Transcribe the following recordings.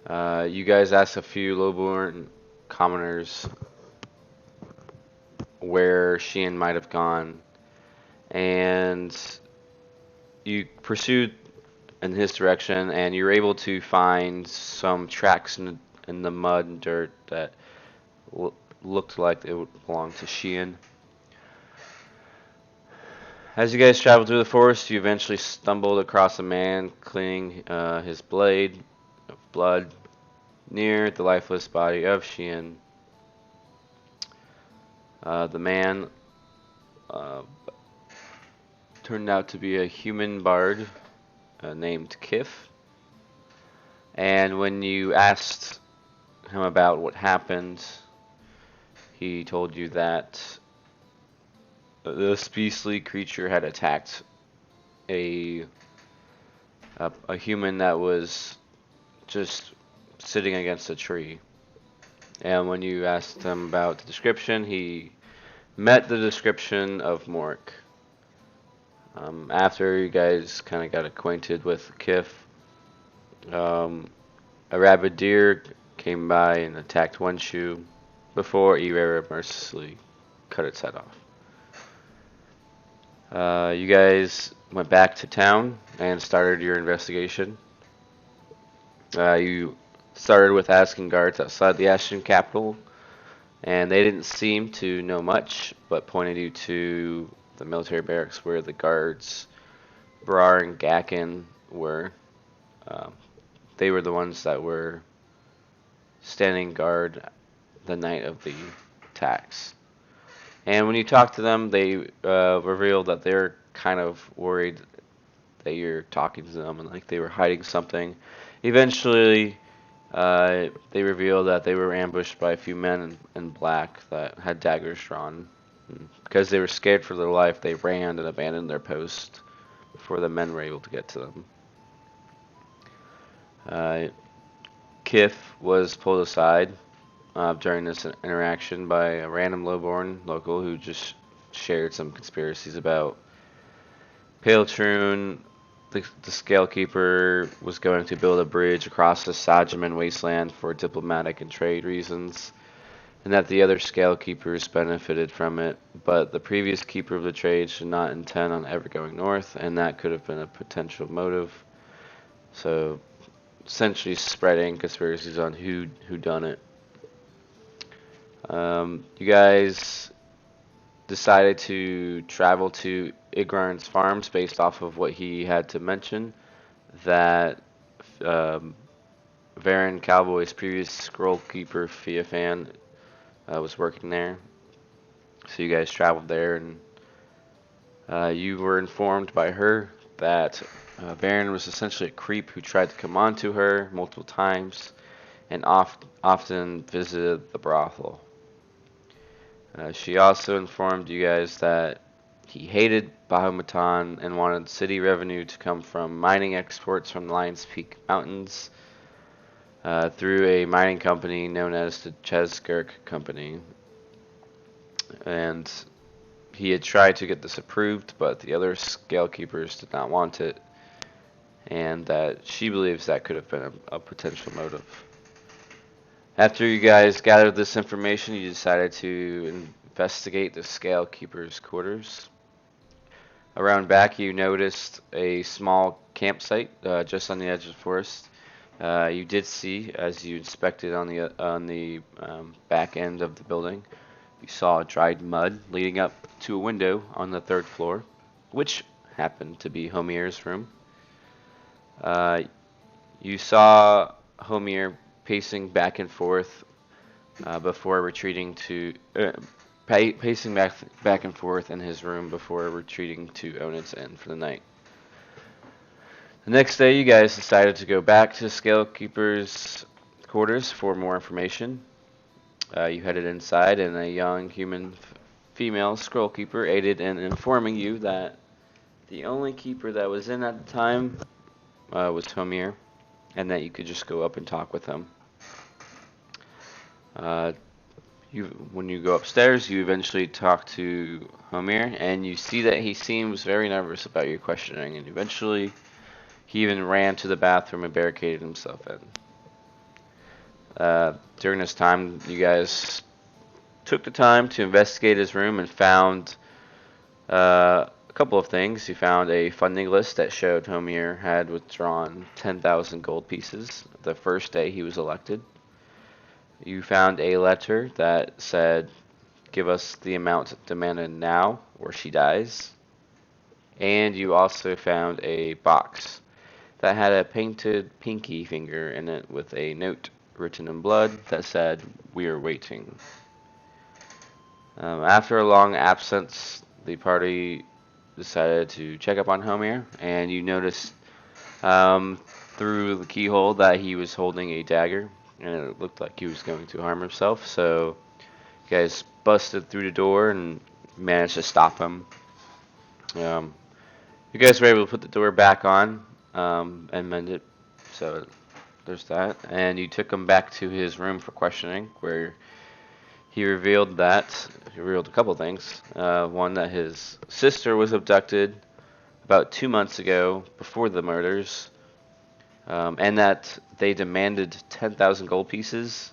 You guys asked a few lowborn commoners where Sheehan might have gone, and you pursued in his direction, and you were able to find some tracks in the mud and dirt that looked like it would belong to Sheehan. As you guys traveled through the forest, you eventually stumbled across a man cleaning his blade of blood near the lifeless body of Sheehan. The man uh, turned out to be a human bard named Kif. And when you asked him about what happened, he told you that this beastly creature had attacked a a human that was just sitting against a tree. And when you asked him about the description, he met the description of Mork. After you guys kind of got acquainted with Kif, a rabid deer came by and attacked one shoe before Erera mercilessly cut its head off. You guys went back to town and started your investigation. You started with asking guards outside the Ashton capital, and they didn't seem to know much, but pointed you to the military barracks where the guards, Brar and Gakin, were. Um, they were the ones that were standing guard the night of the attacks. And when you talk to them, they revealed that they're kind of worried that you're talking to them and like they were hiding something. Eventually, they revealed that they were ambushed by a few men in black that had daggers drawn. And because they were scared for their life, they ran and abandoned their post before the men were able to get to them. Uh, Kif was pulled aside during this interaction by a random lowborn local who just shared some conspiracies about Pale Troon. The Scalekeeper was going to build a bridge across the Sajaman wasteland for diplomatic and trade reasons, and that the other Scalekeepers benefited from it, but the previous keeper of the trade should not intend on ever going north, and that could have been a potential motive. So, essentially spreading conspiracies on who done it. You guys decided to travel to Igrarn's farms based off of what he had to mention, that um, Varen Cowboy's previous scroll keeper, Fiafan, was working there. So you guys traveled there, and you were informed by her that Varen was essentially a creep who tried to come onto her multiple times and often visited the brothel. She also informed you guys that he hated Bahumatan and wanted city revenue to come from mining exports from the Lions Peak Mountains through a mining company known as the Cheskirk Company. And he had tried to get this approved, but the other Scalekeepers did not want it, and that she believes that could have been a potential motive. After you guys gathered this information, you decided to investigate the Scalekeeper's quarters. Around back, you noticed a small campsite just on the edge of the forest. You did see, as you inspected on the back end of the building, you saw dried mud leading up to a window on the third floor, which happened to be Homir's room. Uh, you saw Homir pacing back and forth before retreating to pacing back and forth in his room before retreating to Onid's Inn for the night. The next day, you guys decided to go back to Scalekeeper's quarters for more information. You headed inside, and a young human female scroll keeper aided in informing you that the only keeper that was in at the time was Homir, and that you could just go up and talk with him. When you go upstairs, you eventually talk to Homir, and you see that he seems very nervous about your questioning, and eventually he even ran to the bathroom and barricaded himself in. During this time, you guys took the time to investigate his room and found a couple of things. You found a funding list that showed Homier had withdrawn 10,000 gold pieces the first day he was elected. You found a letter that said, "Give us the amount demanded now, or she dies." And you also found a box that had a painted pinky finger in it with a note written in blood that said, "We are waiting." After a long absence, the party decided to check up on Homer, and you noticed um, through the keyhole that he was holding a dagger, and it looked like he was going to harm himself. So you guys busted through the door and managed to stop him. Um, you guys were able to put the door back on and mend it. So there's that. And you took him back to his room for questioning, where he revealed a couple things. One, that his sister was abducted about 2 months ago before the murders, and that they demanded 10,000 gold pieces,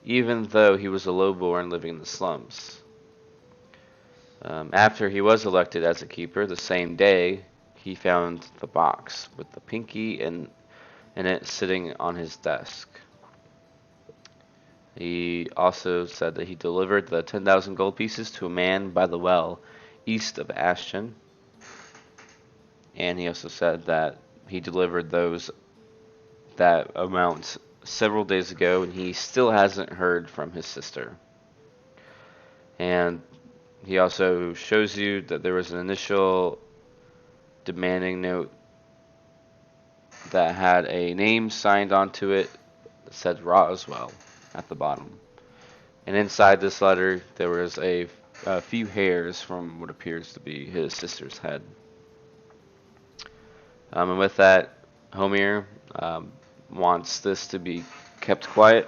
even though he was a lowborn living in the slums. After he was elected as a keeper, the same day, he found the box with the pinky in it sitting on his desk. He also said that he delivered the 10,000 gold pieces to a man by the well east of Ashton. And he also said that he delivered that amount several days ago, and he still hasn't heard from his sister. And he also shows you that there was an initial demanding note that had a name signed onto it that said Roswell at the bottom. And inside this letter, there was a few hairs from what appears to be his sister's head. And with that, Homer wants this to be kept quiet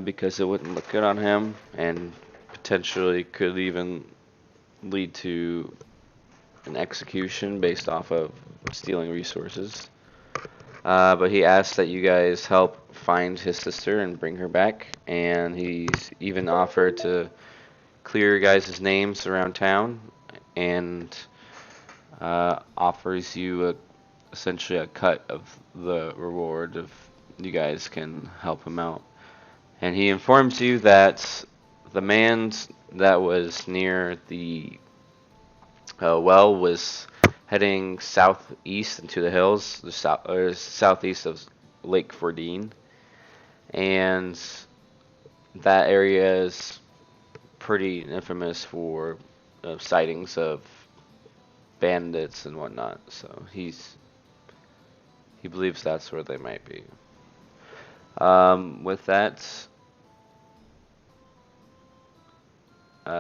because it wouldn't look good on him and potentially could even lead to an execution based off of stealing resources. But he asks that you guys help find his sister and bring her back, and he's even offered to clear your guys' names around town and offers you essentially a cut of the reward if you guys can help him out. And he informs you that the man that was near the well was heading southeast into the hills, southeast of Lake Fordine, and that area is pretty infamous for sightings of bandits and whatnot. So he believes that's where they might be. With that,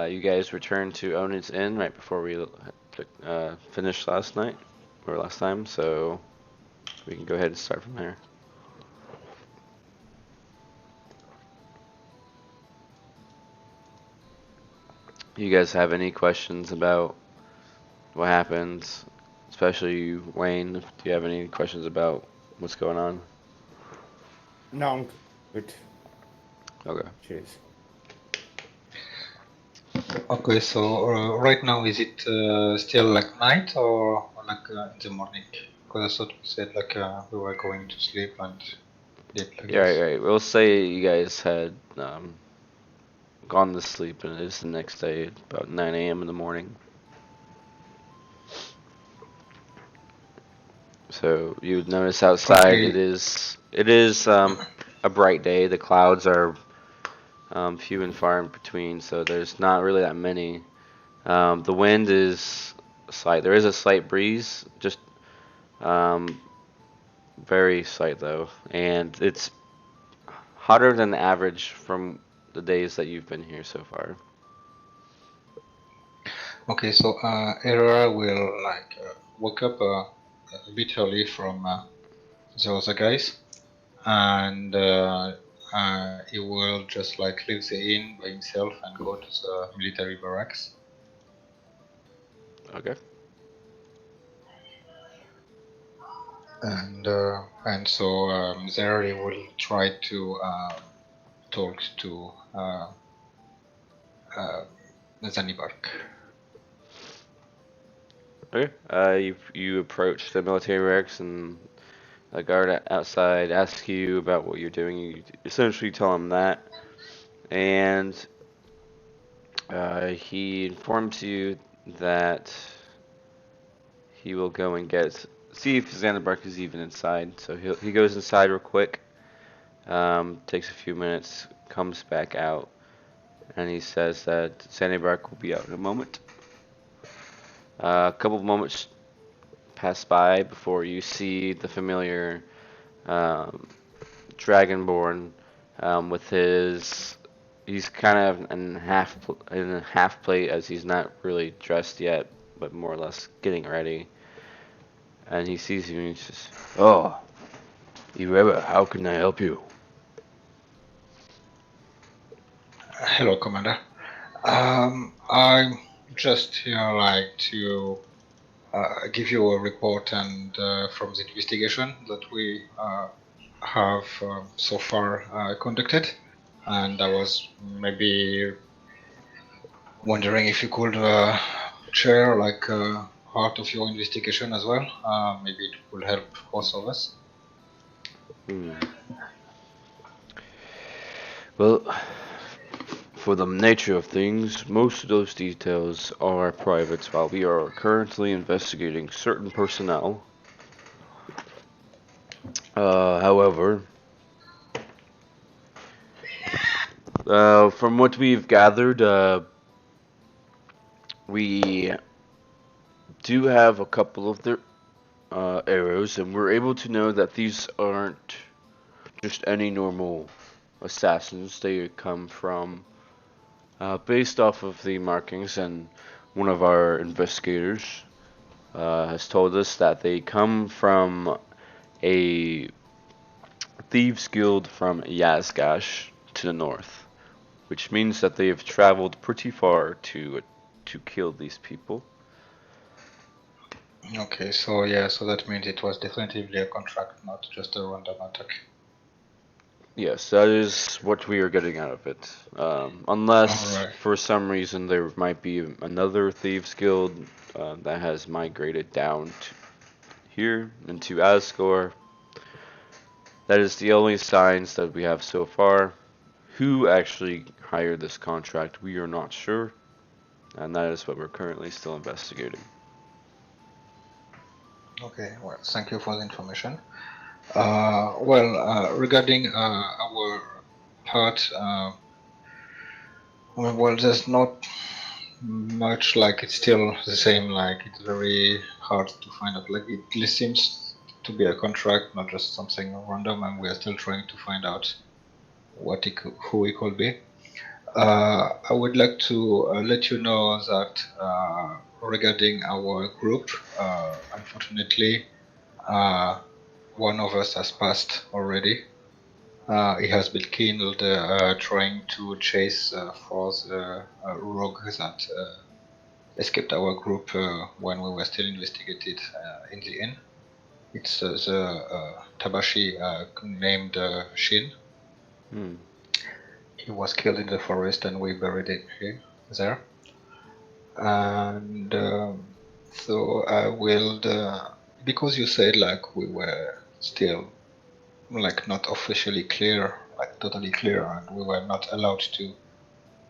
you guys returned to Onin's Inn right before we finished last night or last time, so we can go ahead and start from there. You guys have any questions about what happened? Especially you, Wayne. Do you have any questions about what's going on? No, I'm good. Okay. Cheers. Okay, so right now is it still like night or like in the morning? Because I thought we said like we were going to sleep and did like Yeah, this. right. We'll say you guys had gone to sleep, and it is the next day, about 9 a.m. in the morning. So you would notice outside Okay, it is a bright day. The clouds are few and far in between, so there's not really that many. The wind is slight. There is a slight breeze, just um, very slight though, and it's hotter than the average from the days that you've been here so far. okay, so Era will like wake up a bit early from the other guys, and he will just like leave the inn by himself and go to the military barracks. Okay. and so there he will try to talk to Zanibark. Okay. You approach the military barracks, and a guard outside asks you about what you're doing. You essentially tell him that, and he informs you that he will go and see if Xanderbark is even inside. So he goes inside real quick, takes a few minutes, comes back out, and he says that Xanderbark will be out in a moment. A couple of moments pass by before you see the familiar um, Dragonborn with his. He's kind of in a half plate as he's not really dressed yet, but more or less getting ready. And he sees you and he says, "Oh, Ireba, how can I help you?" Hello, Commander. I'm just here like to give you a report and from the investigation that we have so far conducted, and I was maybe wondering if you could share like part of your investigation as well. Maybe it will help both of us. Well, for the nature of things, most of those details are private while we are currently investigating certain personnel. However, from what we've gathered, we do have a couple of their arrows, and we're able to know that these aren't just any normal assassins. They come from, based off of the markings, and one of our investigators has told us that they come from a thieves guild from Yazgash to the north, which means that they have traveled pretty far to kill these people. Okay, so yeah, so that means it was definitively a contract, not just a random attack. Yes, that is what we are getting out of it. Unless Alright. for some reason there might be another thieves guild that has migrated down to here into Asgore. That is the only signs that we have so far. Who actually hired this contract, we are not sure, and that is what we're currently still investigating. Okay, well, thank you for the information. Regarding our part, well, there's not much, like it's still the same, like it's very hard to find out, like it seems to be a contract, not just something random, and we are still trying to find out who it could be. I would like to let you know that regarding our group, unfortunately, one of us has passed already. He has been killed trying to chase for the rogue that escaped our group when we were still investigated in the inn. It's the Tabashi named Shin. He was killed in the forest and we buried him here, there. And so I will, because you said like we were still like not officially clear, like totally clear, and we were not allowed to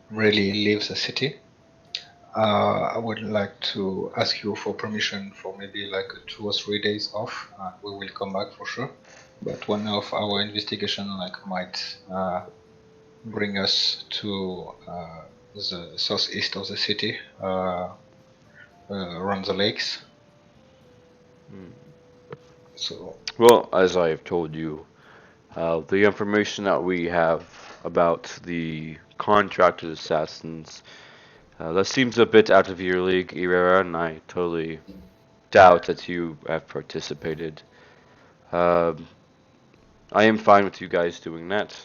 really leave the city. I would like to ask you for permission for maybe like 2 or 3 days off, and we will come back for sure. But one of our investigation like might bring us to the southeast of the city, around the lakes. So, Well, as I have told you, the information that we have about the contracted assassins, that seems a bit out of your league, Irera, and I totally doubt that you have participated. Um, I am fine with you guys doing that.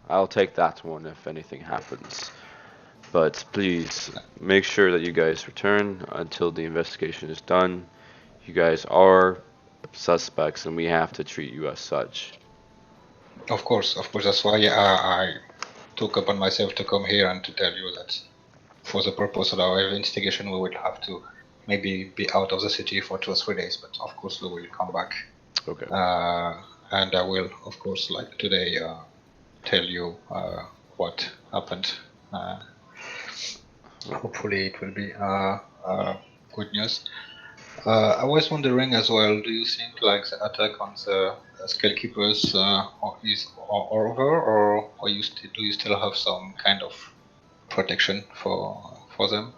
I'll take that one if anything happens. But please make sure that you guys return until the investigation is done. you guys are suspects, and we have to treat you as such. Of course. That's why I took upon myself to come here and to tell you that for the purpose of our investigation, we will have to maybe be out of the city for 2 or 3 days, but of course we will come back. Okay. And I will, of course, like today, tell you what happened. Hopefully it will be good news. I was wondering as well, do you think like the attack on the Skullkeepers is over, or do you still have some kind of protection for them?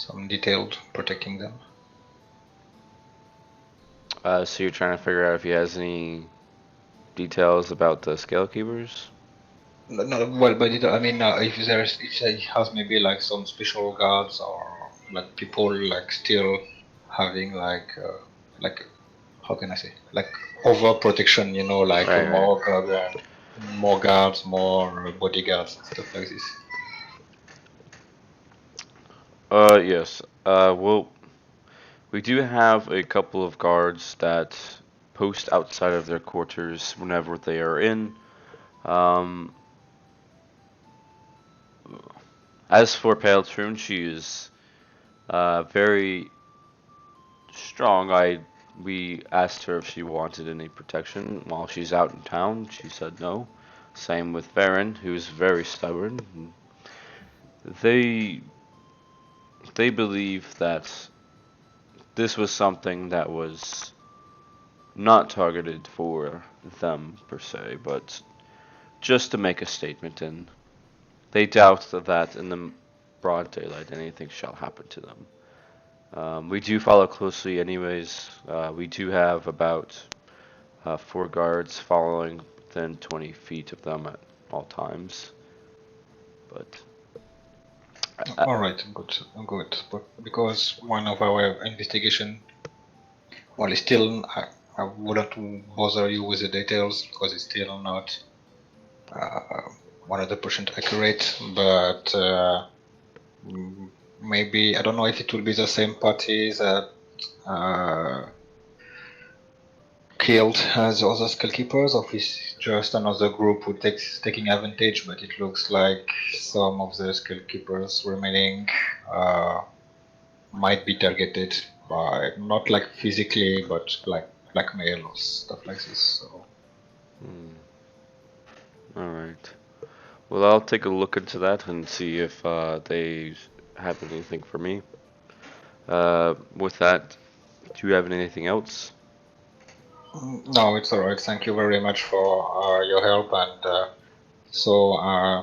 Some detailed protecting them? So you're trying to figure out if he has any details about the Scale Keepers? No, well, but I mean, if he has maybe like some special guards or like people like still having like how can I say, like over protection, you know, like Right, right. more guards, more bodyguards, stuff like this. Yes. Well, we do have a couple of guards that post outside of their quarters whenever they are in. Um, as for Paletrune, she is very strong. We asked her if she wanted any protection while she's out in town. She said no. Same with Varen, who's very stubborn. They they believe that this was something that was not targeted for them per se, but just to make a statement, and they doubt that in the broad daylight anything shall happen to them. We do follow closely anyways. We do have about 4 guards following within 20 feet of them at all times. But All right, good, good. But because one of our investigation, well, it's still I wouldn't bother you with the details because it's still not 100% accurate, but maybe I don't know if it will be the same party that killed the other skullkeepers, or if it's just another group who taking advantage. But it looks like some of the skullkeepers remaining might be targeted by not like physically, but like blackmail or stuff like this. So. all right. Well, I'll take a look into that and see if they have anything for me. With that, do you have anything else? No, it's alright. Thank you very much for your help. And so,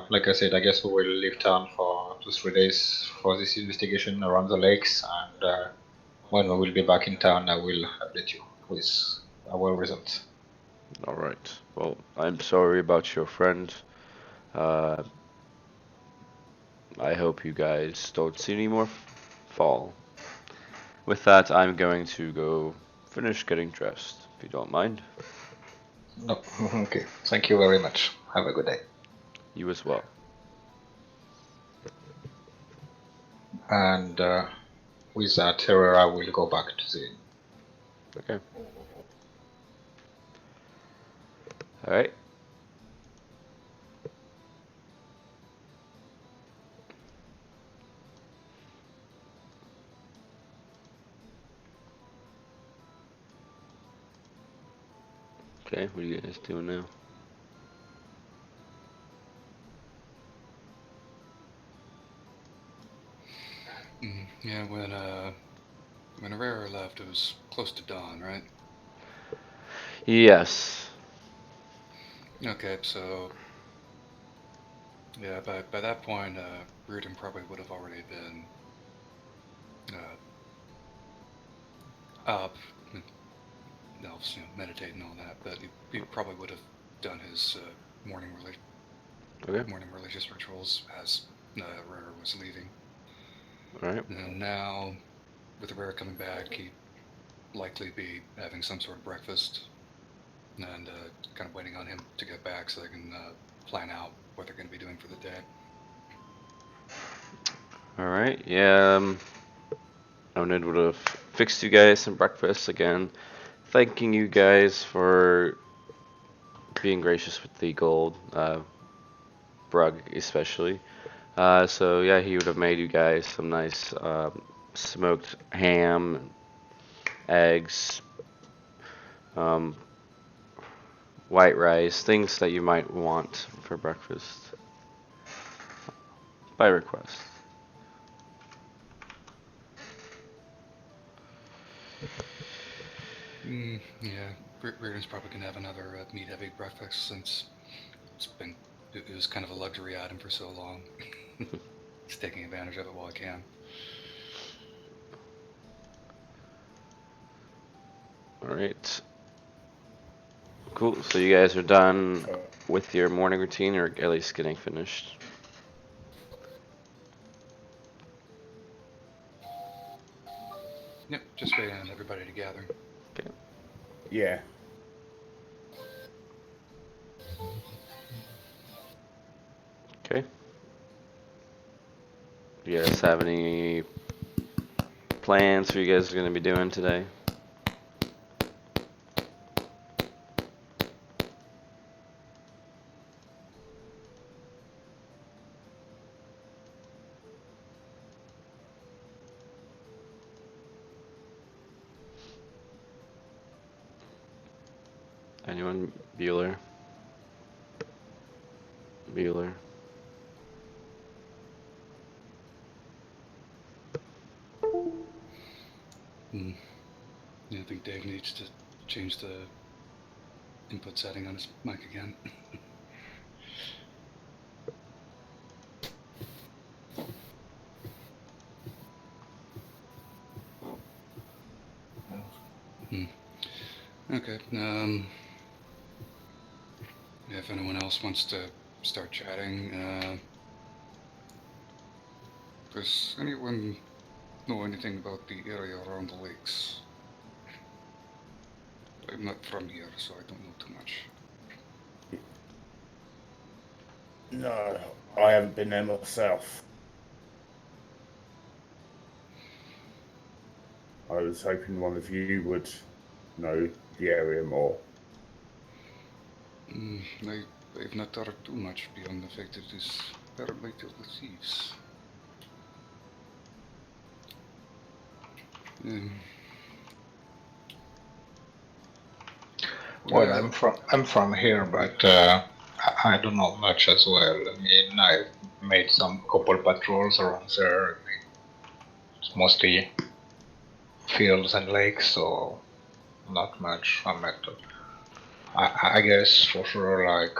like I said, I guess we will leave town for 2-3 days for this investigation around the lakes. And when we will be back in town, I will update you with our results. All right. Well, I'm sorry about your friend. Uh, I hope you guys don't see any more fall. With that, I'm going to go finish getting dressed, if you don't mind. No, okay. Thank you very much. Have a good day. You as well. And with that, Herrera will go back to the inn. Okay. All right. Okay, what are you guys doing now? Yeah, when Herrera left, it was close to dawn, right? Yes. Okay, so yeah, by that point, Reardon probably would have already been up, elves, meditating and all that. But he probably would have done his morning religious rituals as Herrera was leaving. All right. And now, with Herrera coming back, he'd likely be having some sort of breakfast and kind of waiting on him to get back so they can plan out what they're going to be doing for the day. All right. Yeah. Onid would have fixed you guys some breakfast again, thanking you guys for being gracious with the gold, Brug especially. So yeah, he would have made you guys some nice smoked ham, eggs, um, white rice, things that you might want for breakfast by request. Yeah, Reardon's probably gonna have another meat-heavy breakfast since it was kind of a luxury item for so long. He's taking advantage of it while he can. All right. Cool. So you guys are done So, with your morning routine, or at least getting finished. Yep, just waiting on everybody to gather. Okay. yeah. Okay. Do you guys have any plans for you guys are going to be doing today? Anyone? Bueller? Bueller? Yeah, I think Dave needs to change the input setting on his mic again. Okay. If anyone else wants to start chatting, does anyone know anything about the area around the lakes? I'm not from here, so I don't know too much. No, I haven't been there myself. I was hoping one of you would know the area more. I've not heard too much beyond the fact that it is apparently till the thieves. Well, I'm from here, but I don't know much as well. I mean, I made some couple patrols around there. I mean, it's mostly fields and lakes, so not much. I guess for sure, like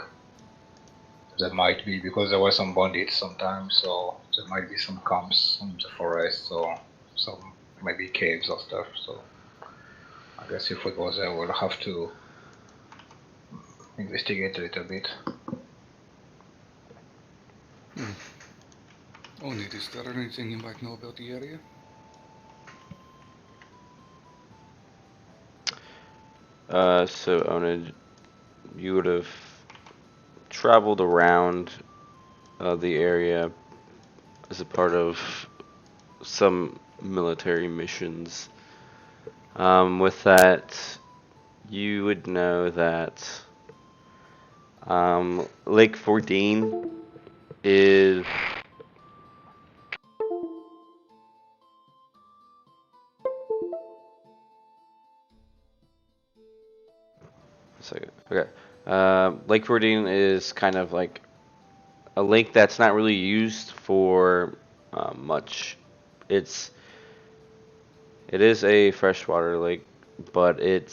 there might be, because there were some bandits sometimes, so there might be some camps in the forest, or some maybe caves or stuff. So I guess if we go there, we'll have to investigate a little bit. Onid, is there anything you might know about the area? So Onid, you would have traveled around the area as a part of some military missions. With that, you would know that Lake 14 is a second. Okay. Lake 14 is kind of like a lake that's not really used for much. It is a freshwater lake, but it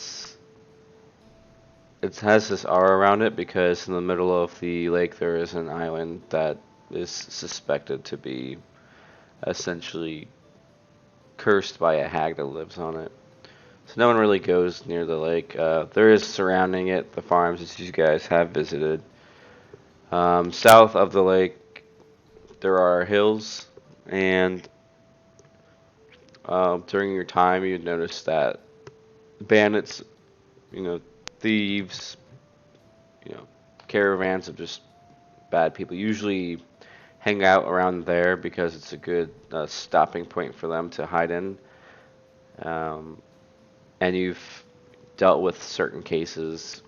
has this R around it because in the middle of the lake there is an island that is suspected to be essentially cursed by a hag that lives on it. So no one really goes near the lake. There is surrounding it the farms that you guys have visited. South of the lake there are hills, and during your time you'd notice that bandits, thieves, caravans of just bad people usually hang out around there because it's a good stopping point for them to hide in. and you've dealt with certain cases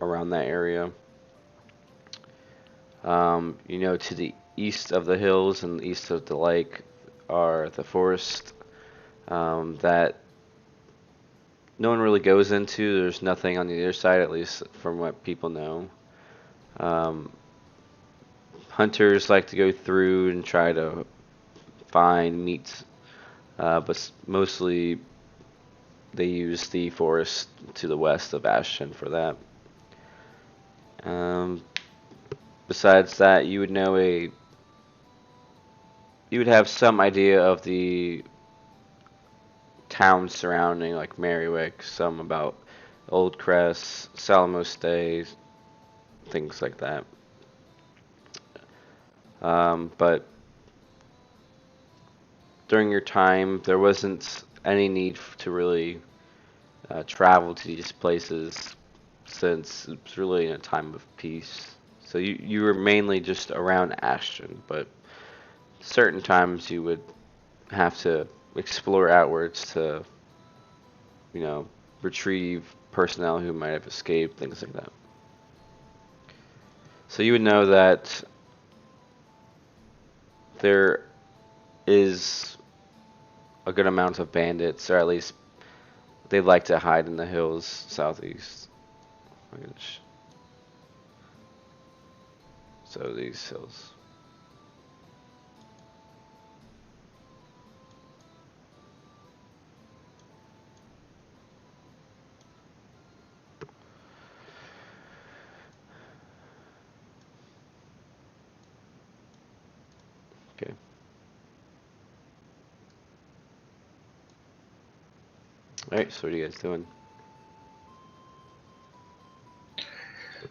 around that area. To the east of the hills and east of the lake are the forest that no one really goes into. There's nothing on the other side, at least from what people know. Hunters like to go through and try to find meat, but mostly they use the forest to the west of Ashton for that. Besides that, you would have some idea of the towns surrounding, like Merriwick, some about Old Crest, Salamos Day, things like that. But during your time, there wasn't any need to really travel to these places since it was really in a time of peace. So you were mainly just around Ashton, but certain times you would have to explore outwards to, retrieve personnel who might have escaped, things like that. So you would know that there is a good amount of bandits, or at least they like to hide in the hills southeast. So these hills. Okay. Alright, so what are you guys doing?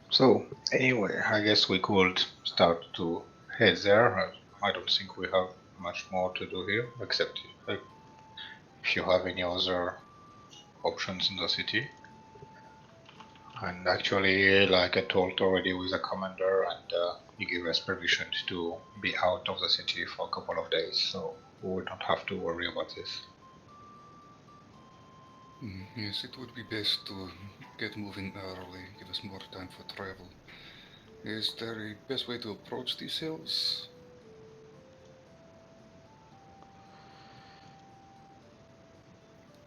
So anyway, I guess we could start to head there. I don't think we have much more to do here, except if you have any other options in the city. And actually, like I told already with the commander, and he gave us permission to be out of the city for a couple of days, so we don't have to worry about this. Yes, it would be best to get moving early, give us more time for travel. Is there a best way to approach these hills?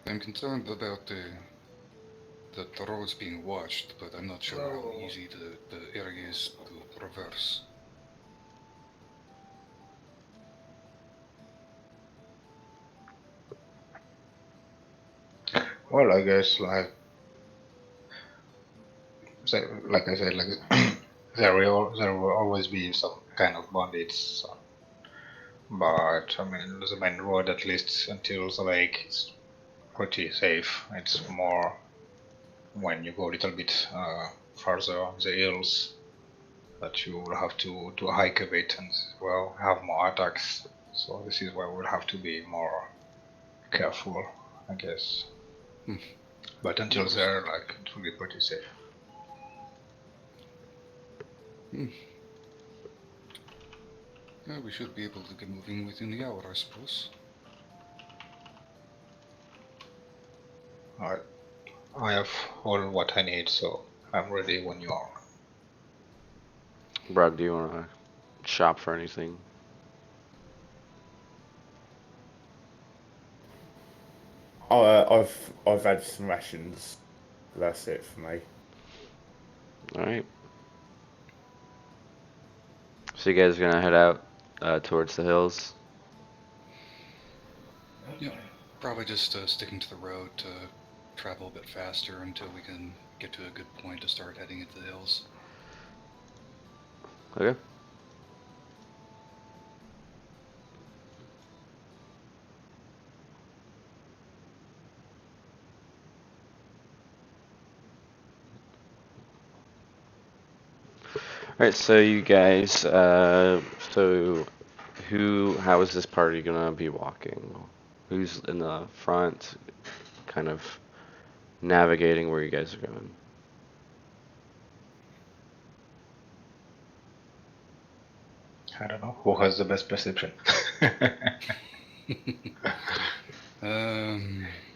I'm concerned about the roads being watched, but I'm not sure how easy the area is to traverse. Well, I guess like I said, like there will always be some kind of bandits, but I mean the main road, at least until the lake, is pretty safe. It's more when you go a little bit further on the hills that you will have to hike a bit and well have more attacks. So this is why we'll have to be more careful, I guess. But until there, like it will be pretty safe. Yeah, we should be able to get moving within the hour, I suppose. Alright. I have all what I need, so I'm ready when you are. Brad, do you want to shop for anything? I've had some rations. That's it for me. Alright. So you guys are gonna head out towards the hills? Yeah, probably just sticking to the road to travel a bit faster until we can get to a good point to start heading into the hills. Okay. Alright, so you guys, how is this party gonna be walking? Who's in the front, kind of navigating where you guys are going? I don't know who has the best perception.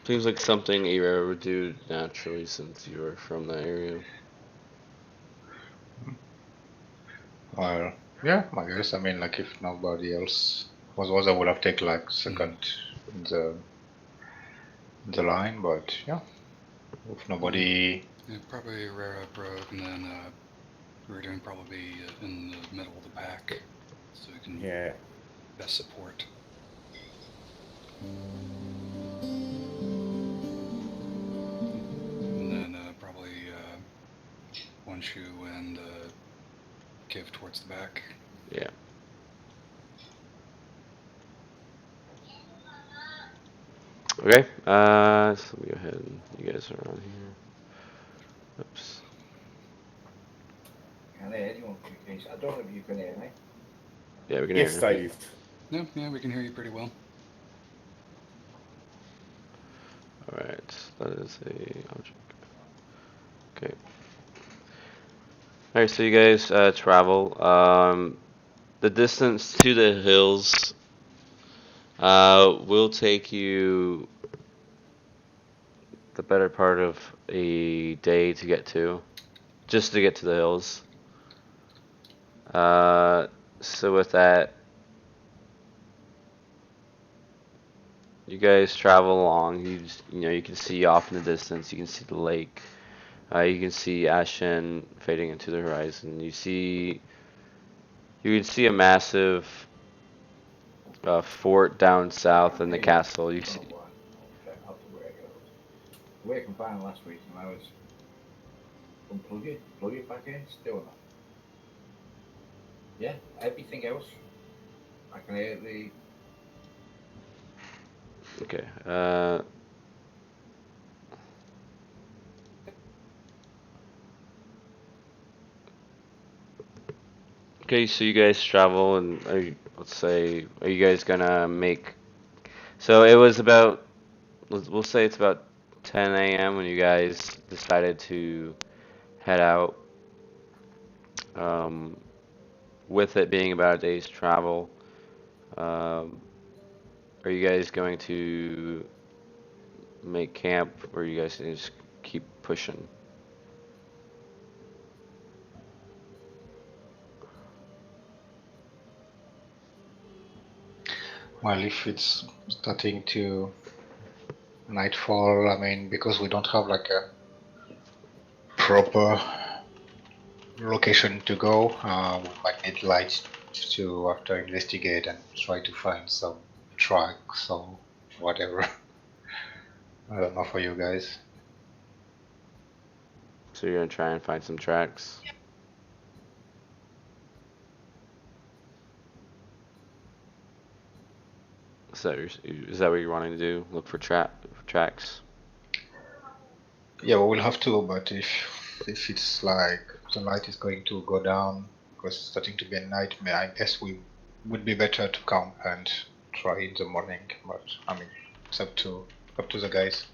Seems like something Era would do naturally since you are from that area. Well, yeah, I guess. I mean, like if nobody else was, I would have taken like second in the line, but yeah, if nobody. Yeah, probably Rara broke, and then we're doing probably in the middle of the pack, so we can Yeah. best support. And then probably one shoe and give towards the back. Yeah. Okay. So let me go ahead and you guys are on here. Oops. Can I hear you on communication? I don't know if you can hear me. Yeah, we can Yes, hear. Dave. Yeah, we can hear you pretty well. All right. That is a object. Okay. All right. So you guys travel. The distance to the hills will take you the better part of a day to get to, just to get to the hills. So with that, you guys travel along. You know you can see off in the distance. You can see the lake. You can see Ashen fading into the horizon. You can see a massive fort down south in the castle. You see. I'll have to work it out. Working fine last week, and I was plug it back in, still not. Yeah, everything else, I can hear the. Okay. Okay, so you guys travel, and let's say, are you guys gonna make? So it was about, we'll say it's about 10 a.m. when you guys decided to head out. Um, with it being about a day's travel, um, are you guys going to make camp, or are you guys gonna just keep pushing? Well, if it's starting to nightfall, I mean, because we don't have like a proper location to go, we might need lights to after investigate and try to find some tracks or whatever. I don't know for you guys. So you're gonna try and find some tracks. Is that what you're wanting to do? Look for tracks. Yeah, we will have to, but if it's like the light is going to go down because it's starting to be a nightmare, I guess we would be better to camp and try in the morning. But I mean, it's up to the guys.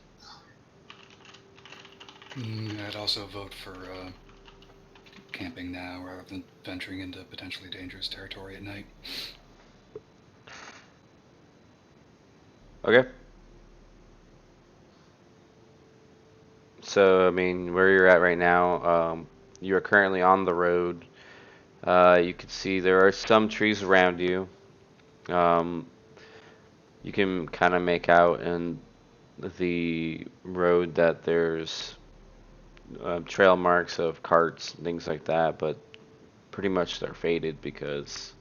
I'd also vote for camping now rather than venturing into potentially dangerous territory at night. Okay. So, I mean, where you're at right now, you are currently on the road. You can see there are some trees around you. Um, you can kind of make out in the road that there's trail marks of carts and things like that, but pretty much they're faded because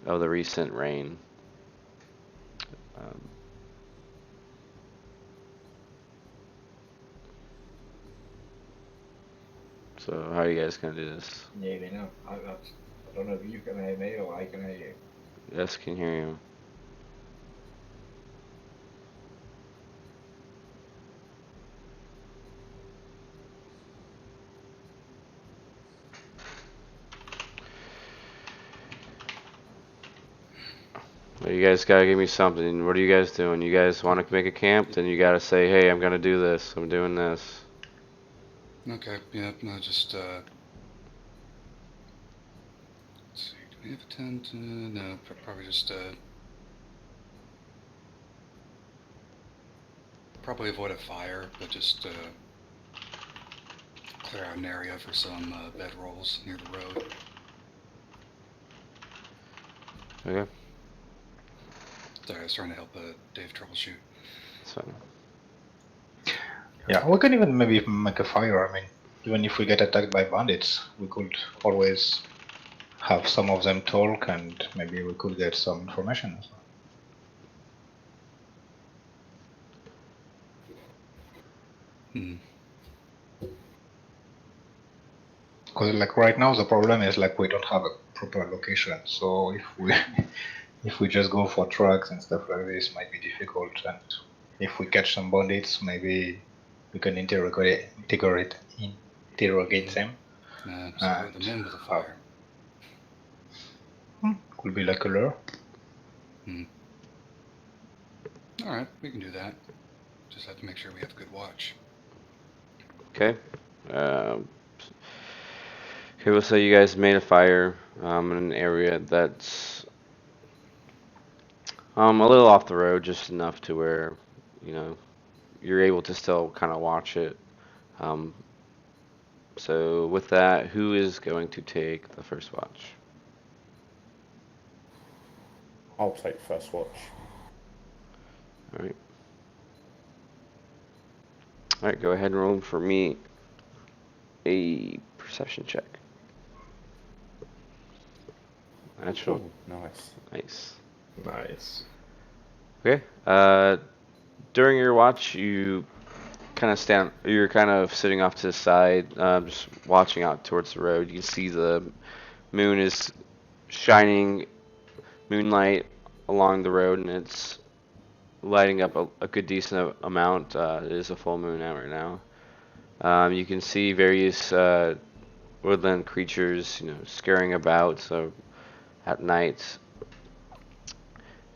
of the recent rain. Um, so how are you guys gonna do this? Yeah, you know, I don't know if you can hear me or I can hear you. Yes, can hear you. Well, you guys gotta give me something. What are you guys doing? You guys want to make a camp? Then you gotta say, hey, I'm gonna do this. I'm doing this. Okay, yeah, no, just let's see, do we have a tent? No, probably just probably avoid a fire, but just clear out an area for some bedrolls near the road. Okay. Sorry, I was trying to help Dave troubleshoot. So, Yeah, we can even maybe make a fire. I mean, even if we get attacked by bandits, we could always have some of them talk, and maybe we could get some information as well. Hmm. Because like right now, the problem is like we don't have a proper location. So if we if we just go for trucks and stuff like this, might be difficult. And if we catch some bandits, maybe we can interrogate them. So the men with a fire. Could be like a lure. All right, we can do that. Just have to make sure we have a good watch. okay. Okay, we'll say you guys made a fire in an area that's a little off the road, just enough to where, you know, you're able to still kind of watch it. So with that, who is going to take the first watch? I'll take first watch. All right. All right, go ahead and roll for me a perception check. Natural. Ooh, nice. Nice. Nice. Okay. During your watch, you you're kind of sitting off to the side, just watching out towards the road. You can see the moon is shining moonlight along the road, and it's lighting up a good decent amount. It is a full moon out right now. You can see various woodland creatures, scurrying about at night,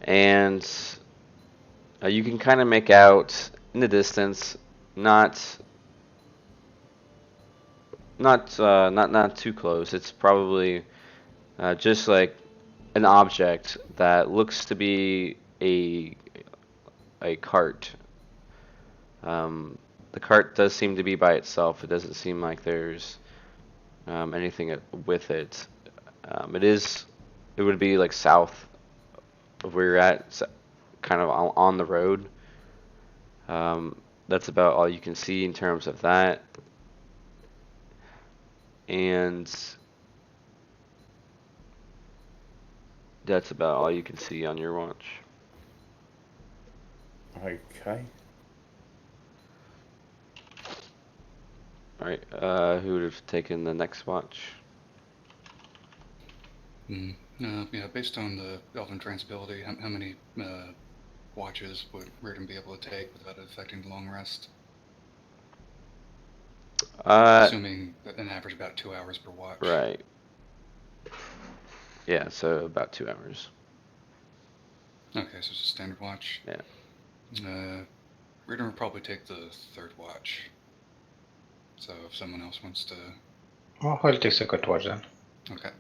and you can kind of make out in the distance, not too close. It's probably just like an object that looks to be a cart. The cart does seem to be by itself. It doesn't seem like there's anything with it. It would be like south of where you're at, kind of on the road. That's about all you can see in terms of that. And that's about all you can see on your watch. Okay. Alright, who would have taken the next watch? Yeah, based on the Elven Transability, how many watches would Reardon be able to take without it affecting the long rest? Assuming an average about 2 hours per watch. Right. Yeah, so about 2 hours. Okay, so it's a standard watch. Yeah. Reardon would probably take the third watch. So if someone else wants to... Oh, I'll take second watch then. Okay.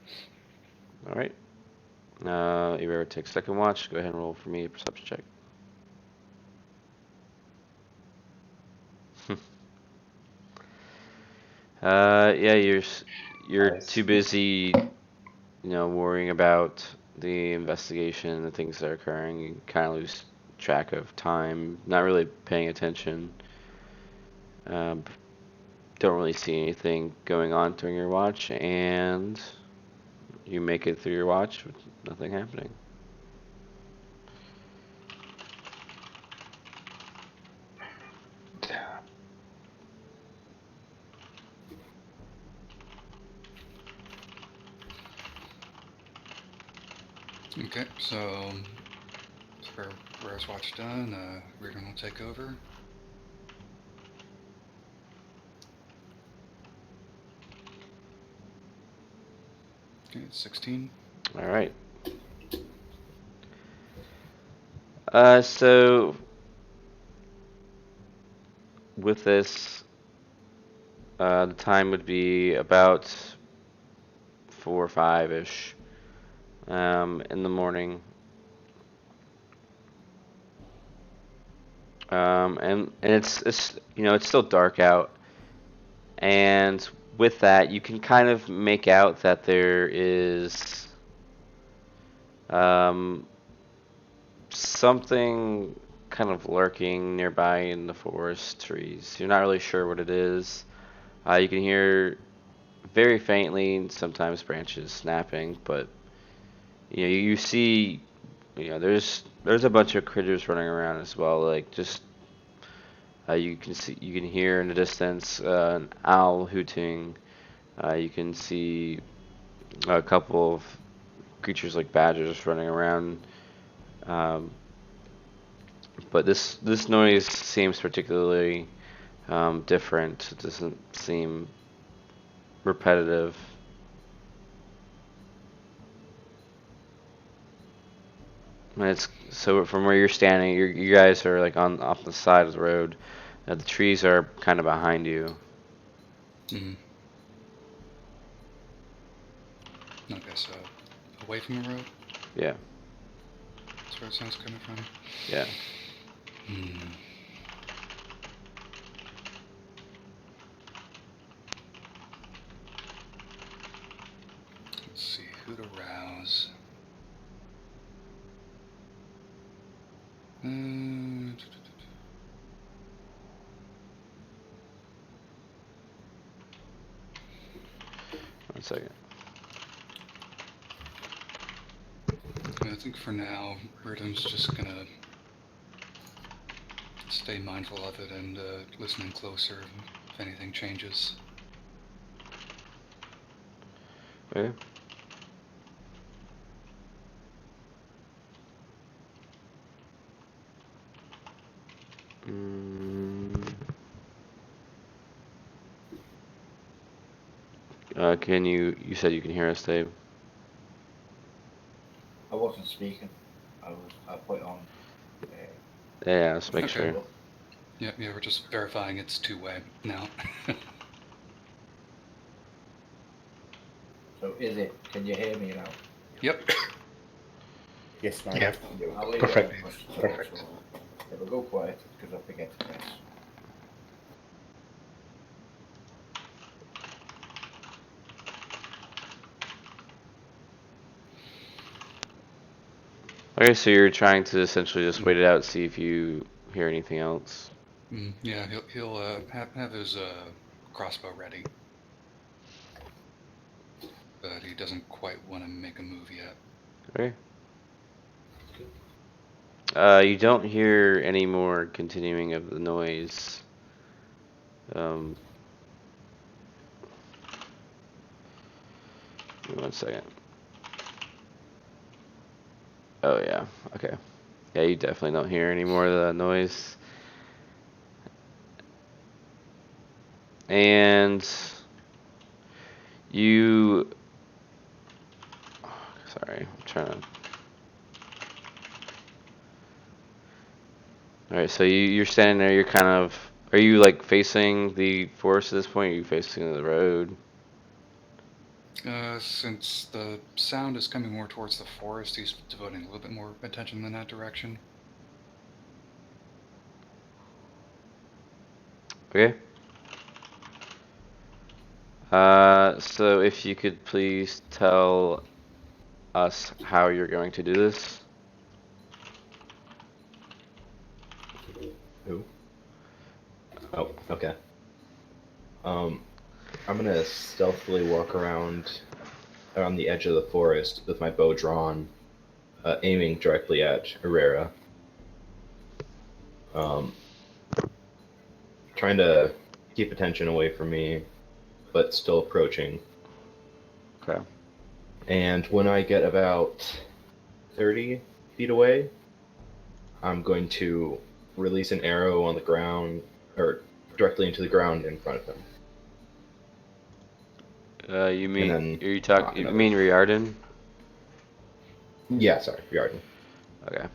Alright. Ibera takes second watch. Go ahead and roll for me a perception check. Yeah, you're Nice. too busy, worrying about the investigation and the things that are occurring. You kind of lose track of time, not really paying attention. Don't really see anything going on during your watch, and you make it through your watch with nothing happening. Okay, so Rare's watch done, Reardon will take over. Okay, it's 16. Alright. So with this, the time would be about 4 or 5-ish in the morning. And it's it's still dark out, and with that you can kind of make out that there is um, something kind of lurking nearby in the forest trees. You're not really sure what it is. You can hear very faintly sometimes branches snapping, but you see there's a bunch of critters running around as well. Like just you can hear in the distance an owl hooting. You can see a couple of creatures like badgers running around. Um, but this noise seems particularly different. It doesn't seem repetitive. And it's so from where you're standing, you guys are like on off the side of the road. The trees are kind of behind you. Mm-hmm. Okay, so away from the road? Yeah. That's where it sounds coming from? Yeah. Hmm. Let's see, who to rouse? One second. I think for now, Rhythm's just gonna stay mindful of it and listening closer if anything changes. Okay. Can you said you can hear us, Dave? I wasn't speaking. I put it on. Yeah, let's make Okay. sure. Yeah, we're just verifying it's two-way now. So is it? Can you hear me now? Yep. Yes, mate. Yeah. I'll leave Perfect. it on for Perfect. so if I go quiet, it's because I forget to press. Okay, so you're trying to essentially just wait it out, see if you hear anything else. Yeah, he'll have his crossbow ready, but he doesn't quite want to make a move yet. Okay. You don't hear any more continuing of the noise. Give me 1 second. Oh yeah, okay. Yeah, you definitely don't hear any more of the noise. And you... Sorry, I'm trying to... Alright, so you're standing there, you're kind of... Are you like facing the forest at this point? Or are you facing the road? Since the sound is coming more towards the forest, he's devoting a little bit more attention in that direction. Okay. So if you could please tell us how you're going to do this. Who? Oh, okay. I'm gonna stealthily walk around on the edge of the forest with my bow drawn, aiming directly at Herrera. Trying to keep attention away from me, but still approaching. Okay. And when I get about 30 feet away, I'm going to release an arrow on the ground, or directly into the ground in front of him. You mean... And then Are you talking... You another. mean Riordan? Yeah, sorry, Yarden. Okay.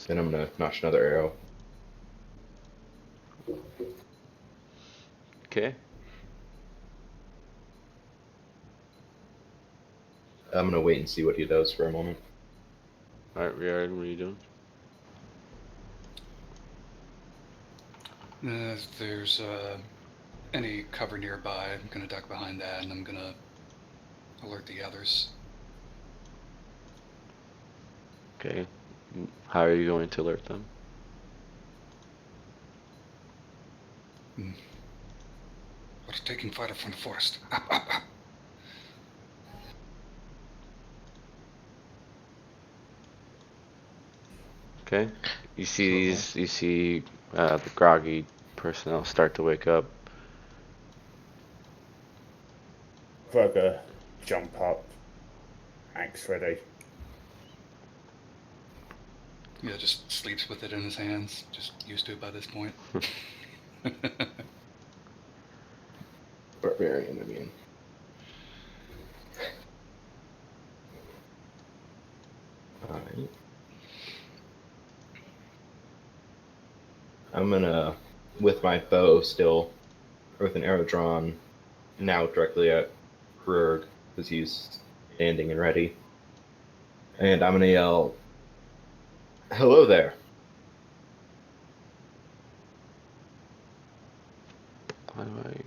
Then I'm gonna notch another arrow. Okay. I'm gonna wait and see what he does for a moment. Alright, Riordan, what are you doing? If there's any cover nearby, I'm gonna duck behind that, and I'm gonna alert the others. Okay. How are you going to alert them? We're taking fire from the forest. Up, up, up. Okay. You see the groggy personnel start to wake up. Burger, jump up, axe ready. Yeah, just sleeps with it in his hands. Just used to it by this point. Barbarian, I mean. Alright. I'm gonna, with my bow still, with an arrow drawn, now directly at Berg, because he's standing and ready. And I'm gonna yell, "Hello there!" How do I?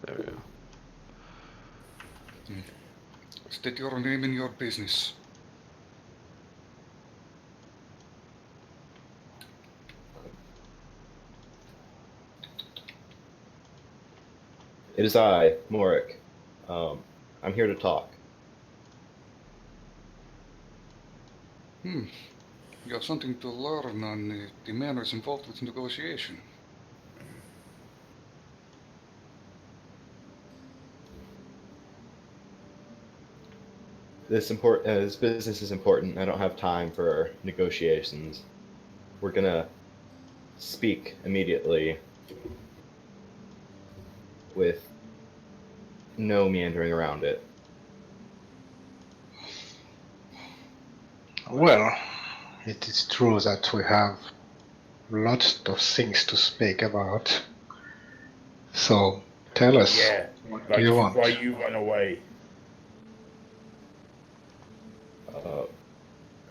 There we go. State your name and your business. It is I, Morik. I'm here to talk. You have something to learn on the manners involved with negotiation. This business is important. I don't have time for negotiations. We're gonna speak immediately with no meandering around it. Well, it is true that we have lots of things to speak about. So, tell us, Yeah, what like do you want? why you run away?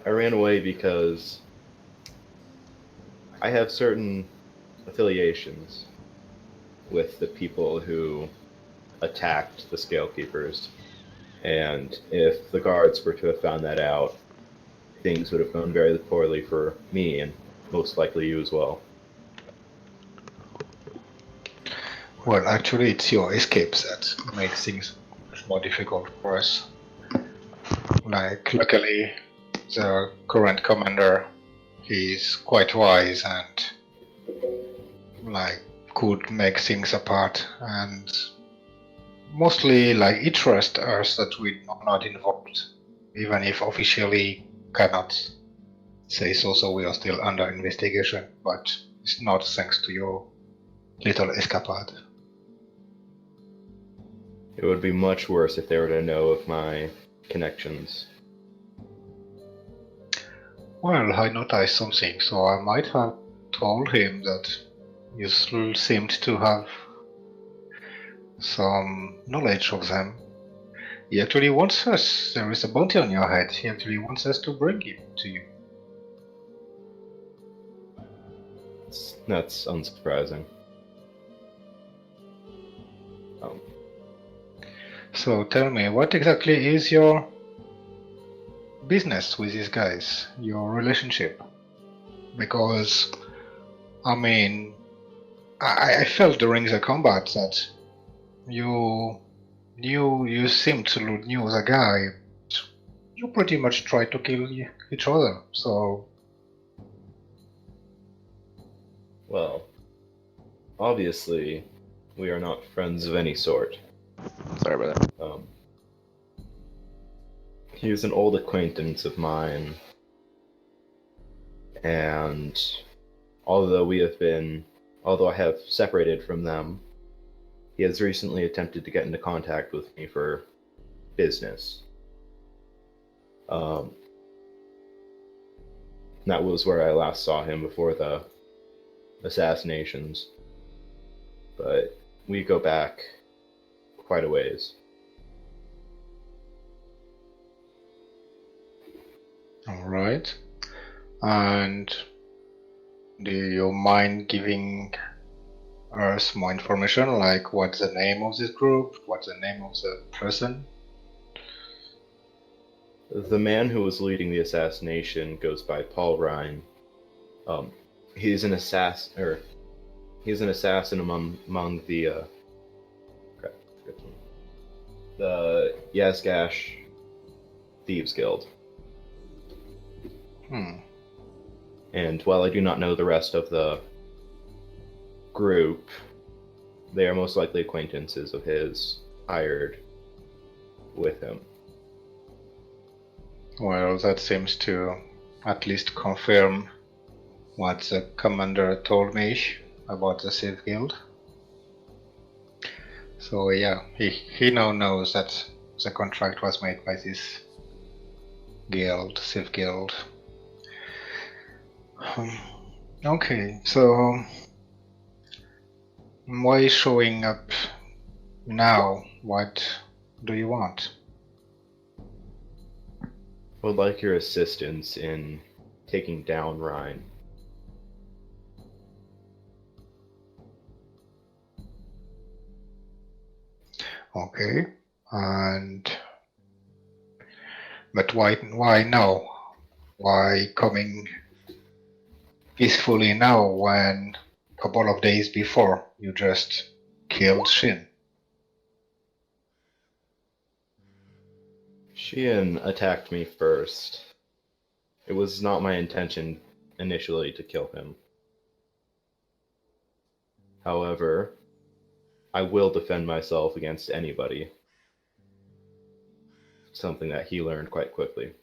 I ran away because I have certain affiliations with the people who attacked the Scalekeepers, and if the guards were to have found that out, things would have gone very poorly for me and most likely you as well. Well, actually, it's your escapes that made things much more difficult for us. Like, luckily, the current commander, he's quite wise and, like, could make things apart, and mostly, like, he trusts us that we are not involved, even if officially cannot say so, so we are still under investigation, but it's not thanks to your little escapade. It would be much worse if they were to know of my connections. Well, I noticed something, so I might have told him that you seemed to have some knowledge of them. He actually wants us. There is a bounty on your head. He actually wants us to bring it to you. That's unsurprising. So tell me, what exactly is your business with these guys? Your relationship? Because, I mean, I felt during the combat that you seemed to knew the guy. You pretty much tried to kill each other, so... Well, obviously, we are not friends of any sort. Sorry about that. He was an old acquaintance of mine, and although I have separated from them, he has recently attempted to get into contact with me for business. That was where I last saw him before the assassinations, but we go back quite a ways. Alright. And Do you mind giving us more information, like what's the name of this group, what's the name of the person? The man who was leading the assassination goes by Paul Ryan. He's an assassin, among the Yazgash Thieves Guild. And while I do not know the rest of the group, they are most likely acquaintances of his hired with him. Well, that seems to at least confirm what the commander told me about the Civ Guild. So yeah, he now knows that the contract was made by this guild, Civ Guild. Okay, so why showing up now? What do you want? I would like your assistance in taking down Ryan. Okay, but why now? Why coming peacefully now when a couple of days before you just killed Shin? Sheehan attacked me first. It was not my intention initially to kill him. However, I will defend myself against anybody. Something that he learned quite quickly.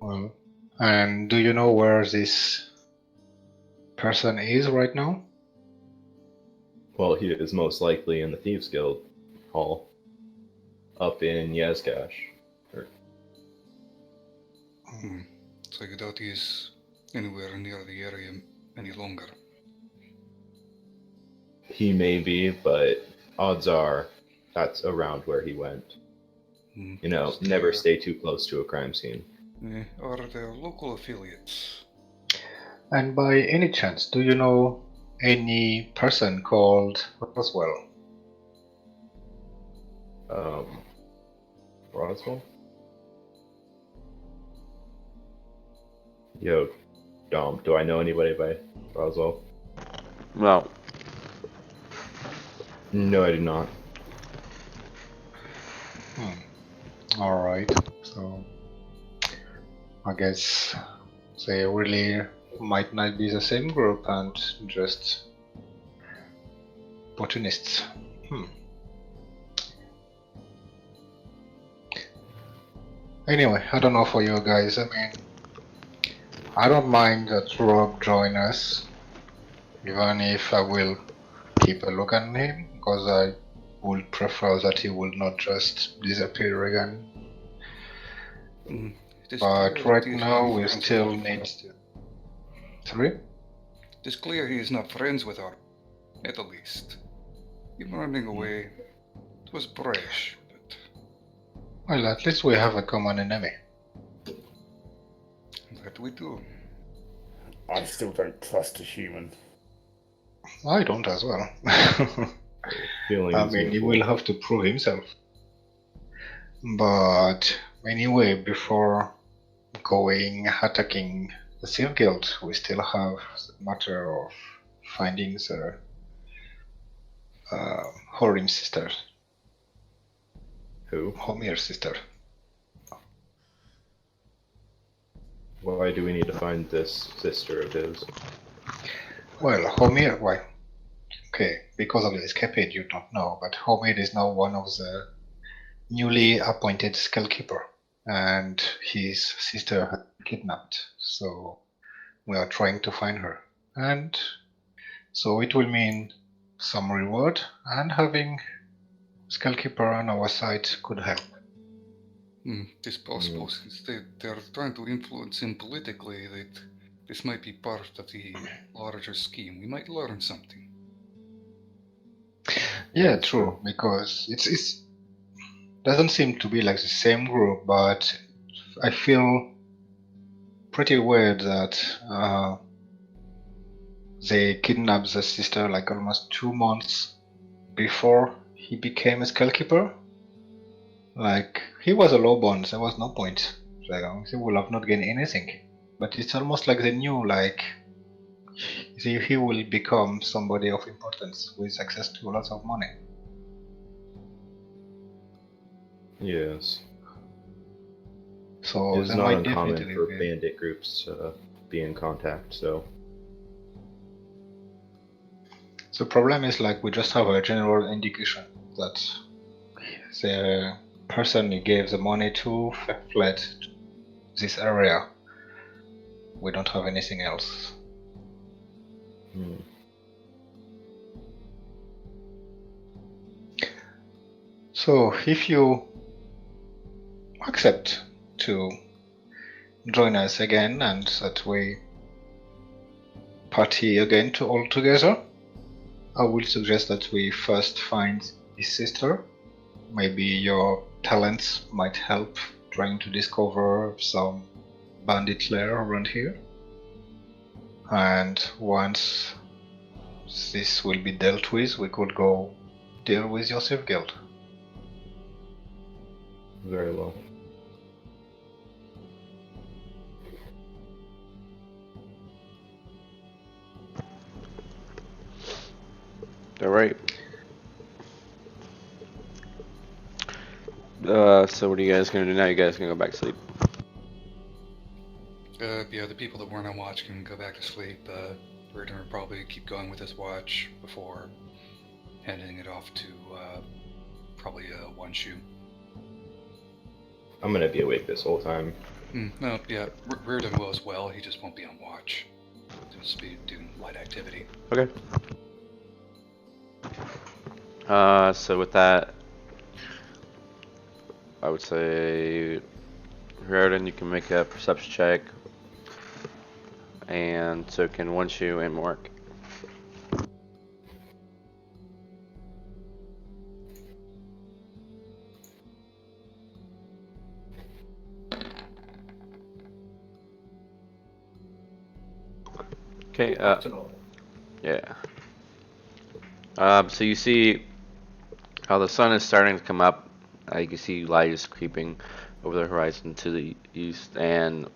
Well, and do you know where this person is right now? Well, he is most likely in the Thieves Guild hall up in Yazgash. So you doubt he's anywhere near the area any longer? He may be, but odds are that's around where he went. You know, never stay too close to a crime scene. Are there local affiliates? And by any chance, do you know any person called Roswell? Roswell? Yo, Dom, do I know anybody by Roswell? No. No, I do not. Alright, so I guess they really might not be the same group and just opportunists. Anyway, I don't know for you guys. I mean, I don't mind that Rob join us, even if I will keep a look at him, because I would prefer that he will not just disappear again. But right now we still need to... Sorry? It is clear he is not friends with our, at the least. Him running away, it was brash, but... Well, at least we have a common enemy. That we do. I still don't trust a human. I don't as well. Feeling I mean, he will have to prove himself. But anyway, before going attacking the Civ Guild, we still have the matter of finding the Horim's sister. Who? Homir's sister. Why do we need to find this sister of his? Well, Homir, why? Okay, because of the escapade you don't know, but Homir is now one of the newly appointed Skullkeeper, and his sister had been kidnapped, so we are trying to find her. And so it will mean some reward, and having Skullkeeper on our side could help. It is possible, since they are trying to influence him politically, that this might be part of the larger scheme. We might learn something. Yeah, true. Because it's doesn't seem to be like the same group, but I feel pretty weird that they kidnapped the sister like almost 2 months before he became a skullkeeper. Like he was a lowborn, there was no point. Like he will have not gained anything. But it's almost like they knew like he will become somebody of importance with access to lots of money. Yes. So It is they not might uncommon definitely for be. bandit groups to be in contact, so. The problem is like we just have a general indication that the person he gave the money to fled this area. We don't have anything else. Hmm. So if you accept to join us again and that we party again to all together, I will suggest that we first find his sister. Maybe your talents might help trying to discover some bandit lair around here. And once this will be dealt with, we could go deal with your Civ Guild. Very well. All right. So what are you guys gonna do now? You guys gonna go back to sleep? Yeah, the people that weren't on watch can go back to sleep. We're gonna probably keep going with this watch before handing it off to probably one shoe. I'm gonna be awake this whole time. No, yeah, Reardon will as well. He just won't be on watch. He'll just be doing light activity. Okay. So with that, I would say, Riordan, you can make a perception check, and so can One Shoe and Mark. Okay. Yeah. So you see how the sun is starting to come up. You can see light is creeping over the horizon to the east, and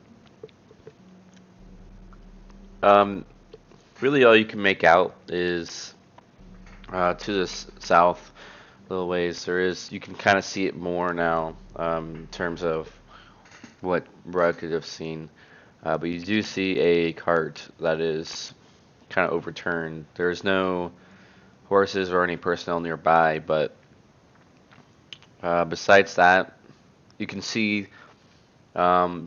really all you can make out is to the south, a little ways. You can kind of see it more now in terms of what Brad could have seen. But you do see a cart that is kind of overturned. There's no horses or any personnel nearby, but besides that, you can see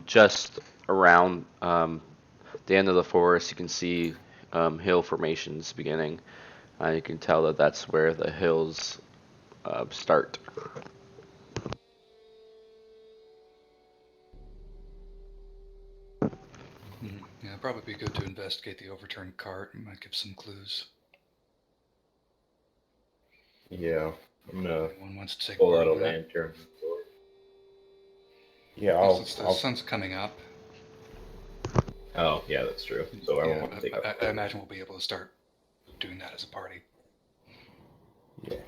just around the end of the forest, you can see hill formations beginning. You can tell that that's where the hills start. Yeah, it'd probably be good to investigate the overturned cart. It might give some clues. Yeah, I'm gonna Anyone wants to take pull part out a in that? lantern. Yeah, Since the I'll sun's coming up, Oh, yeah, that's true. So everyone yeah, wants to take up. I imagine we'll be able to start doing that as a party. yeah.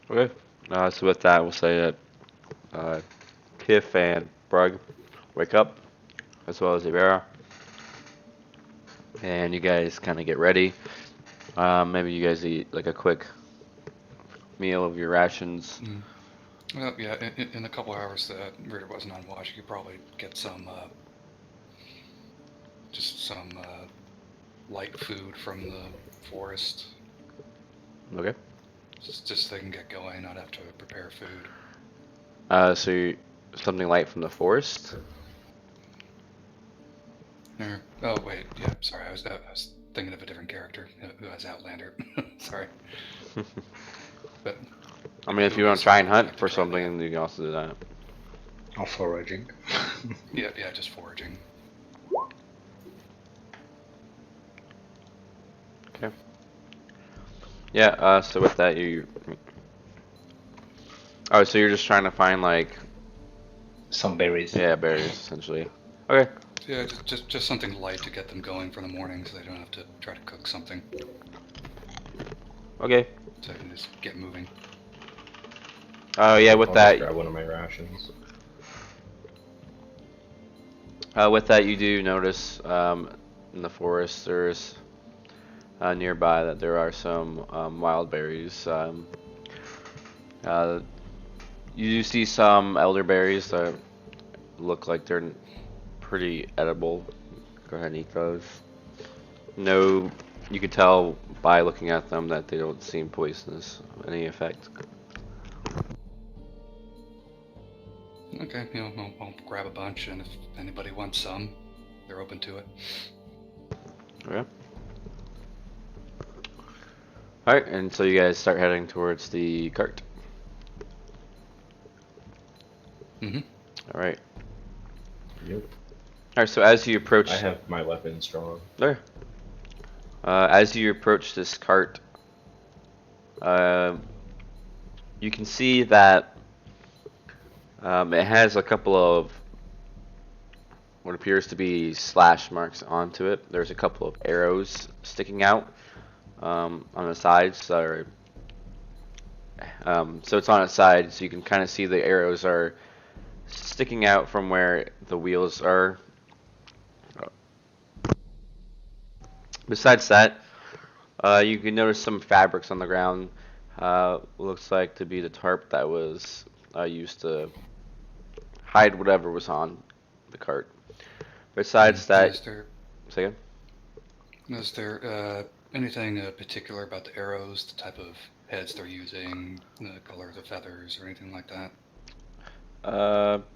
Okay. So with that, we'll say that Kif and Brug wake up, as well as Ibera, and you guys kind of get ready. Maybe you guys eat like a quick meal of your rations. Well, yeah, in a couple hours that Ritter wasn't on watch, you could probably get some, just some light food from the forest. Okay. Just so they can get going, not have to prepare food. Something light from the forest. Oh wait, yeah, sorry, I was thinking of a different character who has Outlander. Sorry, but I mean, if you want to try and hunt for something, you can also do that. Or foraging. yeah, just foraging. Yeah. So with that, you. Oh, so you're just trying to find like Some berries. berries essentially. Okay. Yeah, just something light to get them going for the morning, so they don't have to try to cook something. Okay. So I can just get moving. Oh yeah. I'll With just that, grab one of my rations. you do notice in the forest there's nearby that there are some wild berries. You do see some elderberries that look like they're pretty edible. Go ahead and eat those. No, you can tell by looking at them that they don't seem poisonous of any effect. Okay, I'll grab a bunch, and if anybody wants some, they're open to it. Okay. Alright, and so you guys start heading towards the cart. Mm-hmm. Alright. Yep. Alright, so as you approach... I have my weapons drawn. There. As you approach this cart, you can see that it has a couple of what appears to be slash marks onto it. There's a couple of arrows sticking out on the sides. So it's on its side, so you can kind of see the arrows are sticking out from where the wheels are. Besides that, you can notice some fabrics on the ground. Looks like to be the tarp that was used to hide whatever was on the cart. Besides that, say again? Is there anything particular about the arrows, the type of heads they're using, the color of the feathers, or anything like that?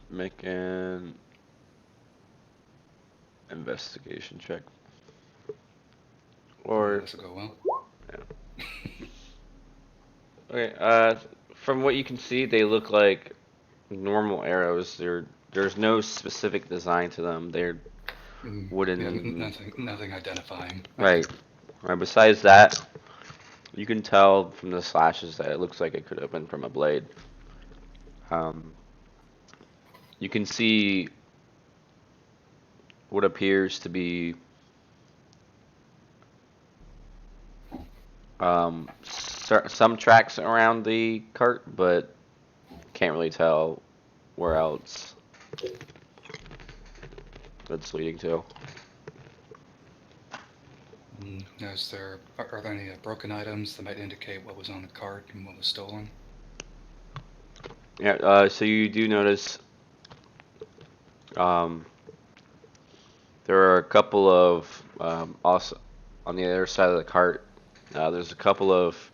Make an investigation check. Or This will go well. okay. From what you can see, they look like normal arrows. There's no specific design to them. They're wooden. Yeah, nothing identifying. Right. Right. Besides that, you can tell from the slashes that it looks like it could have been from a blade. You can see what appears to be some tracks around the cart, but can't really tell where else it's leading to. Are there any broken items that might indicate what was on the cart and what was stolen? Yeah, so you do notice there are a couple of also on the other side of the cart. There's a couple of,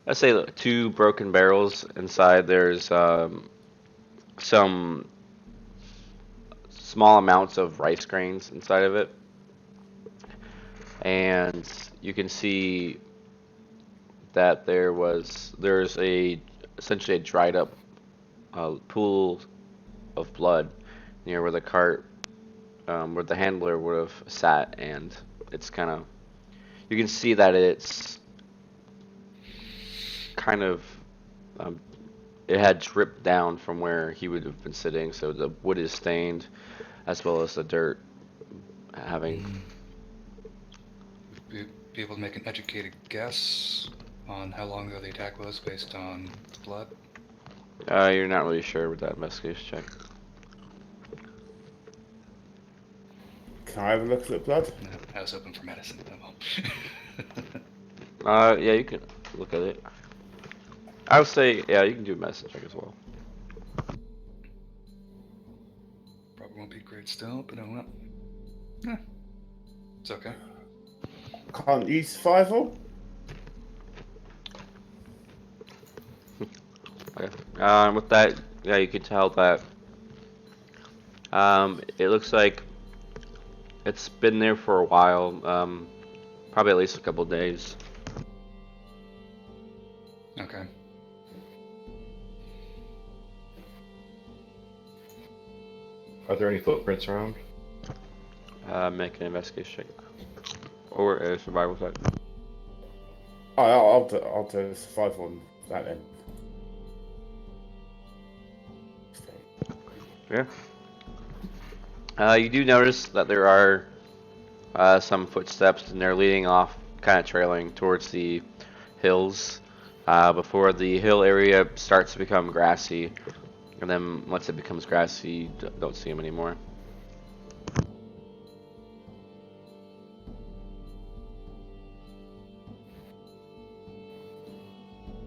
let's say, 2 broken barrels inside. There's some small amounts of rice grains inside of it, and you can see that there's essentially a dried up pool of blood near where the cart, where the handler would have sat, and it's kind of, you can see that it's kind of, it had dripped down from where he would have been sitting, so the wood is stained, as well as the dirt having... Be able to make an educated guess on how long ago the attack was based on the blood? You're not really sure with that investigation check. Can I have a look at the blood? No, I was hoping for medicine. I Yeah, you can look at it. I would say, yeah, you can do a medicine check as well. Probably won't be great still, but oh well. Yeah, it's okay. Can't use survival? Okay. With that, yeah, you can tell that it looks like it's been there for a while, probably at least a couple days. Okay. Are there any footprints around? Make an investigation check. Or a survival check. I'll do survival on that then. Yeah. You do notice that there are some footsteps, and they're leading off, kind of trailing towards the hills. Before the hill area starts to become grassy, and then once it becomes grassy, you don't see them anymore.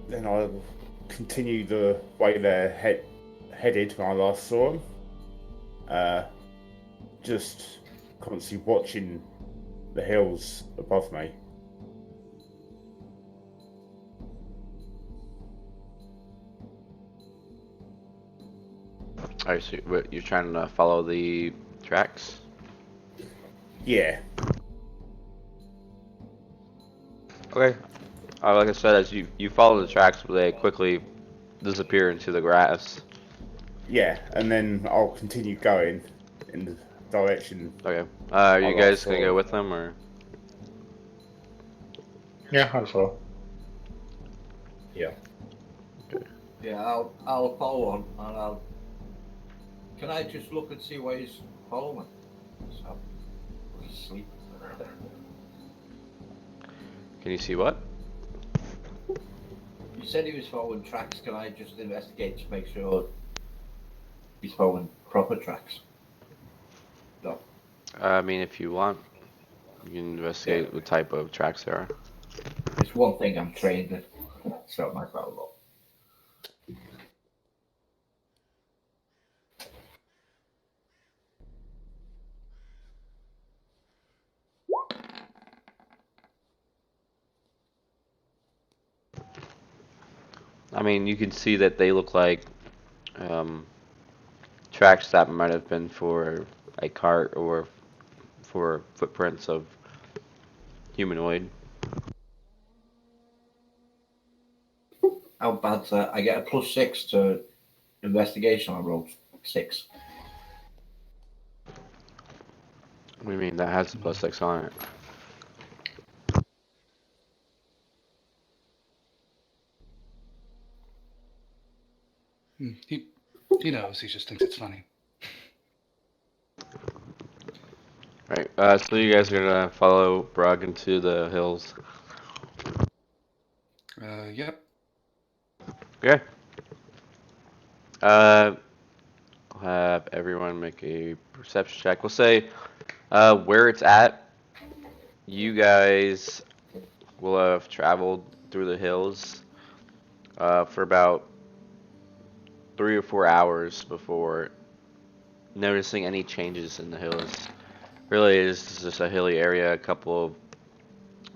Then I'll continue the way they're headed when I last saw them. Just constantly watching the hills above me. Alright, so you're trying to follow the tracks? Yeah. Okay. Like I said, as you follow the tracks, they quickly disappear into the grass. Yeah, and then I'll continue going in the direction. Okay. Are you I guys last gonna saw go them. with them, or? Yeah, I'll follow. Yeah. Yeah, I'll follow on, and I'll. Can I just look and see where he's following? So, he's asleep. Can you see what? You said he was following tracks. Can I just investigate to make sure he's following proper tracks? No. I mean, if you want, you can investigate what type of tracks there are. It's one thing I'm trained at, so it might follow up. I mean, you can see that they look like um, tracks that might have been for a cart or for footprints of humanoid. How bad's that? I get a +6 to investigation. I rolled 6. What do you mean that has the +6 on it? He knows. He just thinks it's funny. Right. So you guys are gonna follow Brog into the hills. Yep. Okay. I'll have everyone make a perception check. We'll say where it's at. You guys will have traveled through the hills for about 3 or 4 hours before noticing any changes in the hills. Really, it is just a hilly area, a couple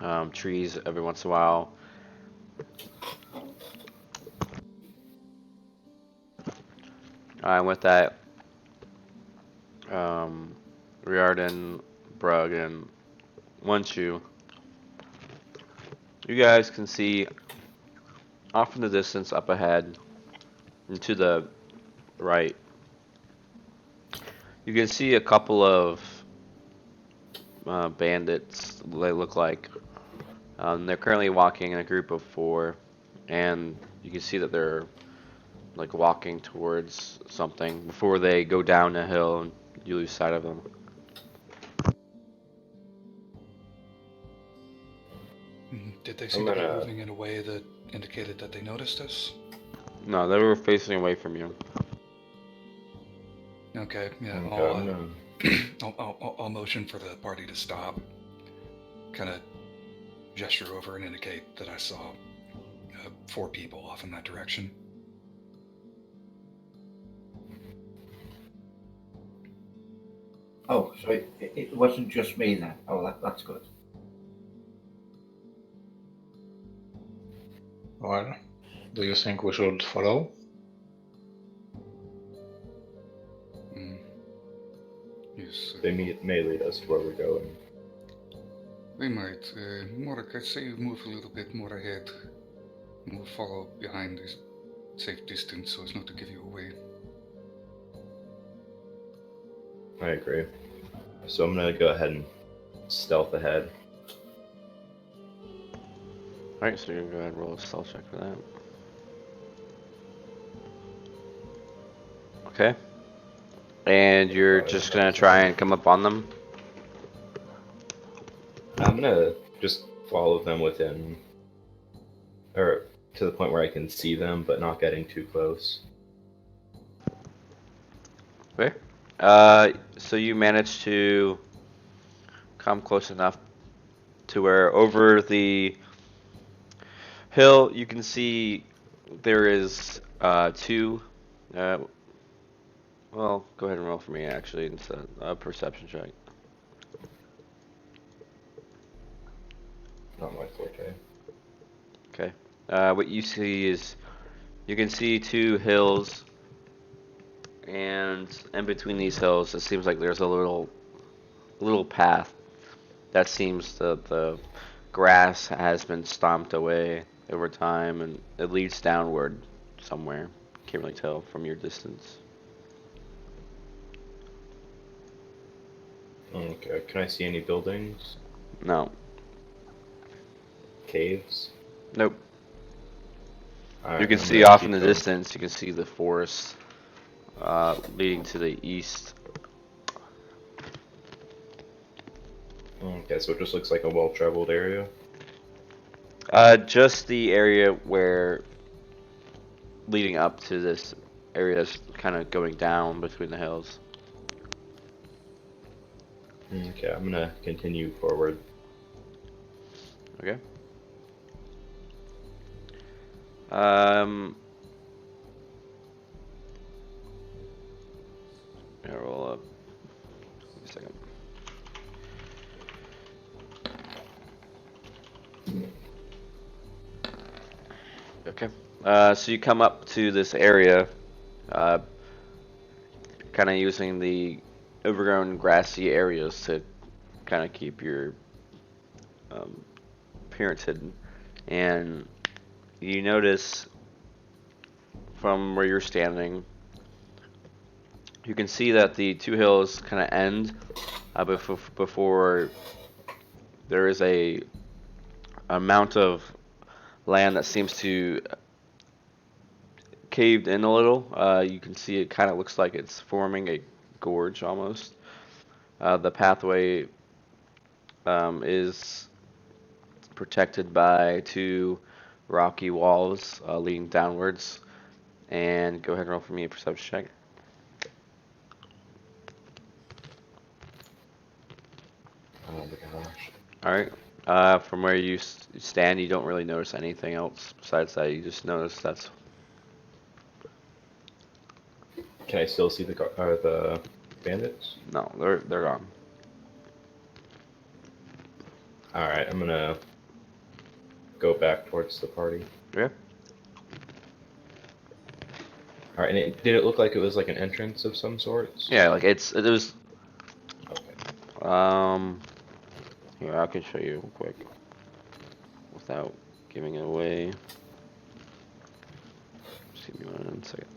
of trees every once in a while. With that, Riordan, Brug, and Onchu, you guys can see off in the distance up ahead and to the right. You can see a couple of bandits, they look like. They're currently walking in a group of 4, and you can see that they're like walking towards something before they go down a hill and you lose sight of them. Did they seem to be moving in a way that indicated that they noticed us? No, they were facing away from you. Okay, yeah. I'll motion for the party to stop. Kind of gesture over and indicate that I saw 4 people off in that direction. Oh, so it wasn't just me then. Oh, that's good. Well, do you think we should follow? Yes. They may lead us where we're going. We might. Morik, I'd say you move a little bit more ahead. We'll follow behind this safe distance so as not to give you away. I agree. So I'm gonna go ahead and stealth ahead. Alright, so you're gonna go ahead and roll a stealth check for that. Okay. And you're just gonna try and come up on them? I'm gonna just follow them within, or to the point where I can see them, but not getting too close. Okay. So you managed to come close enough to where over the hill you can see there is two. Well, go ahead and roll for me actually instead. Perception check. Not my forte. Okay. What you see is you can see two hills, and in between these hills, it seems like there's a little path. That seems the grass has been stomped away over time, and it leads downward somewhere. Can't really tell from your distance. Okay, can I see any buildings? No. Caves? Nope. Alright, You can I'm see gonna off keep in the going. distance. You can see the forest leading to the east. Okay, so it just looks like a well-traveled area. Just the area where leading up to this area is kind of going down between the hills. Okay, I'm gonna continue forward. Okay. Um. Yeah, roll up. Give me a second. Okay. So you come up to this area, kind of using the overgrown grassy areas to kind of keep your appearance hidden. And you notice from where you're standing, you can see that the two hills kind of end before there is a amount of land that seems to caved in a little. You can see it kind of looks like it's forming a gorge almost. The pathway is protected by two rocky walls leading downwards. And go ahead and roll for me a perception check. Oh my gosh. Alright. From where you stand, you don't really notice anything else besides that. You just notice that's. Can I still see the bandits? No, they're gone. Alright, I'm gonna go back towards the party. Okay. Alright, and did it look like it was like an entrance of some sorts? Yeah, like it was. Okay. Here I can show you real quick without giving it away. Just give me 1 second.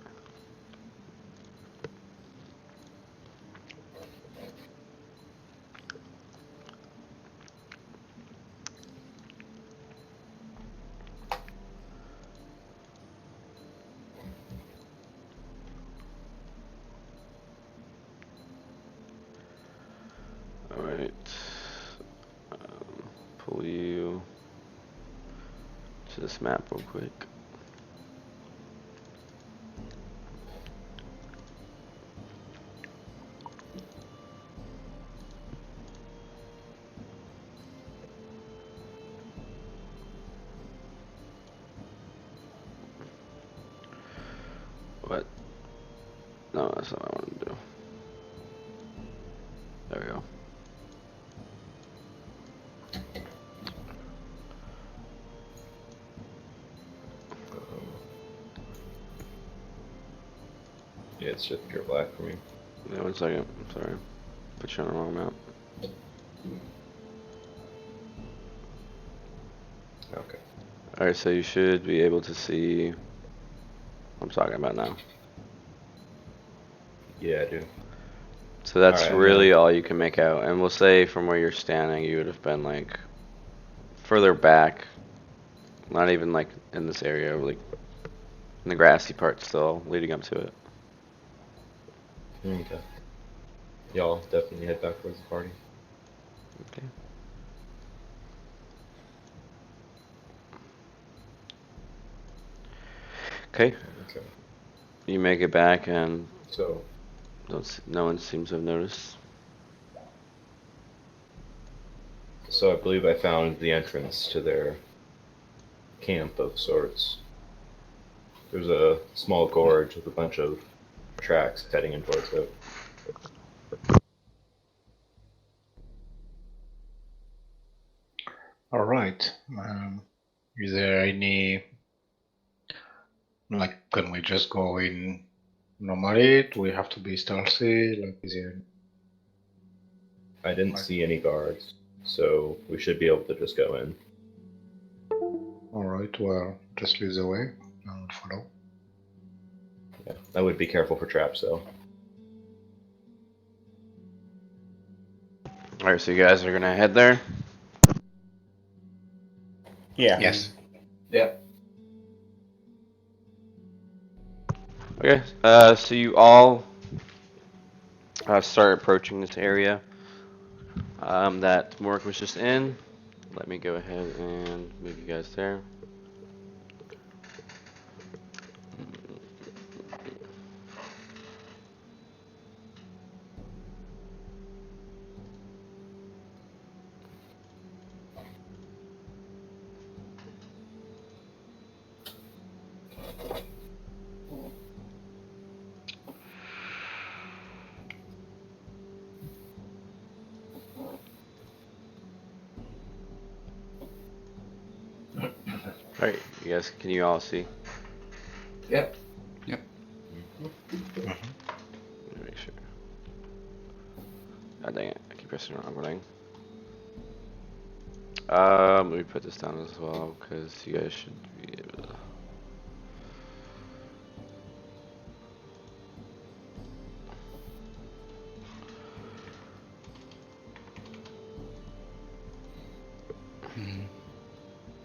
Alright. Pull you to this map real quick. What? No, that's not what I want to do. There we go. Yeah, it's just pure black for me. Yeah, 1 second. I'm sorry. Put you on the wrong map. Okay. Alright, so you should be able to see what I'm talking about now. Yeah, I do. So that's Alright, really all you can make out. And we'll say from where you're standing, you would have been like further back Not even like in this area, like in the grassy part still leading up to it. Okay. Y'all definitely head back towards the party. Okay. Okay. Okay. You make it back and So, no one seems to have noticed. I believe I found the entrance to their camp of sorts. There's a small gorge with a bunch of tracks heading in towards it. All right. Is there any, like, can we just go in normally? Do we have to be stealthy? Like, is there? I didn't see any guards, so we should be able to just go in. All right. Well, just lead the way. I will follow. Yeah, I would be careful for traps, though. Alright, so you guys are gonna head there? Yeah. Yes. Yeah. Okay, so you all start approaching this area that Mork was just in. Let me go ahead and move you guys there. Alright, you guys, can you all see? Yep. Yep. Let me make sure. God dang it, I keep pressing the wrong button. Let me put this down as well, because you guys should be able to.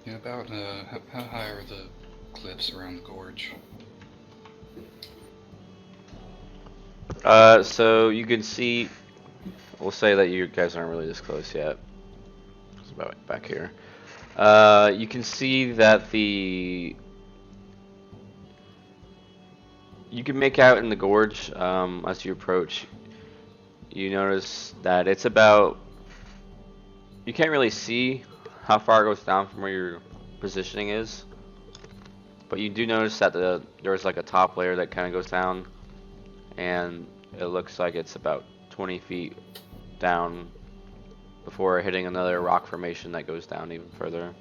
Yeah, about how high are the cliffs around the gorge? So you can see, we'll say that you guys aren't really this close yet. It's about back here. You can see that you can make out in the gorge, as you approach, you notice that it's about, you can't really see how far it goes down from where your positioning is, but you do notice that there's like a top layer that kind of goes down, and it looks like it's about 20 feet down before hitting another rock formation that goes down even further.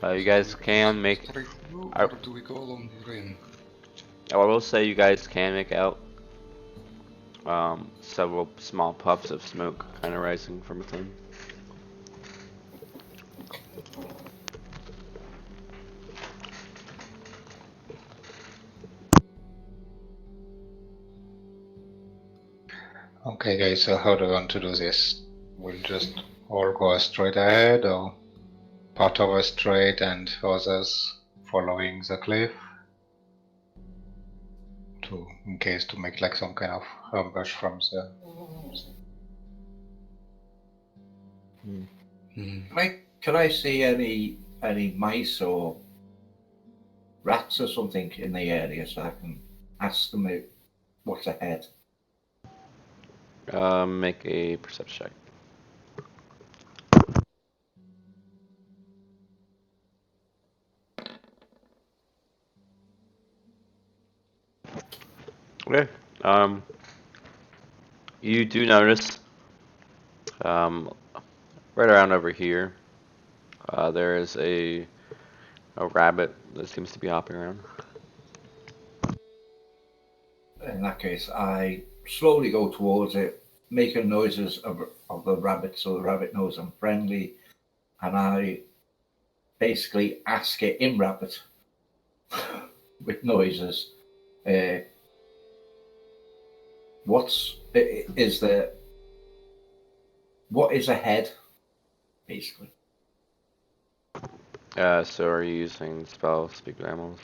You guys can make. Or do we go along the rim? I will say you guys can make out several small puffs of smoke kind of rising from within. Okay, guys. So how do we want to do this? We'll just all go straight ahead, or part of us straight and others following the cliff, in case to make like some kind of ambush from the. Can I see any mice or rats or something in the area so I can ask them what's ahead? Make a perception check. Okay. You do notice, right around over here, there is a rabbit that seems to be hopping around. In that case, I slowly go towards it, making noises of the rabbit so the rabbit knows I'm friendly, and I basically ask it in rabbit with noises. what is a head, basically? So are you using spell speak with animals?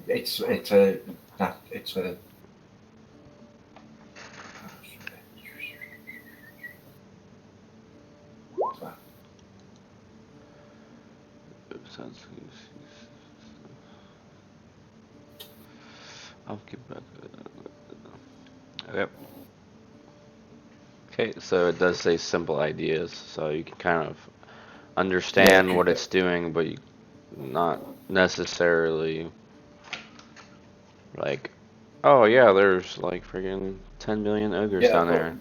It's a what's that? I'll get back. Okay. Okay, so it does say simple ideas, so you can kind of understand what it's doing, but you not necessarily like, oh yeah, there's like friggin' 10 million ogres down there.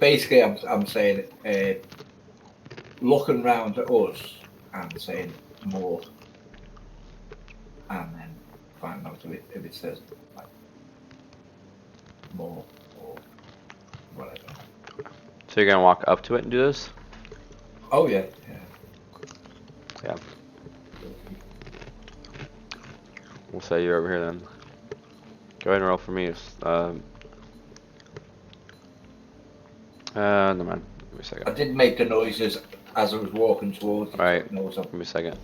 Basically, I'm saying, looking round at us and saying more, and then finding out if it says like more or whatever. So you're gonna walk up to it and do this? Oh yeah. Yeah. We'll say you're over here then. Go ahead and roll for me. Never mind. Give me a second. I did make the noises as I was walking towards it. Alright, So give me a second.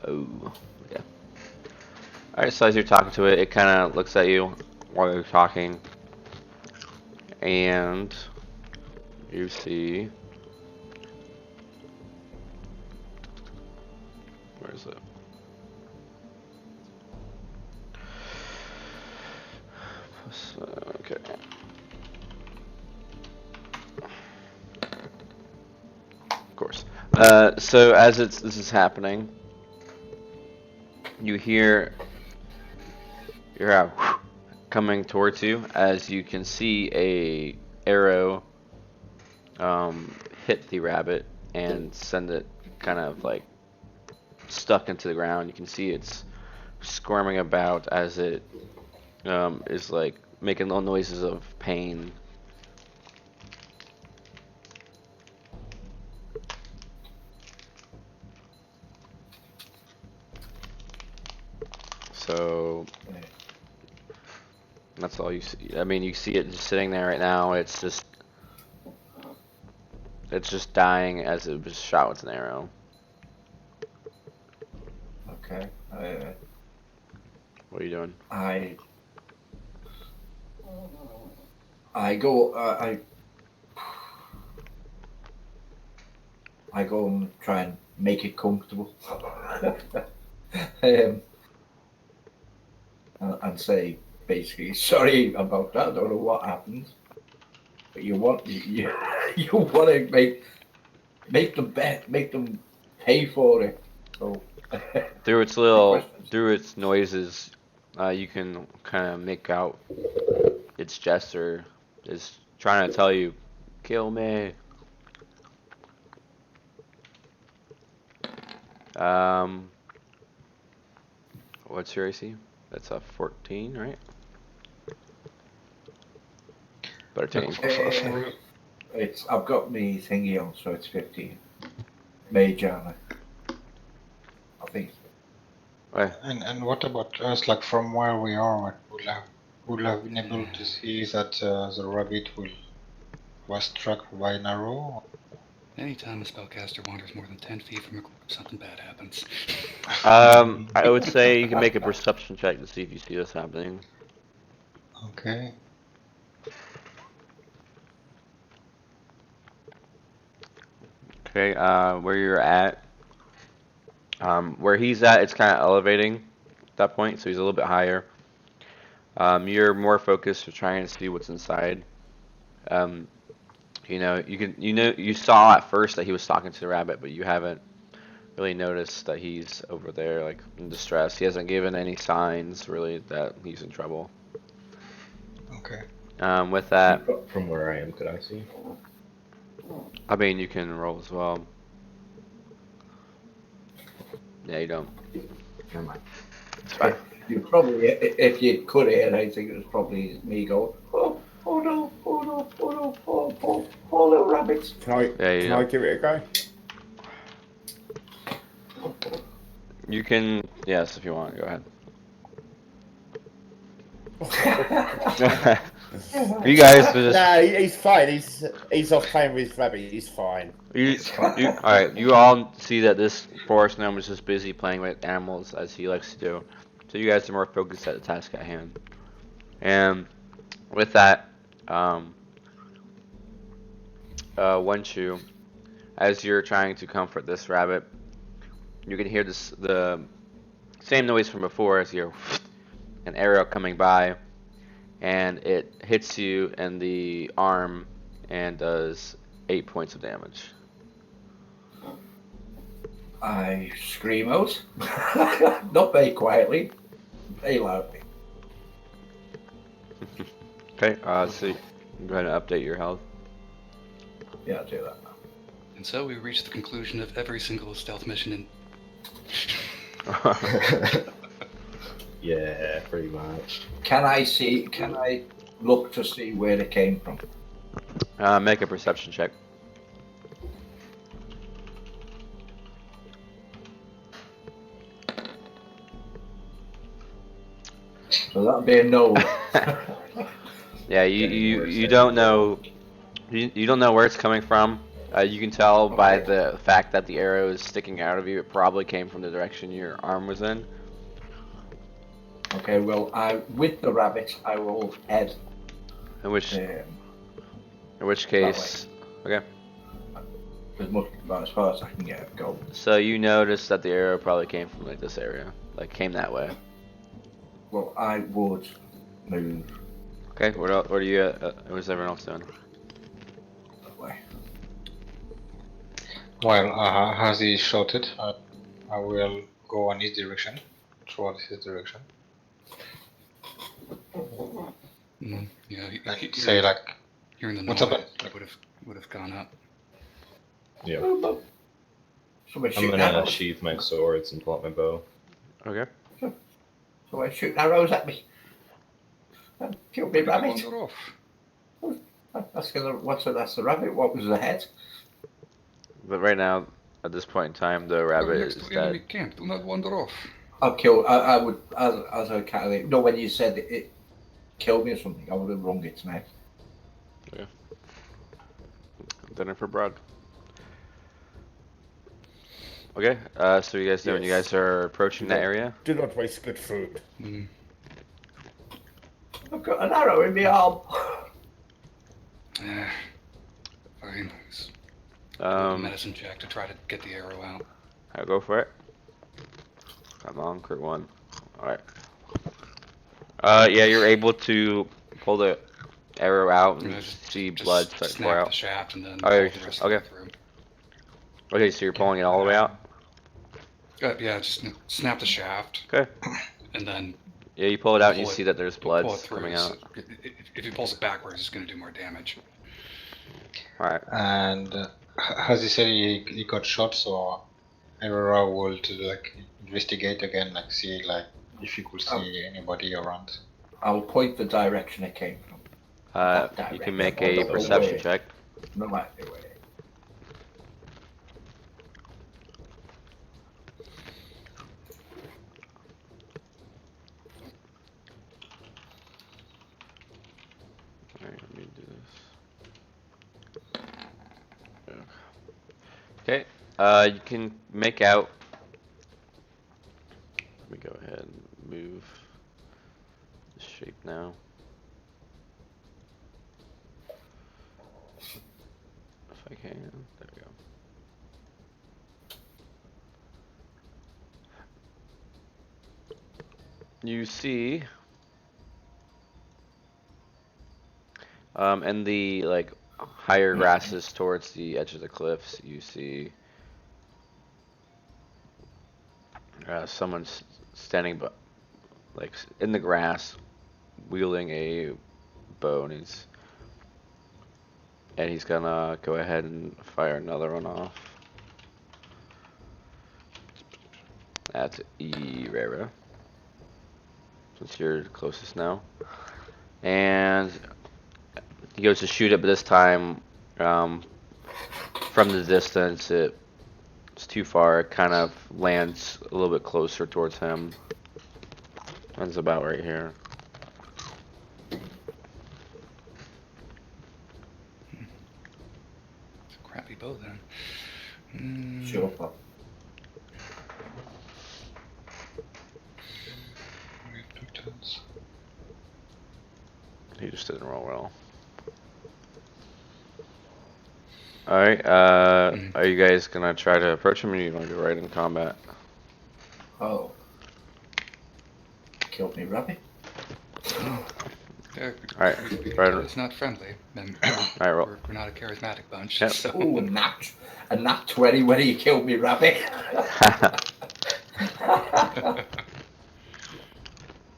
Oh, yeah. Alright, so as you're talking to it, it kind of looks at you while you're talking. And you see... Where is it? Okay. Of course. So as this is happening, you hear coming towards you as you can see a arrow hit the rabbit and send it kind of like stuck into the ground. You can see it's squirming about as it is like making little noises of pain. So that's all you see. I mean, you see it just sitting there right now. It's just dying as it was shot with an arrow. Okay. What are you doing? I go. I go and try and make it comfortable. And say basically, sorry about that. I don't know what happened, but you want you want to make them bet, make them pay for it. So through its noises, you can kind of make out its gesture is trying to tell you, kill me. What's your AC? That's a 14, right? Better take. it's I've got me thingy on, so it's 15. Mage armor, I think. Right. And what about us? Like from where we are, we'll have been able to see that the rabbit was struck by an arrow. Anytime a spellcaster wanders more than 10 feet from a group, something bad happens. I would say you can make a perception check to see if you see this happening. Okay. Okay, where you're at, where he's at, it's kind of elevating at that point, so he's a little bit higher. You're more focused to trying to see what's inside. You saw at first that he was talking to the rabbit, but you haven't really noticed that he's over there, like in distress. He hasn't given any signs really that he's in trouble. Okay. With that, From where I am, could I see? I mean, you can roll as well. Yeah, you don't. Never mind. It's fine. You probably, if you could hear, I think it was probably me going, oh no, poor little rabbits. Can I give it a go? You can, yes, if you want, go ahead. You guys are just Nah, he's fine. He's off playing with his rabbit. He's fine. all right. You all see that this forest gnome is just busy playing with animals as he likes to do. So you guys are more focused at the task at hand. And with that, Wenshu, as you're trying to comfort this rabbit, you can hear the same noise from before as you're an arrow coming by, and it hits you in the arm and does 8 points of damage. I scream out, not very quietly, very loudly. Okay, so you can go ahead and update your health. Yeah, I'll do that now. And so we reached the conclusion of every single stealth mission in. Yeah, pretty much. Can I look to see where it came from? Make a perception check. So that'll be a no. Yeah, you don't know you don't know where it's coming from. You can tell by the fact that the arrow is sticking out of you. It probably came from the direction your arm was in. Okay, well, with the rabbit, I will head. In which case, okay. About as far as I can go. So you notice that the arrow probably came from like this area, like came that way. Well, I would move Okay, what are you? What's everyone else doing? that way. Well, as he shouted, I will go in his direction, towards his direction. Yeah, Like, say like, hearing the what's noise, up? would have gone up. Yeah. Somebody I'm shooting gonna arrows. sheath my swords and pull out my bow. Okay. Somebody shooting arrows at me. Kill me, rabbit. Wander off. That's the rabbit. What was the head? But right now, at this point in time, the You're rabbit next is to enemy dead. camp. Do not wander off. I'll kill. I would, as a cat. No, when you said it killed me or something, I would have wrung its neck. Dinner for Broad. Okay, so you guys doing? You Yes. guys are approaching that area. Do not waste good food. I've got an arrow in my arm. Fine. Medicine check to try to get the arrow out. I'll go for it. Come on, crit one. Alright. Yeah, you're able to pull the arrow out and see blood start to pour snap out. the shaft and then Okay, pull the rest okay. of it through. Okay, so you're pulling it all the way out? Yeah, just snap the shaft Okay. and then Yeah, you pull it out and you Pull it- see that there's pull blood it through. coming So out. if he pulls it backwards, it's going to do more damage. Alright. And as he said, he got shot, so Aurora will to like investigate again, like see like if you could see anybody around. I'll point the direction it came from. You can make a perception check. No matter way. Alright, let me do this. Okay, you can make out. Let me go ahead and move the shape now. If I can, there we go. You see, in the like higher grasses towards the edge of the cliffs, you see someone's standing, like in the grass, wielding a bow, and he's gonna go ahead and fire another one off. That's Rara, since you're closest now, and he goes to shoot it, but this time, from the distance, it's too far. It kind of lands a little bit closer towards him. That's about right here. Sure, Pop. He just didn't roll well. Alright, are you guys gonna try to approach him, or you want to go right in combat? Oh. Killed me rabbit. Alright, right. It's not friendly. And Alright, roll. we're not a charismatic bunch. Yep. So. Ooh, a nat 20 when he killed me rabbit.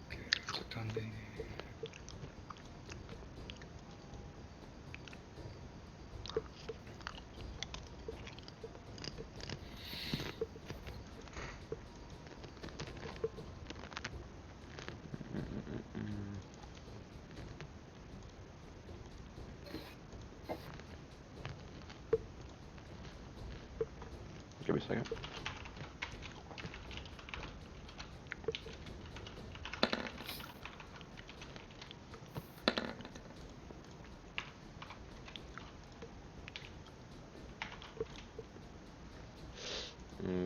Okay, clicked on the. Give me a second.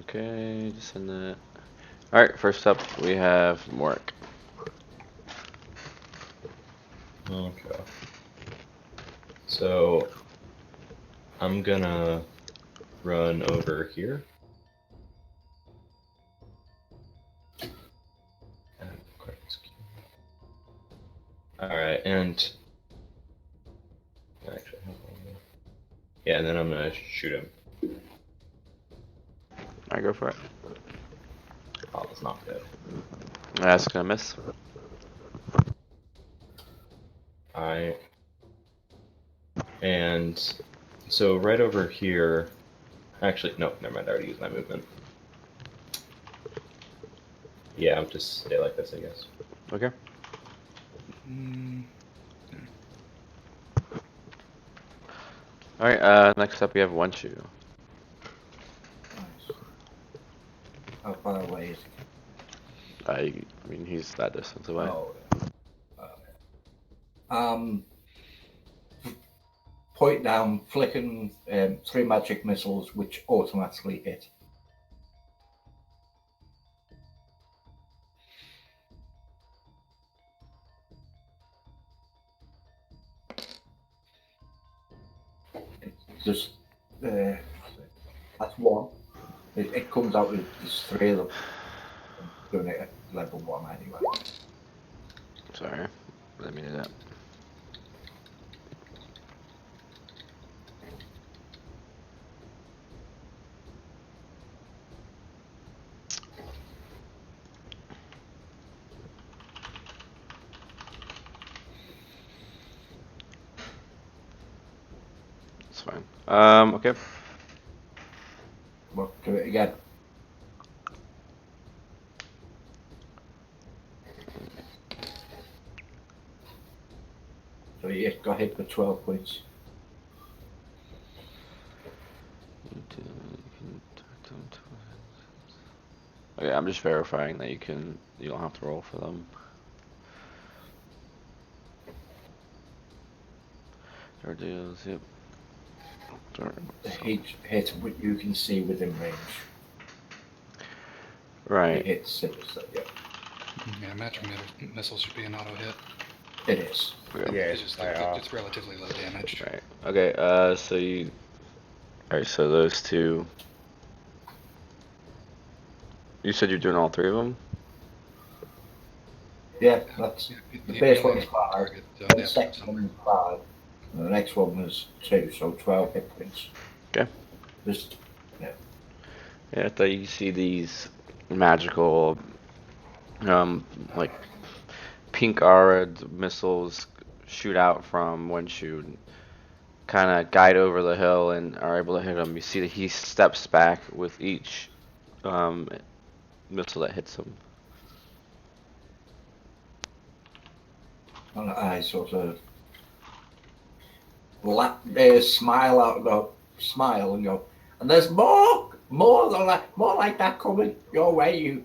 Okay, just send that. Alright, first up we have Morik. Okay. So I'm gonna run over here. Alright, and actually, yeah, and then I'm gonna shoot him. Alright, go for it. Oh, it's not good. That's gonna miss. And so right over here, actually, no, never mind, I already used my movement. Yeah, I'll just stay like this, I guess. Okay. Alright, next up we have One Shoe. Nice. How far away is he? I mean, he's that distance away. Oh. Point down, flicking 3 magic missiles, which automatically hit. It's just that's 1. It comes out with there's 3 of them. I'm doing it at level 1 anyway. Sorry, let me do that. It's fine. Okay. Well, do it again. So you got hit for 12 points. Okay, I'm just verifying that you don't have to roll for them. Deals, yep. Each hit what you can see within range. Right. It hits 6, so yeah. Yeah, magic missiles should be an auto hit. It is. Yeah. It's it's relatively low damage. Right. Okay, so you... Alright, so those two... You said you're doing all 3 of them? Yeah, that's... The first one is 5, Target, the second one is 5, and the next one was 2, so 12 hit points. Okay. Just, yeah. Yeah, I thought you see these magical, like, pink aura missiles shoot out from One Shoe, kind of guide over the hill and are able to hit him. You see that he steps back with each missile that hits him. And I sort of smile out and go, smile and go, and there's more like that coming your way, you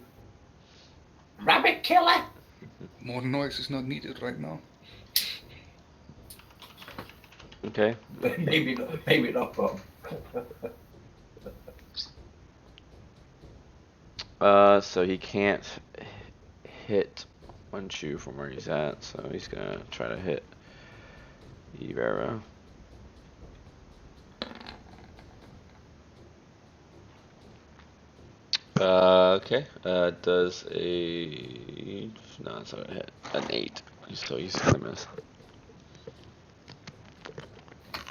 rabbit killer. More noise is not needed right now. Okay. Maybe not, Bob. So he can't hit one shoe from where he's at, so he's gonna try to hit Ivera. Okay. Does a no, it's not a hit. An 8. So he's gonna miss.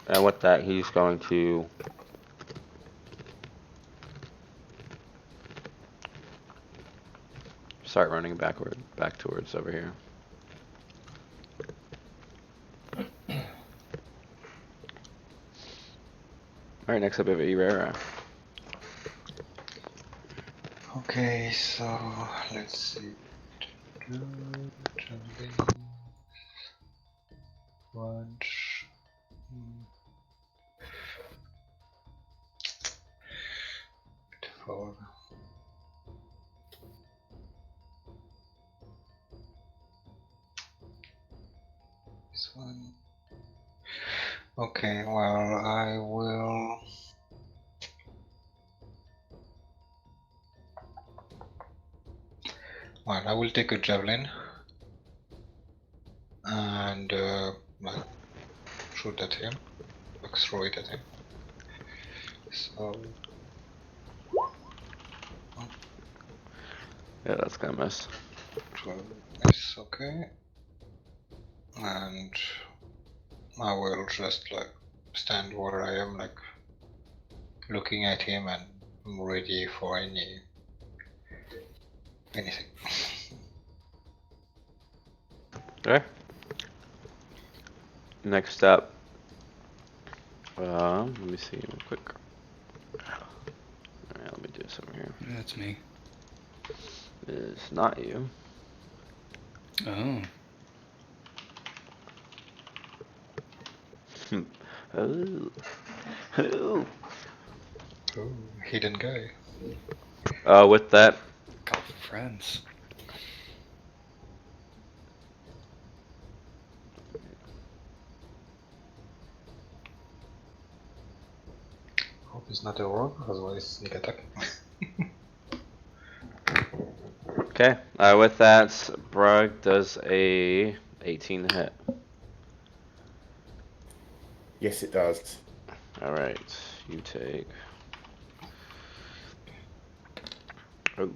And with that, he's going to start running back towards over here. Alright, next up we have Ivera. Okay, so let's see. Jumping. Lunge. Beautiful. This one. Okay, well, I will. Well, I will take a javelin and like shoot at him, like throw it at him. So Yeah, that's gonna miss. 12 is okay, and I will just like stand where I am, like looking at him and ready for anything. Okay. Next up, let me see real quick. Alright, let me do this over here. That's me. It's not you. Oh. Oh. Oh. Oh, hidden guy. With that, Call for friends. Hope it's not a rogue, otherwise sneak attack. okay. With that, Brug does a 18 hit. Yes, it does. Alright, you take. Oh.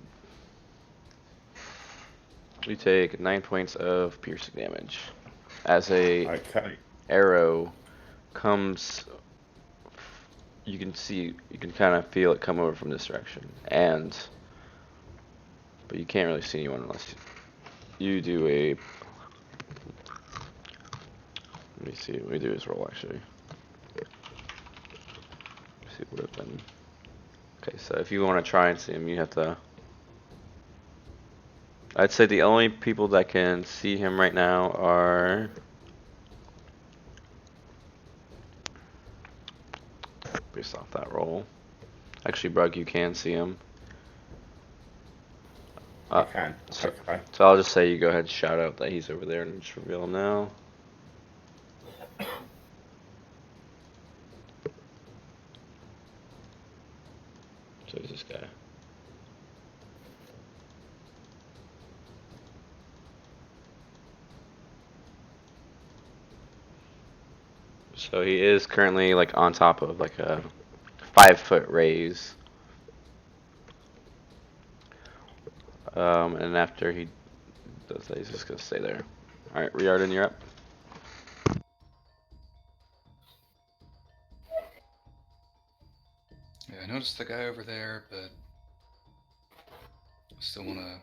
You take 9 points of piercing damage. As a Okay. arrow comes, you can kind of feel it come over from this direction, but you can't really see anyone unless you do a. Let me see. Let me do his roll actually. See what would have been. Okay, so if you want to try and see him, you have to. I'd say the only people that can see him right now are. Based off that roll. Actually, Brug, you can see him. I can. So, Okay. so I'll just say you go ahead and shout out that he's over there and just reveal him now. So he's this guy. So he is currently like on top of like a 5-foot raise. And after he does that, he's just gonna stay there. Alright, Riordan, you're up. Yeah, I noticed the guy over there, but I still want to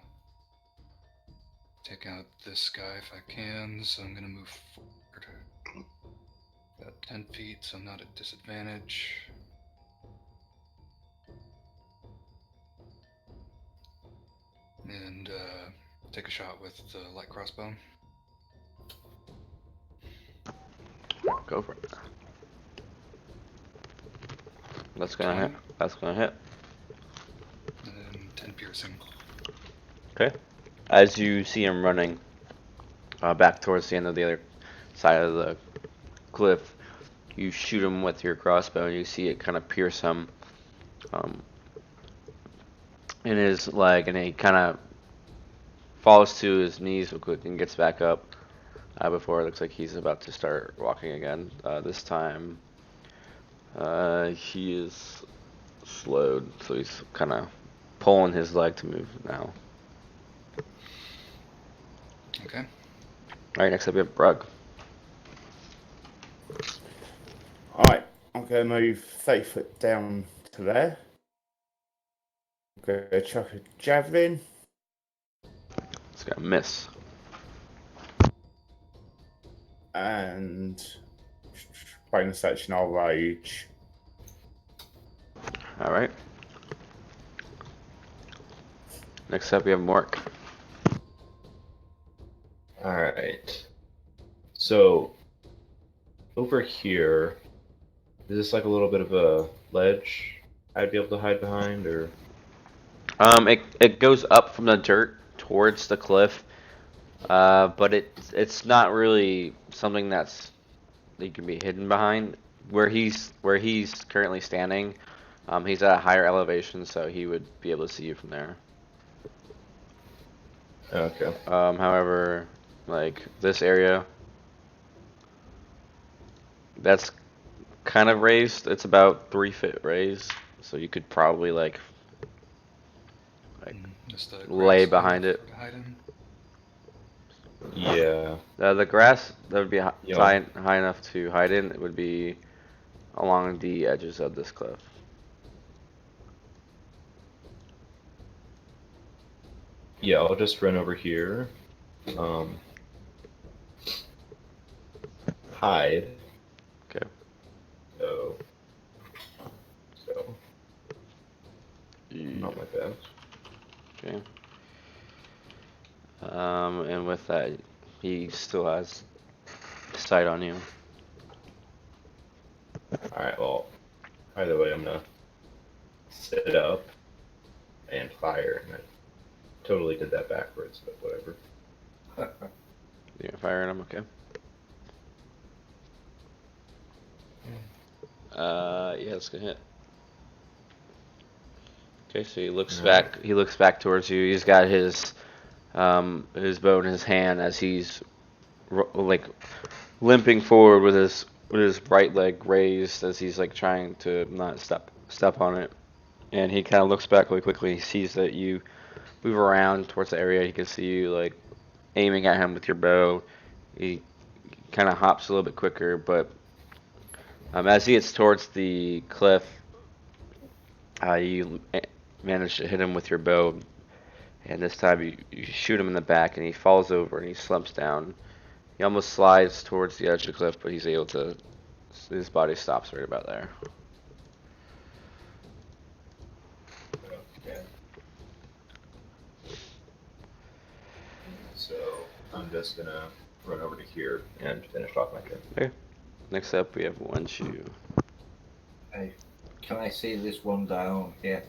take out this guy if I can, so I'm going to move forward about 10 feet, so I'm not at disadvantage. And take a shot with the light crossbow. Go for it. That's gonna hit. That's gonna hit. And 10 piercing. Okay. As you see him running back towards the end of the other side of the cliff, you shoot him with your crossbow and you see it kind of pierce him um, in his leg, and he kind of falls to his knees real quick and gets back up before it looks like he's about to start walking again. This time, he is slowed, so he's kind of pulling his leg to move now. Okay. All right, next up we have Brug. Alright, I'm going to move 30 foot down to there. I'm going to chuck a javelin. It's gonna miss. And bonus action, I'll rage. All right. Next up we have Mork. Alright. So, over here, is this like a little bit of a ledge I'd be able to hide behind, or? It goes up from the dirt towards the cliff, but it's not really something that you can be hidden behind. Where he's currently standing, he's at a higher elevation, so he would be able to see you from there. Okay. However, like this area, that's kind of raised. It's about 3 feet raised, so you could probably like Just the lay grass behind enough it. to hide in. Yeah. The grass that would be Yeah. high enough to hide in, it would be along the edges of this cliff. Yeah, I'll just run over here. Hide. Okay. So. Not my bad. Okay. And with that, he still has sight on you. Alright, well, either way, I'm gonna sit up and fire. And I totally did that backwards, but whatever. You gonna fire at him? Okay. Yeah, it's gonna hit. Okay, so he looks back. He looks back towards you. He's got his bow in his hand as he's like limping forward with his right leg raised as he's like trying to not step on it. And he kind of looks back really quickly. He sees that you move around towards the area. He can see you like aiming at him with your bow. He kind of hops a little bit quicker, but as he gets towards the cliff, you manage to hit him with your bow, and this time you shoot him in the back, and he falls over and he slumps down. He almost slides towards the edge of the cliff, but he's able to. His body stops right about there. Okay. So I'm just gonna run over to here and finish off my turn. Okay. Next up, we have One Shoe. Hey, can I see this one down here?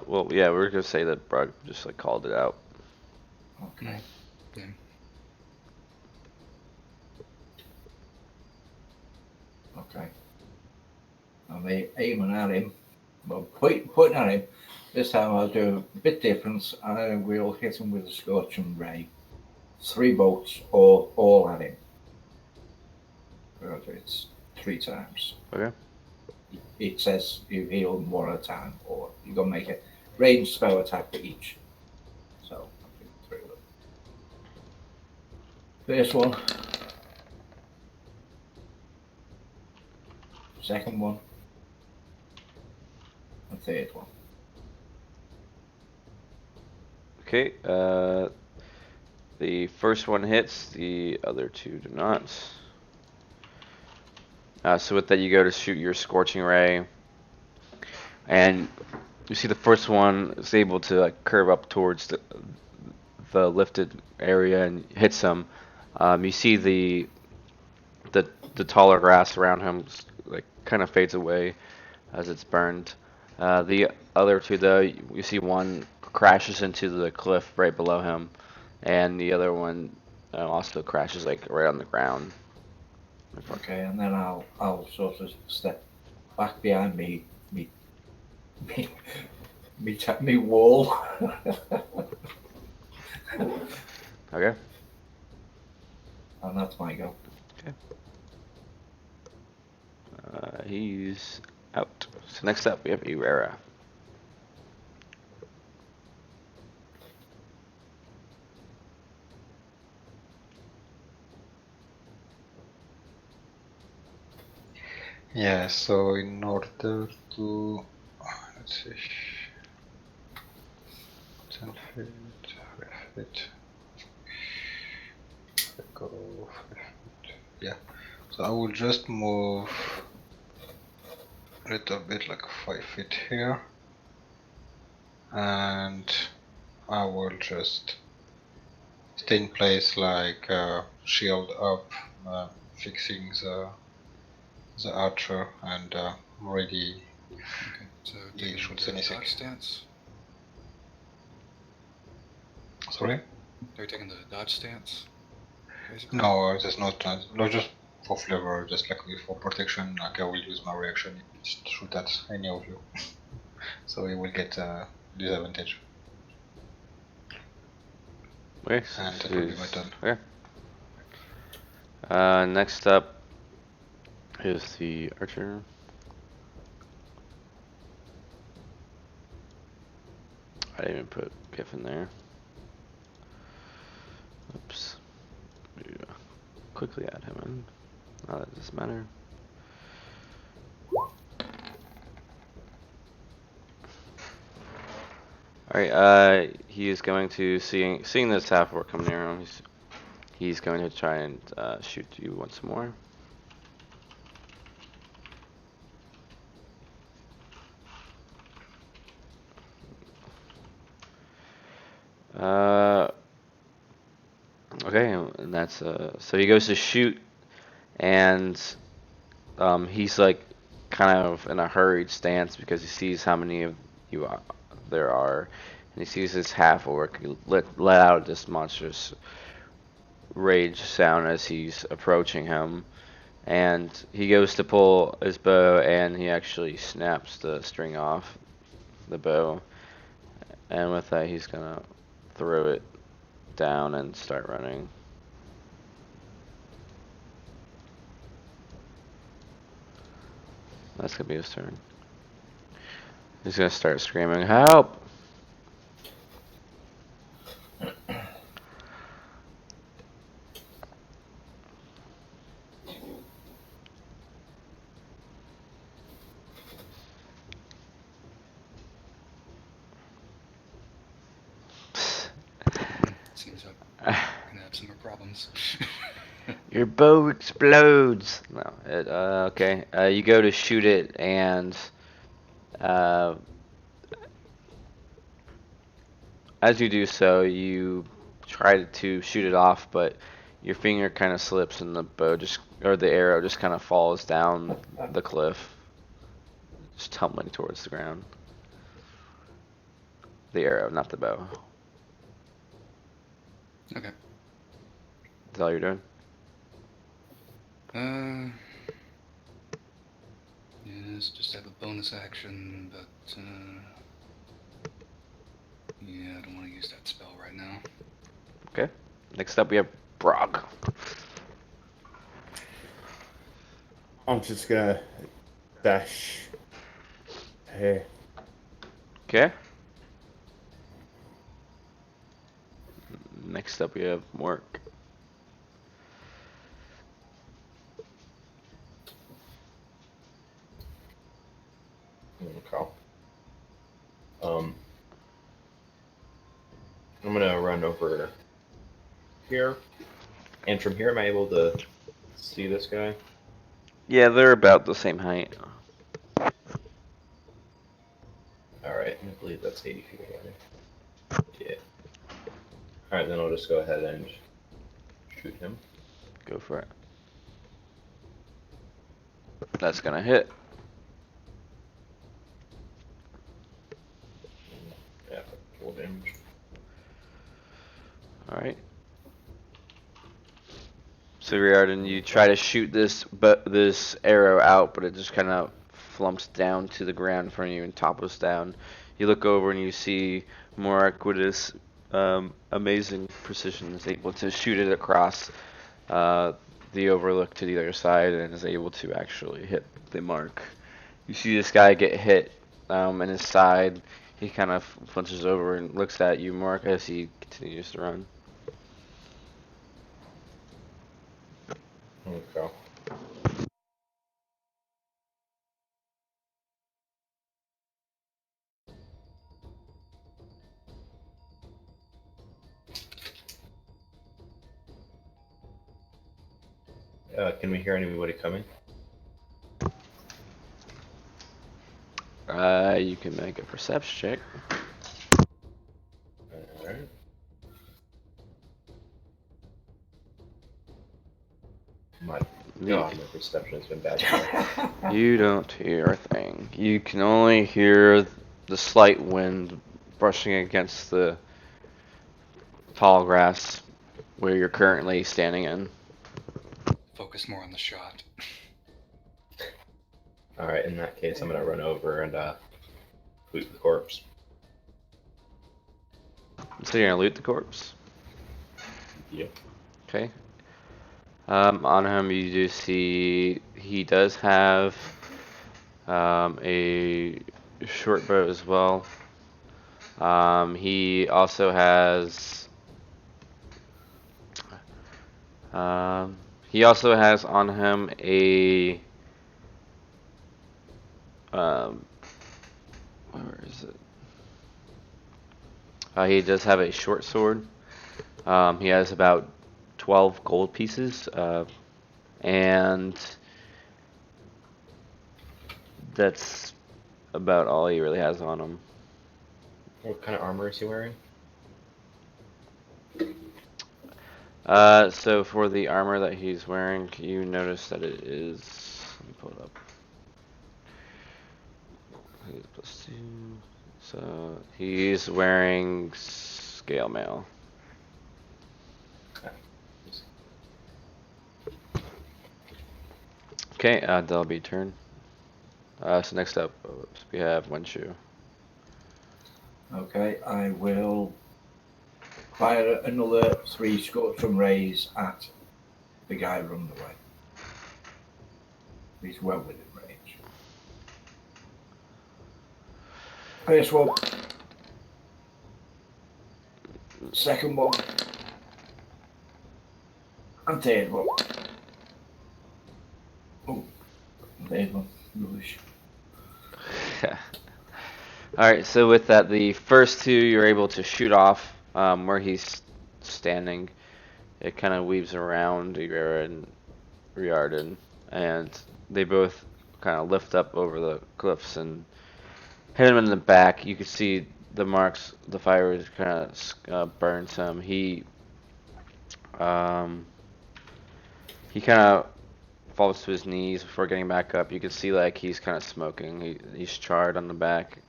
Well, yeah, we're gonna say that Brug just like called it out. Okay. Yeah. Okay. I'm aiming at him. Well, pointing at him. This time I'll do a bit different. I will hit him with a scorching ray. 3 bolts all at him. It's 3 times. Okay. It says you heal 1 at a time, or you're gonna make a ranged spell attack for each. So I'll do 3 of them. First one. Second one. And third one. Okay. The first one hits. The other 2 do not. So with that, you go to shoot your scorching ray, and you see the first one is able to like curve up towards the lifted area and hits him. You see the taller grass around him like kind of fades away as it's burned. The other 2 though, you see one crashes into the cliff right below him, and the other one also crashes like right on the ground. Okay, and then I'll sort of step back behind me wall. Okay. And that's my go. He's out. So next up, we have Irera. Yeah, so in order to, let's see, 10 feet, 5 feet, go 5 feet, yeah. So I will just move a little bit, like 5 feet here, and I will just stay in place, like shield up, fixing the archer, and ready Okay, so if he taking shoots the anything. dodge stance. Sorry? Are you taking the dodge stance? Basically? No, there's no, just for flavor, just like for protection, like I will use my reaction if it's shoot at any of you. So you will get disadvantage. Okay. And that will be my turn. Okay. Next up is the archer. I didn't even put GIF in there. Oops. Quickly add him in. Not that it doesn't matter. Alright, he is going to, seeing this half orc come near him, he's going to try and shoot you once more. Okay, and that's so he goes to shoot, and he's like kind of in a hurried stance because he sees how many of you there are, and he sees this half orc let out this monstrous rage sound as he's approaching him, and he goes to pull his bow, and he actually snaps the string off the bow, and with that he's gonna throw it down and start running. That's gonna be his turn. He's gonna start screaming, "Help!" Seems like we're gonna have some more problems. Your bow explodes. No, okay. You go to shoot it, and as you do so, you try to shoot it off, but your finger kind of slips, and the bow or the arrow just kind of falls down the cliff, just tumbling towards the ground. The arrow, not the bow. Okay. That's all you're doing? Yes, just have a bonus action, but yeah, I don't want to use that spell right now. Okay. Next up, we have Brog. I'm just gonna dash here. Okay. Next up, we have Mork. Okay. I'm gonna run over here, and from here, am I able to see this guy? Yeah, they're about the same height. Alright, I believe that's 80 feet away. Yeah. Alright, then I'll just go ahead and shoot him. Go for it. That's gonna hit. Yeah, full damage. Alright. So Riordan, you you try to shoot this arrow out, but it just kind of flumps down to the ground in front of you and topples down. You look over and you see Morak with his amazing precision is able to shoot it across the overlook to the other side and is able to actually hit the mark. You see this guy get hit in his side. He kind of flinches over and looks at you, Mark, as he continues to run. Okay. Can we hear anybody coming? You can make a perception check. Alright. My God, my perception has been bad today. You don't hear a thing. You can only hear the slight wind brushing against the tall grass where you're currently standing in. Focus more on the shot. Alright, in that case, I'm gonna run over and loot the corpse. So you're gonna loot the corpse? Yep. Okay. On him, you do see he does have a short bow as well. He also has on him a where is it? He does have a short sword. He has about 12 gold pieces, and that's about all he really has on him. What kind of armor is he wearing? So for the armor that he's wearing, you notice that it is, let me pull it up. He's +2, so he's wearing scale mail. Okay, that'll be turn. So next up, we have Wenshu. Okay, I will fire another 3 scorching rays at the guy running away. He's well within range. First one. Second one. And third one. Oh, third one. Rubbish. Alright, so with that, the first two you're able to shoot off where he's standing. It kind of weaves around Ira and Riordan, and they both kind of lift up over the cliffs and hit him in the back. You can see the marks, the fire kind of burns him. He kind of falls to his knees before getting back up. You can see like he's kind of smoking. He's charred on the back.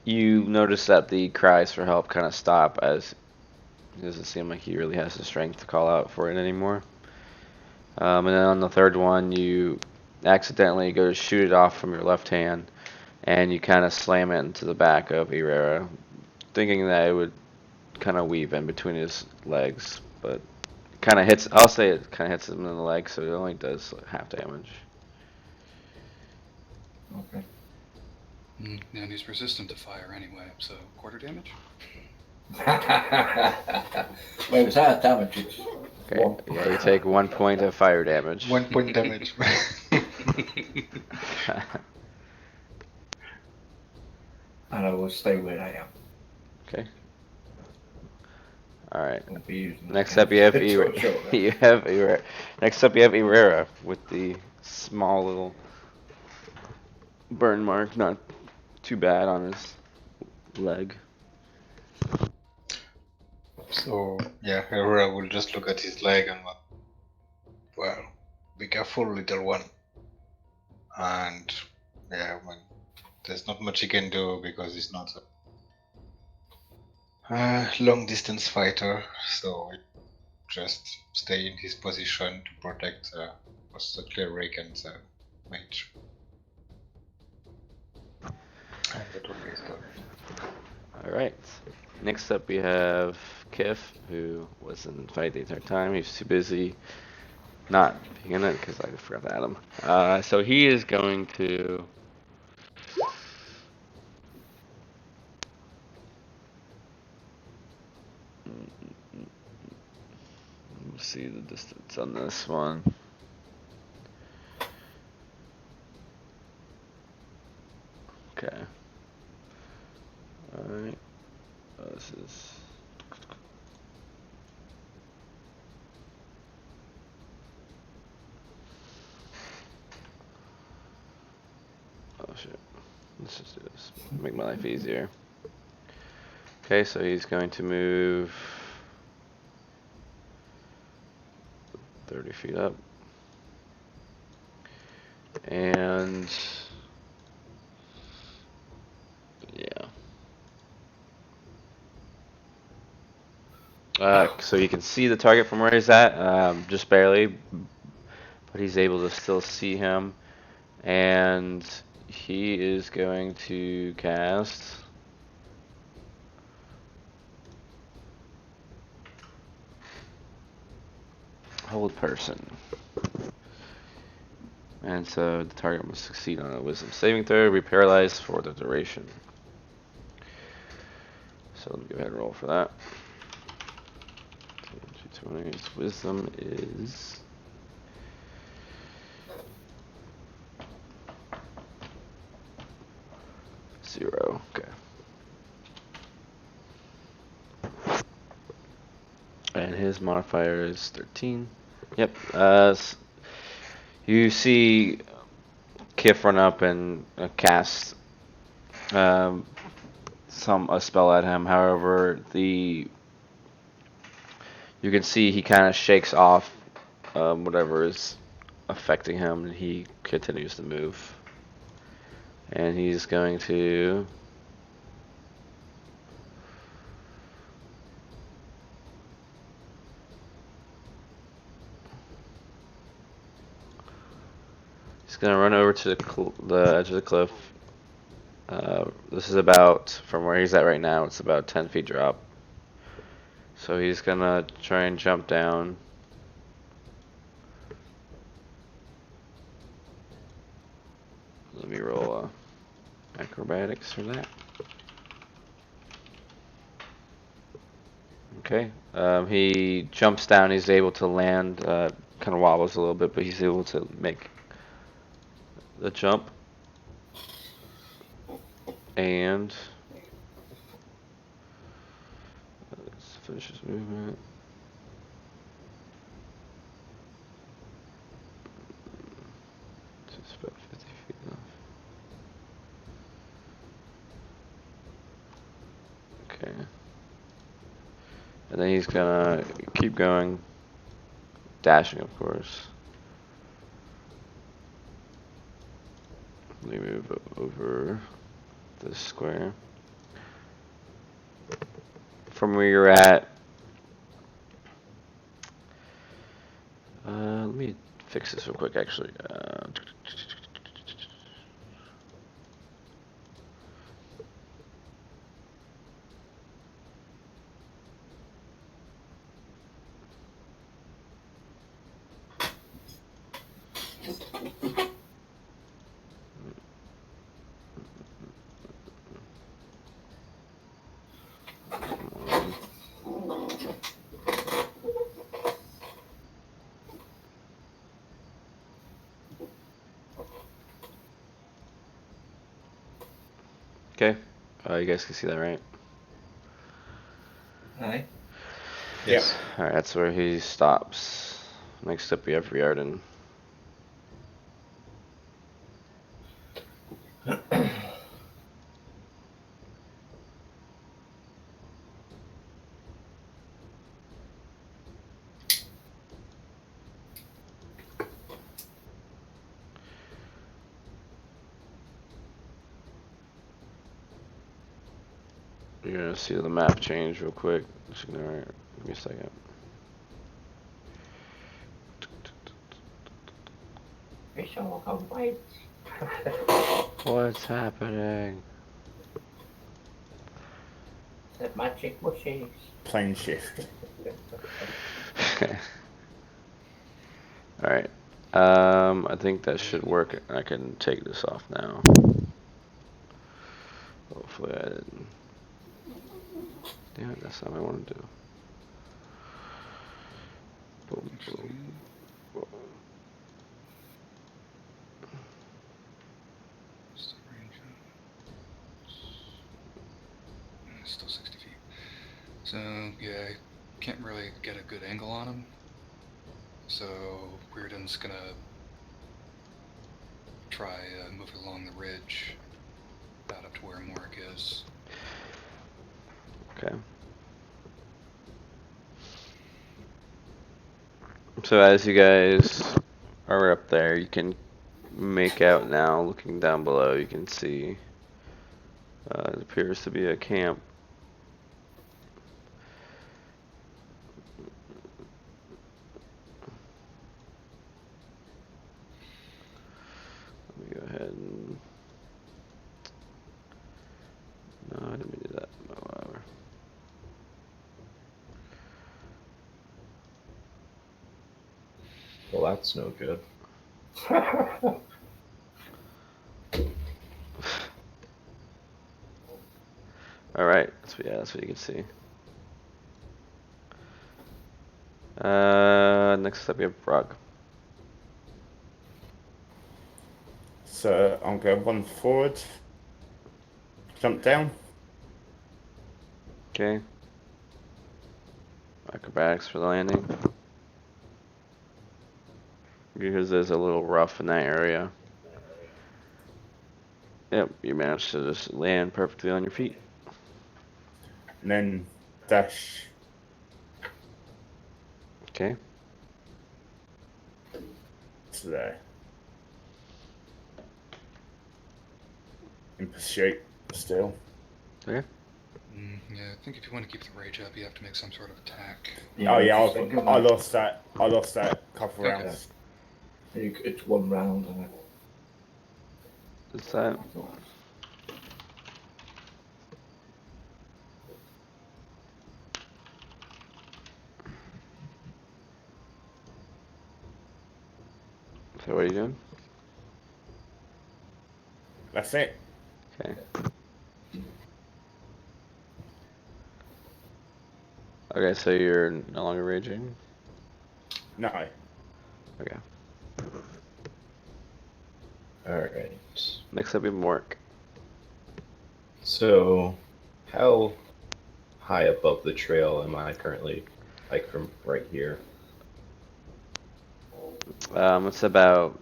You notice that the cries for help kind of stop as it doesn't seem like he really has the strength to call out for it anymore. And then on the third one, you accidentally go to shoot it off from your left hand, and you kind of slam it into the back of Herrera, thinking that it would kind of weave in between his legs, but kind of hits. I'll say it kind of hits him in the leg, so it only does half damage. Okay. And he's resistant to fire anyway, so quarter damage? Well, it was half damage. It's Okay, one. yeah, you take 1 point of fire damage. 1 point damage. And I will stay where I am. Okay. All right. Won't be using Next that up, you have again. Sure. you have Herrera. Next up, you have Herrera with the small little burn mark, not too bad on his leg. So, yeah, Herrera will just look at his leg and, well, be careful, little one. And, yeah, well, there's not much he can do because he's not a long distance fighter, so just stay in his position to protect both the cleric and the mage. And that would be his turn. Alright. Next up we have Kif, who was in the fight the entire time. He's too busy not being in it because I forgot to add him. So he is going to... Let's see the distance on this one. Okay. Alright. This is... Oh shit. Let's just do this. Make my life easier. Okay, so he's going to move 30 feet up. And yeah. So you can see the target from where he's at, just barely, but he's able to still see him. And he is going to cast Hold Person. And so the target must succeed on a wisdom saving throw, be paralyzed for the duration. So let me go ahead and roll for that. 220. His wisdom is 0. Okay. And his modifier is 13. Yep. You see Kif run up and cast a spell at him. However, you can see he kind of shakes off whatever is affecting him, and he continues to move. And he's going to run over to the edge of the cliff. This is about, from where he's at right now, it's about 10 feet drop. So he's gonna try and jump down. Let me roll acrobatics for that. Okay. He jumps down. He's able to land. Kind of wobbles a little bit, but he's able to make the jump. And let's finish his movement. It's about 50 feet off. Okay. And then he's gonna keep going, dashing, of course. Let me move over this square. From where you're at, let me fix this real quick, actually. Okay, you guys can see that, right? Aye. Yes. Alright, that's where he stops. Next up we have Riordan. You're gonna see the map change real quick. Just ignore it. Give me a second. Fish all gone white. What's happening? The magic mushies. Plane shift. Alright. I think that should work. I can take this off now. Hopefully I didn't. Damn it, that's not what I want to do. Boom, boom, boom. What's the range? Still 60 feet. So, yeah, I can't really get a good angle on him. So, Reardon's gonna try moving along the ridge, about up to where Morik is. Okay. So as you guys are up there, you can make out now, looking down below, you can see it appears to be a camp. Let me go ahead and... No, I didn't mean to do that. Oh, whatever. Well, that's no good. Alright, that's what you can see. Next up we have Brog. So I'm going to run forward, jump down. Okay. Acrobatics for the landing. Because there's a little rough in that area. Yep, you managed to just land perfectly on your feet. And then dash Okay. to there. In pursuit still. Okay. Yeah, I think if you want to keep the rage up, you have to make some sort of attack. Oh yeah, I was thinking I that. lost that. I lost that couple Okay. rounds. It's one round, and Is that? So what are you doing? That's it. Okay. Okay, so you're no longer raging? No. Okay. Alright. Next up we have Mork. So, how high above the trail am I currently? Like from right here? It's about,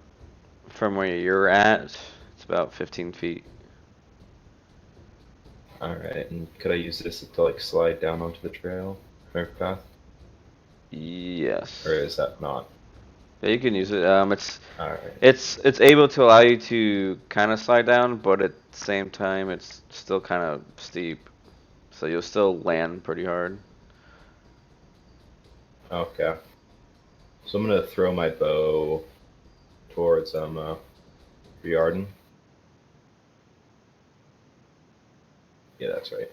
from where you're at, it's about 15 feet. Alright, and could I use this to like slide down onto the trail or path? Yes. Or is that not? Yeah, you can use it. Alright. It's able to allow you to kind of slide down, but at the same time, it's still kind of steep. So you'll still land pretty hard. Okay. So I'm gonna throw my bow towards Riordan. Yeah, that's right.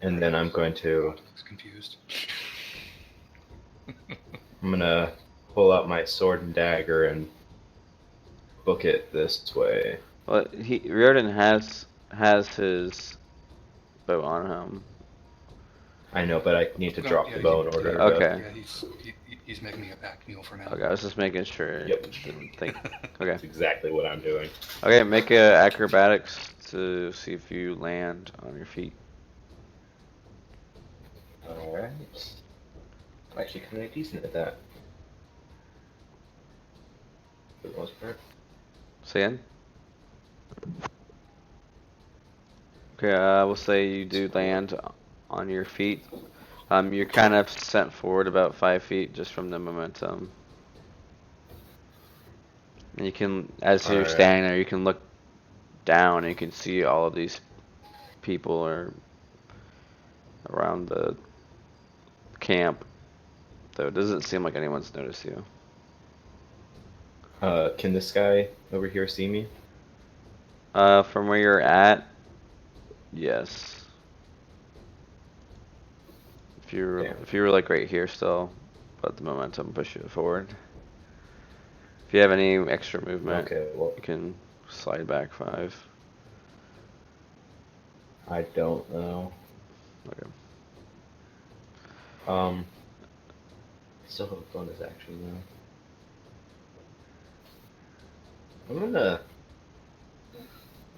And then I'm going to Looks confused. I'm gonna pull out my sword and dagger and book it this way. Well, Riordan has his bow on him. I know, but I need to No, drop yeah, the bow in he- order yeah, to. Okay. Yeah, he's making me a back mule for now. Okay, I was just making sure. Yep. Didn't think. Okay. That's exactly what I'm doing. Okay, make a acrobatics to see if you land on your feet. Alright. I'm actually kind of decent at that. For the most part. Say again. Okay, we'll say you do land on your feet. You're kind of sent forward about 5 feet just from the momentum. And you can, as you're Alright. standing there, you can look down and you can see all of these people are around the camp. Though it doesn't seem like anyone's noticed you. Can this guy over here see me? From where you're at, yes. Damn. If you were like right here still, but the momentum push you forward. If you have any extra movement, Okay, well, you can slide back 5. I don't know. Okay. Still have a bonus action though. I'm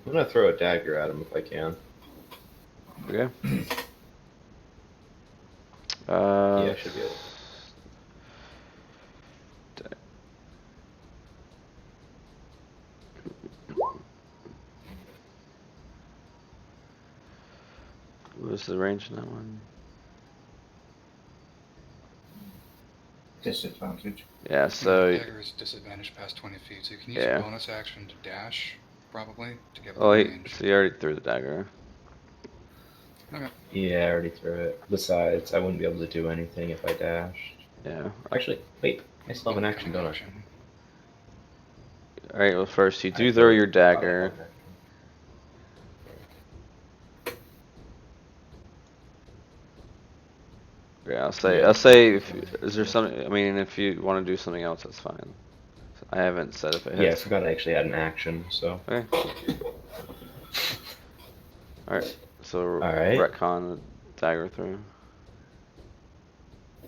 gonna throw a dagger at him if I can. Okay. Yeah, I should be able to. What was the range in that one? Disadvantage. Yeah, so Dagger is disadvantaged past 20 feet, so you can use yeah. your bonus action to dash, probably, to get Oh, within he, range. so you already threw the dagger. Okay. Yeah, I already threw it. Besides, I wouldn't be able to do anything if I dashed. Yeah. Actually, wait, I still have an action, don't I? Action. All right. Well, first you do I throw your thought I had dagger. an action. Yeah, I'll say. Yeah. I'll say. Is there something? I mean, if you want to do something else, that's fine. I haven't said if it Yeah, I hits. forgot I actually had an action, so. Okay. All right. So Alright. retcon the dagger through.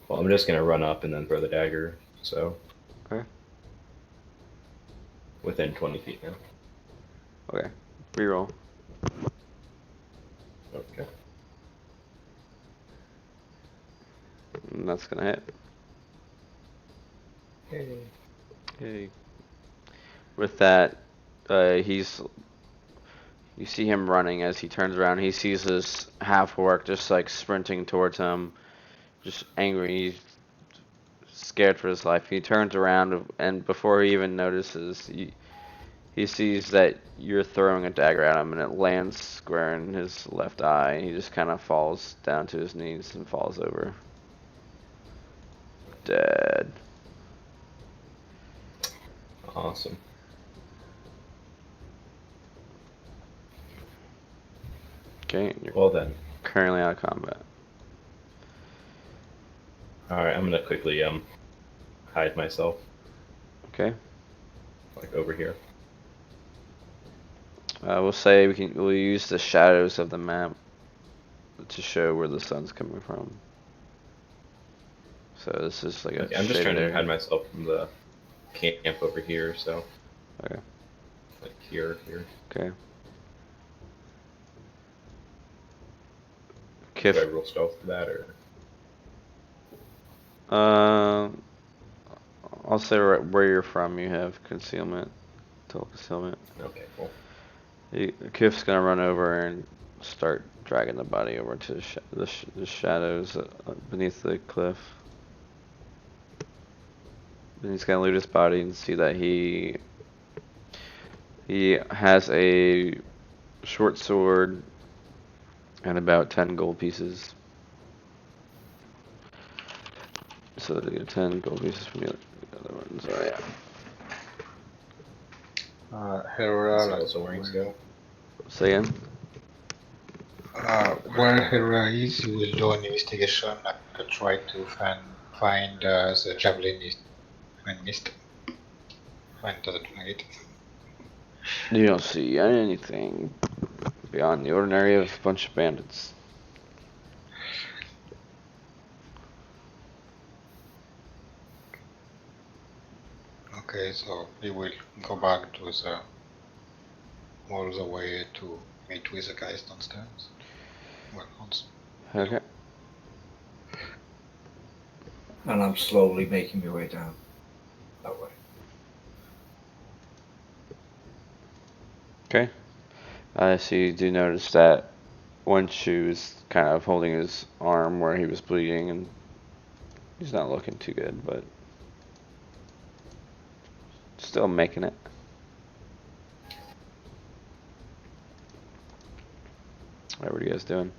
Well, I'm just gonna run up and then throw the dagger, so. Okay. Within 20 feet now. Okay. Reroll. Okay. And that's gonna hit. Hey. Okay. With that, you see him running. As he turns around, he sees this half-orc just like sprinting towards him, just angry, scared for his life. He turns around, and before he even notices, he sees that you're throwing a dagger at him, and it lands square in his left eye. He just kind of falls down to his knees and falls over. Dead. Awesome. Okay, you're Well then. currently out of combat. Alright, I'm gonna quickly hide myself, Okay. like over here. We'll say we'll use the shadows of the map to show where the sun's coming from. So this is like a Okay, I'm just trying shaded to area. hide myself from the camp over here, so. Okay. Like here. Okay. Do I Kif, roll stealth for that, or? I'll say where you're from. You have concealment, total concealment. Okay, cool. Kif's gonna run over and start dragging the body over to the shadows beneath the cliff. Then he's gonna loot his body and see that he has a short sword and about 10 gold pieces. So they get 10 gold pieces from the other ones. Oh yeah. Herora, Is he like, also wearing scale? Say again. where Herora is, you will do an investigation to try to find the javelin is when missed. When doesn't find it. You don't see anything beyond the ordinary of a bunch of bandits. Okay, so he will go back to the all the way to meet with the guys downstairs. Well, Okay. And I'm slowly making my way down that way. Okay. So you do notice that one shoe is kind of holding his arm where he was bleeding, and he's not looking too good, but still making it. Alright, what are you guys doing?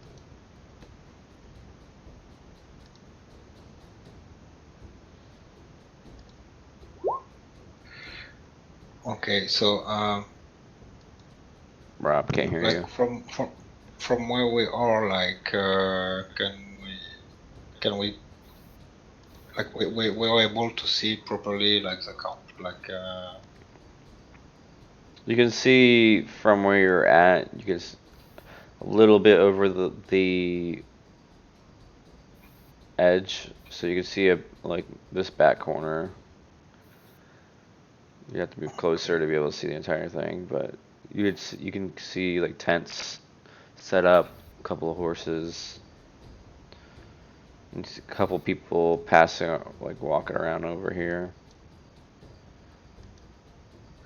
Okay, so Rob, can't hear like you. from where we are, like can we like we were able to see properly like the camp, like You can see from where you're at, you can a little bit over the edge, so you can see like this back corner. You have to move closer to be able to see the entire thing, but you can see like tents set up, a couple of horses, and a couple people passing, like walking around over here.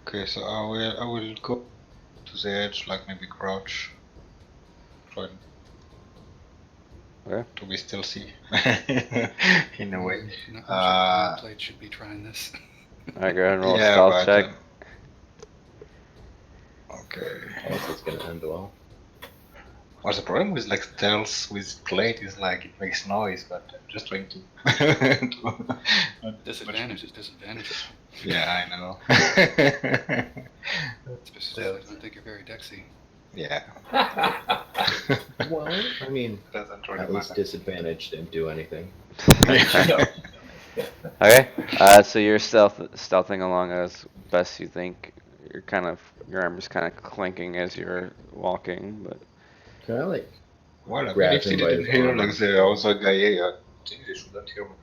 okay, so I will go to the edge, like maybe crouch, try Okay. to be stealthy in a way. No, I'm sure the should be trying this. Alright, go ahead and roll a Yeah, stealth but check. okay. I guess it's gonna end well. Well, the problem with like stealth with plate is like it makes noise, but I'm just trying to. Disadvantage. Yeah, I know. Especially if I don't think you're very dexy. Yeah. Well, I mean, Doesn't really at least matter. disadvantaged didn't do anything. Okay, so you're stealthing along as best you think. Your armor's kind of clinking as you're walking, but Can I like Well, I mean, grab if they him by didn't his hear arm? like the other guy, yeah, I think they shouldn't hear my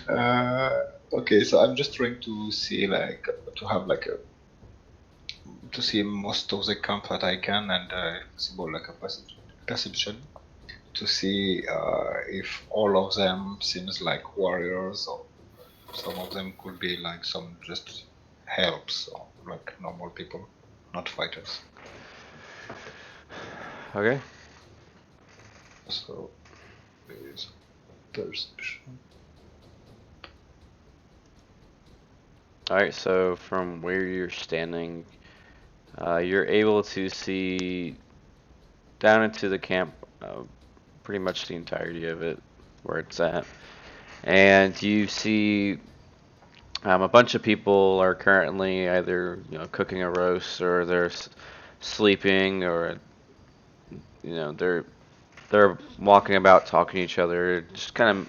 armor. Okay, so I'm just trying to see like to have like a to see most of the camp that I can, and if possible like a perception to see if all of them seems like warriors, or some of them could be like some just helps, or like normal people, not fighters. okay. So is perception. Alright, so from where you're standing, you're able to see down into the camp, pretty much the entirety of it, where it's at. And you see a bunch of people are currently either cooking a roast, or they're sleeping, or they're walking about talking to each other, just kind of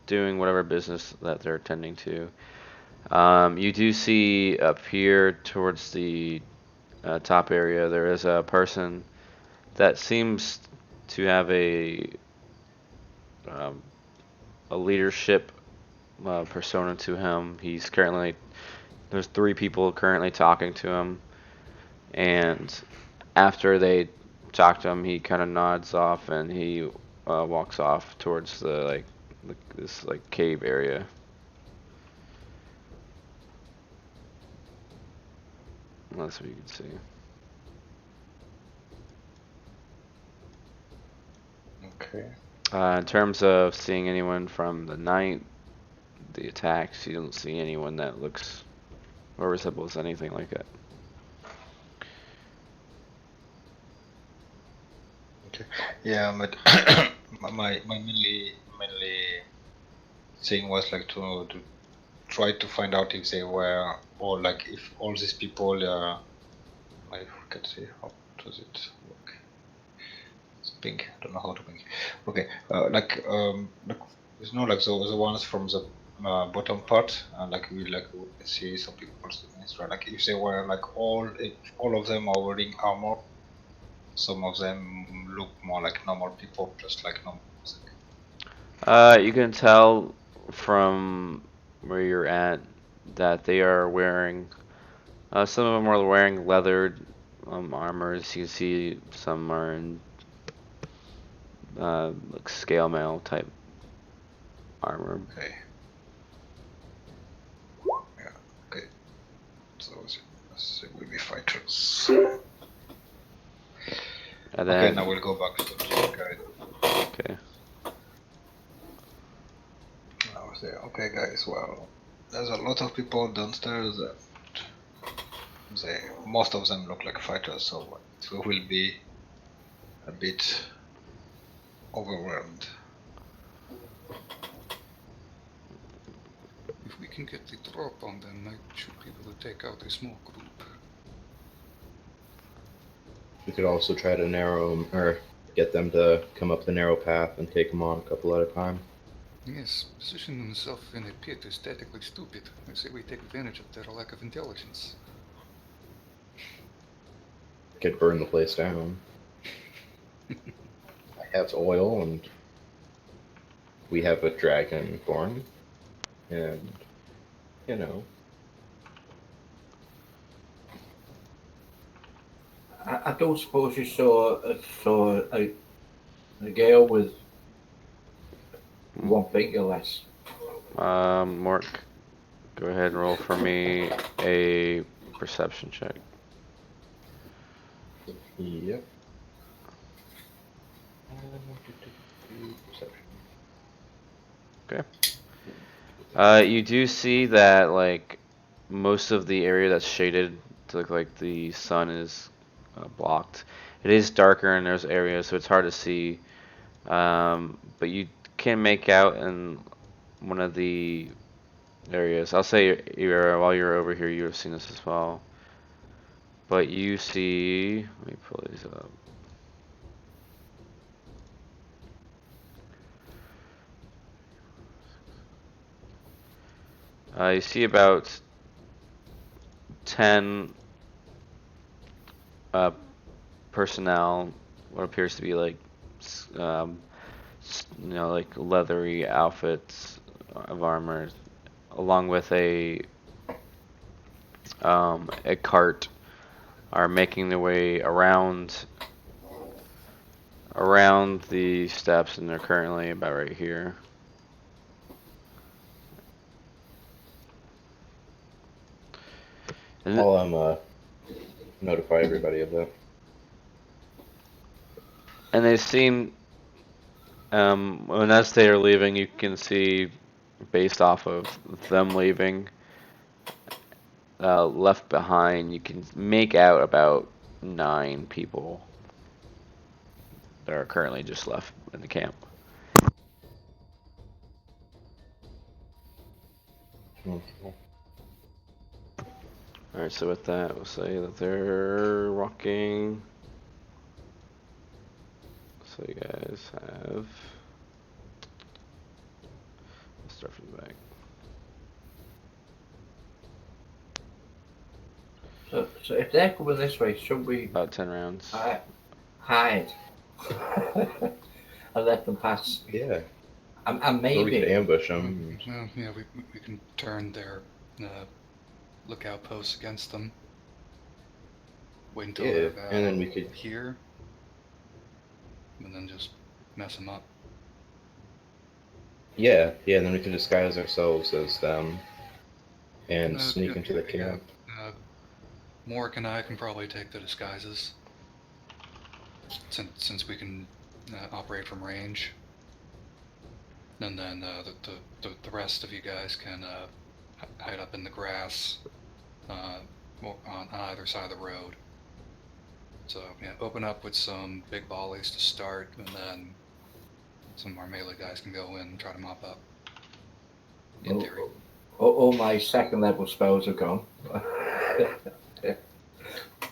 doing whatever business that they're attending to. You do see up here towards the top area, there is a person that seems to have um, a leadership persona to him. There's 3 people currently talking to him, and after they talk to him, he kind of nods off and he walks off towards this cave area. That's what you can see. Okay. In terms of seeing anyone from the night, the attacks, you don't see anyone that looks or resembles anything like it. Okay. Yeah, but my mainly thing was like to try to find out if they were, or like if all these people I can see how does it work. It's pink. I don't know how to pink. Okay. Like there's no like the ones from the bottom part, like we see some people right? Like if they were like if all of them are wearing armor, some of them look more like normal people, just like normal. You can tell from where you're at that they are wearing. Some of them are wearing leathered armors. You can see some are in like scale mail type armor. Okay. Yeah. Okay. So it will be fighters. And Okay, then, now we'll go back to the guide. okay. Now say, okay, guys. Well, there's a lot of people downstairs. Most of them look like fighters, so we will be a bit overwhelmed. If we can get the drop on them, I should be able to take out a small group. We could also try to narrow 'em, or get them to come up the narrow path and take them on a couple at a time. Yes, positioning himself in a pit is tactically stupid. I say we take advantage of their lack of intelligence. Could burn the place down. I have oil, and we have a dragon born, and you know. I don't suppose you saw a girl with one finger less. Mork, go ahead and roll for me a perception check. Yep. Okay. You do see that like most of the area that's shaded to look like the sun is blocked. It is darker in those areas, so it's hard to see. But you can make out in one of the areas. I'll say while you're over here, you have seen this as well. But you see, let me pull these up. You see about 10 personnel, what appears to be like, like leathery outfits of armor, along with a cart, are making their way around the steps, and they're currently about right here. And I'll notify everybody of that. And they seem, as they are leaving, you can see, based off of them leaving, left behind, you can make out about 9 people that are currently just left in the camp. Alright, so with that, we'll say that they're walking. So you guys have. Let's start from the back. So if they're coming this way, should we About 10 rounds. hide and let them pass? Yeah. And Or we could maybe ambush them. Well, yeah, we can turn their lookout posts against them. Wait until Yeah, they're and then we could. here, and then just mess them up. Yeah, and then we could disguise ourselves as them and sneak into the camp. Mork and I can probably take the disguises, since we can operate from range. And then the rest of you guys can hide up in the grass on either side of the road. So yeah, open up with some big volleys to start, and then some of our melee guys can go in and try to mop up. In theory. all my second level spells are gone.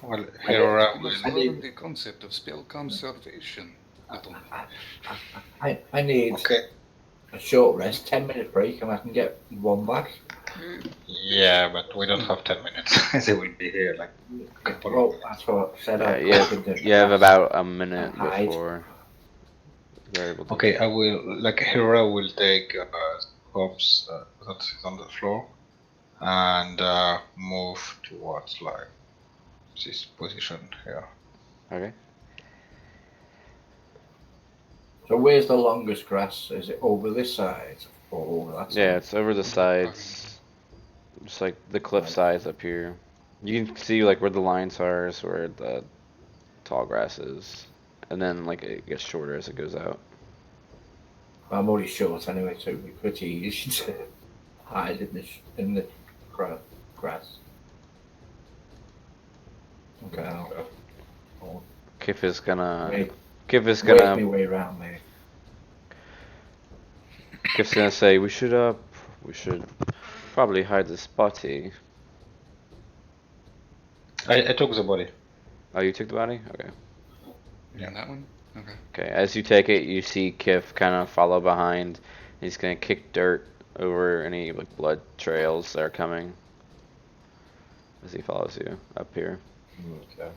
Well, here You must I learn need- the concept of spell conservation. I need Okay. a short rest, 10-minute break, and I can get one back. Yeah, but we don't have 10 minutes. They will be here like a couple of Well, minutes. that's what I said. I Yeah, could do. you have about a minute Hide. before they're able to. Okay, I will, like, Hera will take Hobbs that is on the floor and move towards, like, this position here. Okay. So where's the longest grass? Is it over this side or over that side? Yeah, it's over the sides, just like the cliff sides up here. You can see like where the lines are, is where the tall grass is, and then like it gets shorter as it goes out. I'm already short anyway, so it'd be pretty easy to hide in the grass. Okay, I'll Kif is gonna. wait, Kif is wait gonna. me way around there. Kif's gonna say we should probably hide this body. I took the body. Oh, you took the body? Okay. Yeah. In that one? Okay. Okay, as you take it, you see Kif kind of follow behind. He's gonna kick dirt over any like blood trails that are coming as he follows you up here. Okay.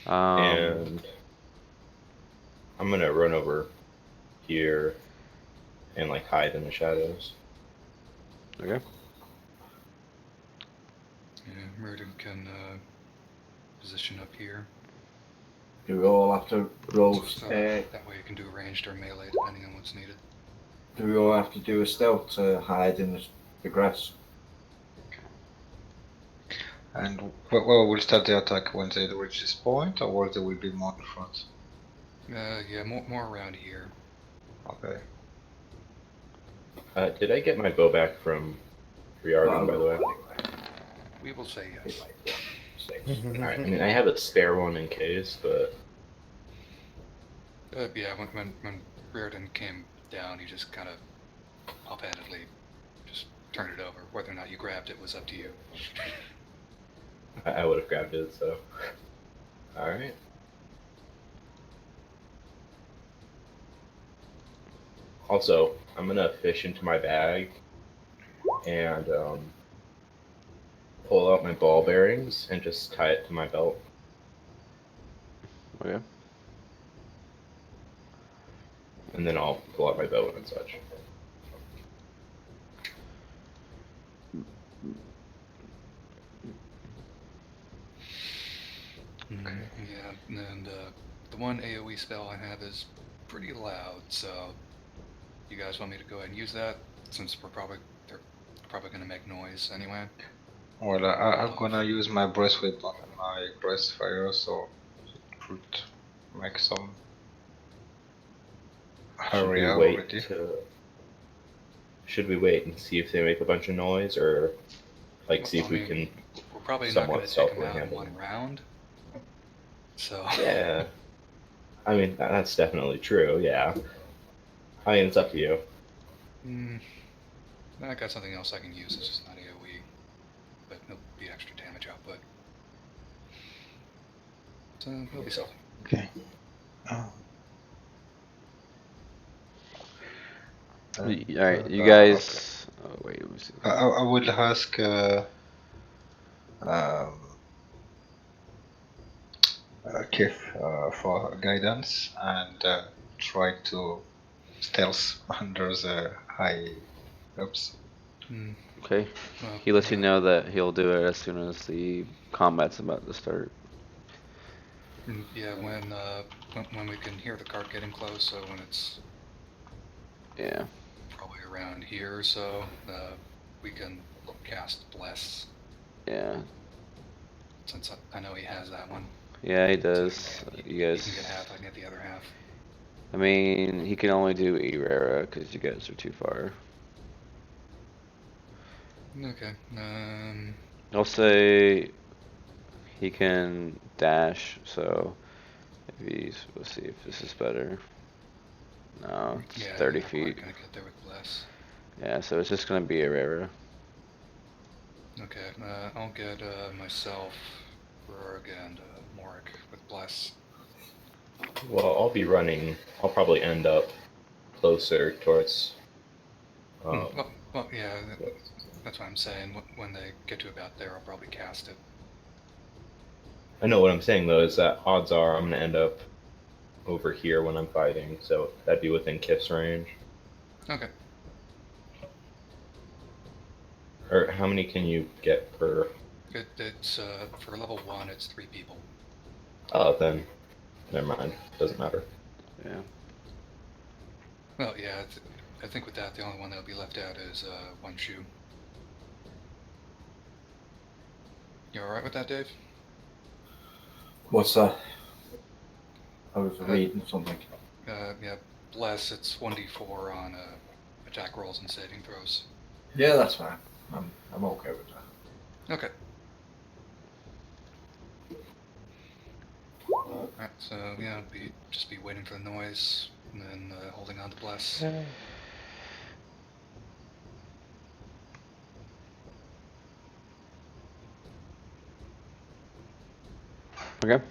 Um, And I'm gonna run over here and like hide in the shadows. okay. Yeah, Murden can position up here. Do we all have to roll? So that way you can do ranged or melee depending on what's needed. Do we all have to do a stealth to hide in the grass? And well, we'll start the attack when they reach this point, or there will be more in front. Yeah, more around here. Okay. Did I get my bow back from Riarden, by the way? We will say yes. Alright, I mean, I have a spare one in case, but Yeah, when Reardon came down, he just kind of offhandedly just turned it over. Whether or not you grabbed it was up to you. I would have grabbed it, so. Alright. Also, I'm gonna fish into my bag and pull out my ball bearings and just tie it to my belt. Okay. And then I'll pull out my bow and such. Yeah, and the one AoE spell I have is pretty loud, so you guys want me to go ahead and use that since they're probably going to make noise anyway. Well, I'm gonna use my breast weapon and my breast fire, so it would make some area already. Should we wait and see if they make a bunch of noise, or like see if we can We're probably not going somewhat to take them stealthily out in handle one them? round. So Yeah. I mean, that's definitely true, yeah. I mean, it's up to you. I got something else I can use. It's just not AoE, but it'll be extra damage output. So it'll be something. Okay. Alright, you guys. Okay. Oh, wait, let me see. I will ask Kif for guidance and try to stealth under the high ups. Okay. Well, He lets you know that he'll do it as soon as the combat's about to start. Yeah, when we can hear the cart getting close, so when it's Yeah. probably around here or so, we can cast Bless, Yeah. since I know he has that one. Yeah, he does. So You he guys. can get half, I can get the other half. I mean, he can only do Erera because you guys are too far. Okay. I'll say he can dash, so if he's, let's see if this is better. No, it's Yeah, 30 you're not feet. quite gonna get there with Bless. Yeah, so it's just gonna be Erera. Okay, I'll get myself, Rorg, and Morik with Bless. Well, I'll be running. I'll probably end up closer towards. Well, yeah, that's what I'm saying. When they get to about there, I'll probably cast it. I know what I'm saying though is that odds are I'm gonna end up over here when I'm fighting, so that'd be within Kif's range. Okay. Or how many can you get per? It's for level 1, it's 3 people. Oh, then never mind. Doesn't matter. Yeah. Well, yeah, I think with that, the only one that'll be left out is one shoe. You alright with that, Dave? What's that? I was reading something. Yeah, Bless, it's 1d4 on attack rolls and saving throws. Yeah, that's fine. I'm okay with that. Okay. Alright, so yeah, just be waiting for the noise, and then holding on to Bless. Okay.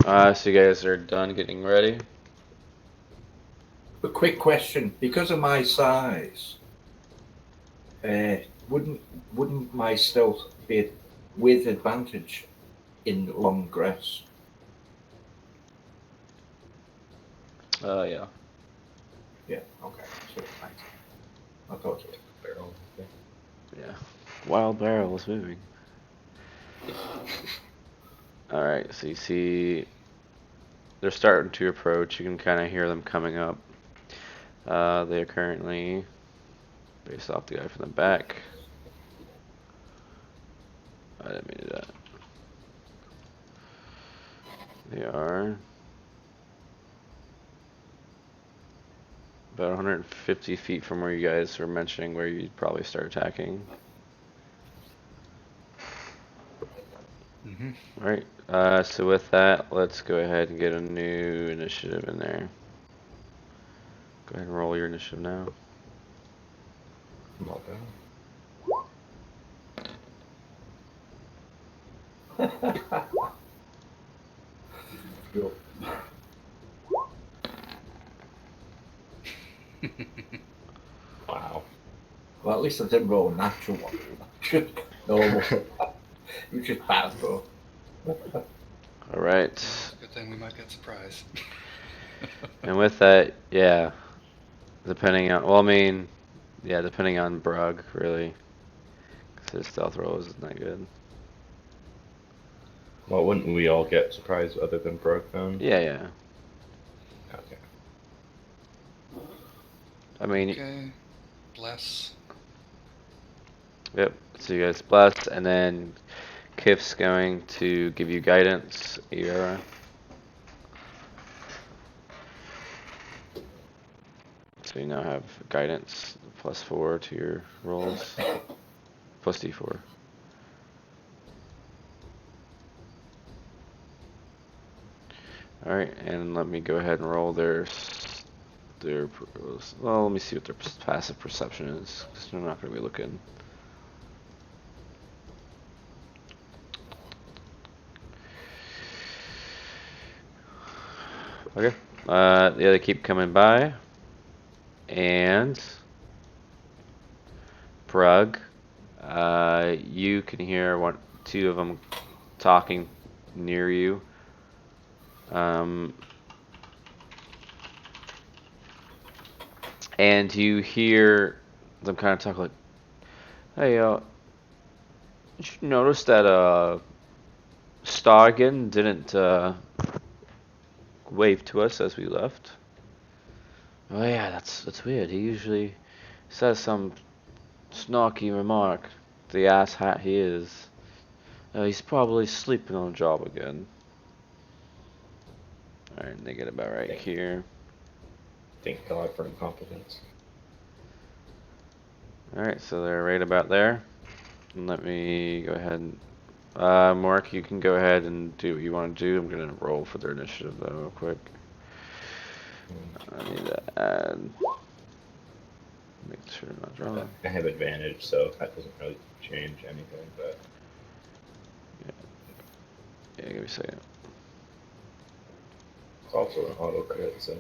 So you guys are done getting ready? A quick question: because of my size, wouldn't my stealth be with advantage in long grass? Yeah. Yeah. Okay. So thanks. I thought so. Barrel. Okay. Yeah. Wild barrel is moving. Alright, so you see they're starting to approach. You can kind of hear them coming up. They are currently based off the guy from the back. I didn't mean to do that. They are about 150 feet from where you guys were mentioning where you'd probably start attacking. Mm-hmm. Alright, so with that, let's go ahead and get a new initiative in there. Go ahead and roll your initiative now. Come on, Cool. Wow. Well, at least I didn't roll a natural one. Normal. You just bad, bro. Alright, It's a good thing we might get surprised. and with that, yeah, depending on, well, I mean, yeah, depending on Brug, really, because his stealth roll isn't that good. Well, wouldn't we all get surprised other than Brooke then? Yeah, yeah. Okay. I mean, Okay. Bless. yep, so you guys bless, and then Kif's going to give you guidance, Era. So you now have guidance +4 to your rolls, plus D4. Alright, and let me go ahead and roll their, well, let me see what their passive perception is, because they're not going to be looking. Okay, yeah, they keep coming by, and Brug, you can hear two of them talking near you. And you hear them kind of talk like, "Hey, did you notice that Stargan didn't wave to us as we left?" "Oh yeah, that's weird. He usually says some snarky remark. The ass hat he is. He's probably sleeping on the job again." Alright, and they get about right here. Thank God for incompetence. Alright, so they're right about there. And let me go ahead and Mark, you can go ahead and do what you want to do. I'm gonna roll for their initiative though, real quick. I need to add. Make sure I'm not drawing. I have advantage, so that doesn't really change anything, but Yeah, give me a second. it's also an auto crit, so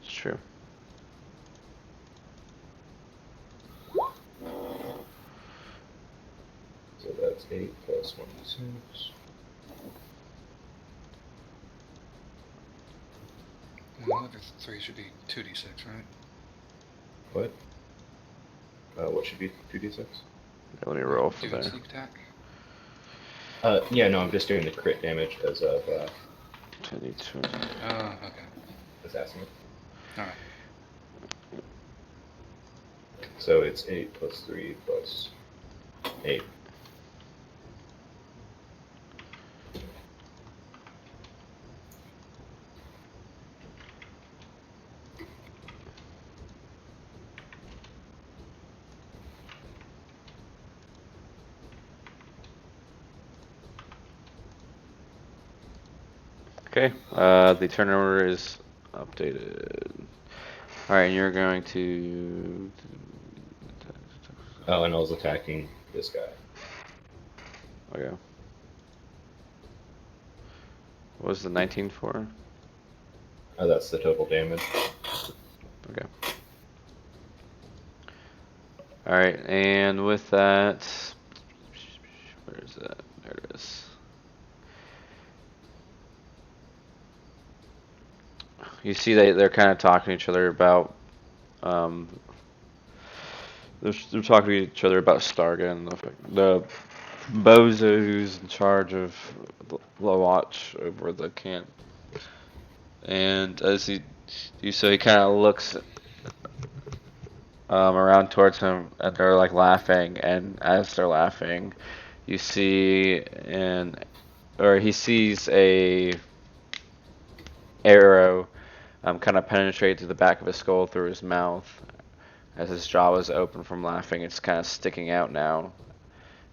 It's true. so that's 8 plus 1d6. And the other 3 should be 2d6, right? What? What should be 2d6? Let me roll for Doing there. sneak attack? Yeah, no, I'm just doing the crit damage because of 22. Oh, okay. assassinate. Alright. So it's 8 plus 3 plus 8. Okay, the turn order is updated. Alright, and you're going to. Oh, and I was attacking this guy. Okay. What was the 19 for? Oh, that's the total damage. Okay. Alright, and with that, where is that? There it is. You see they're kind of talking to each other about, they're talking to each other about Stargan, the bozo who's in charge of the watch over the camp. And as he kind of looks around towards him, and they're like laughing. And as they're laughing, you see he sees a arrow kind of penetrate to the back of his skull through his mouth. As his jaw is open from laughing, it's kind of sticking out now.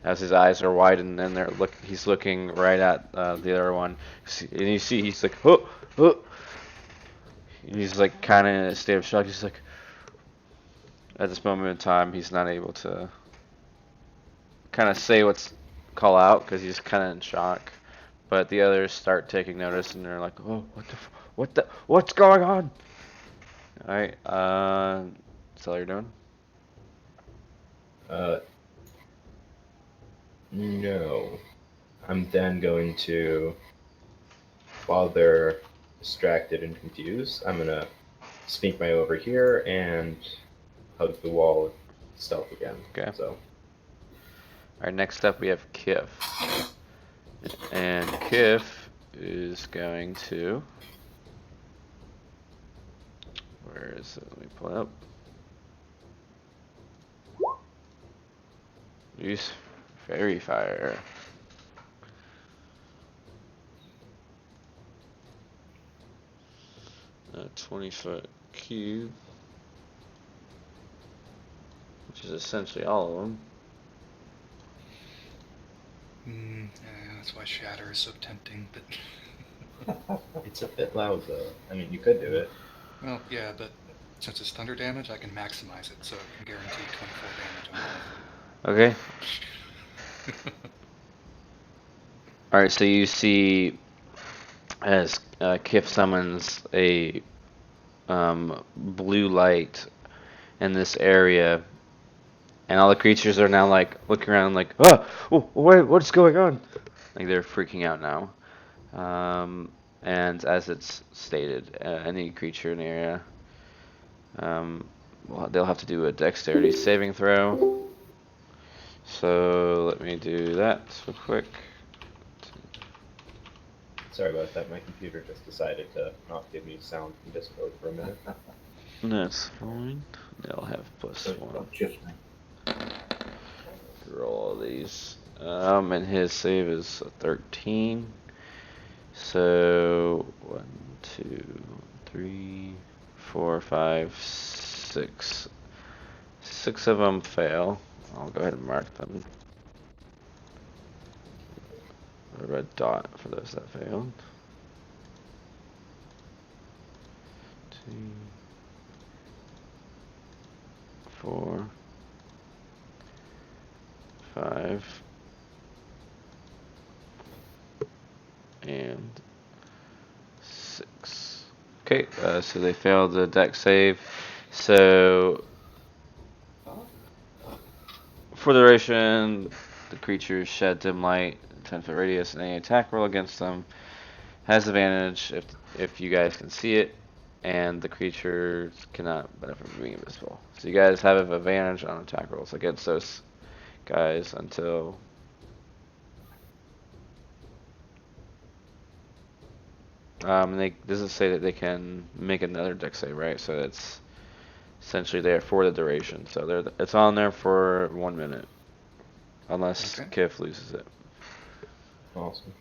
As his eyes are widened, and he's looking right at the other one, and you see he's like, oh, oh. And he's like kind of in a state of shock. He's like, at this moment in time, he's not able to kind of say call out because he's kind of in shock. But the others start taking notice, and they're like, oh, what's going on? All right, that's all you're doing. No. I'm then going to, while they're distracted and confused, I'm gonna sneak my way over here and hug the wall stealth again. Okay. So. Alright, next up we have Kif. And Kif is going to... Where is it? Let me pull it up. Use Fairy Fire. A 20-foot cube. Which is essentially all of them. Yeah, that's why Shatter is so tempting, but... It's a bit loud though. I mean, you could do it. Well, yeah, but since it's thunder damage, I can maximize it, so I can guarantee 24 damage on all of them. Okay. Alright, so you see as Kif summons a blue light in this area, and all the creatures are now like looking around like, oh, what's going on? Like they're freaking out now. And as it's stated, any creature in the area, well, they'll have to do a dexterity saving throw. So let me do that real quick. Sorry about that. My computer just decided to not give me sound from Discord for a minute. That's fine. They'll have +1. Just me. Roll all these. And his save is a 13. So 1, 2, 3, 4, 5, 6. 6 of them fail. I'll go ahead and mark them. A red dot for those that failed. 2, 4, 5, and 6. Okay, so they failed the dex save. So for the duration, the creatures shed dim light, 10-foot radius, and any attack roll against them has advantage if you guys can see it, and the creatures cannot benefit from being invisible. So you guys have an advantage on attack rolls against those guys until does it say that they can make another dex save, right? So it's essentially there for the duration. So it's on there for 1 minute, unless Kif loses it. Awesome.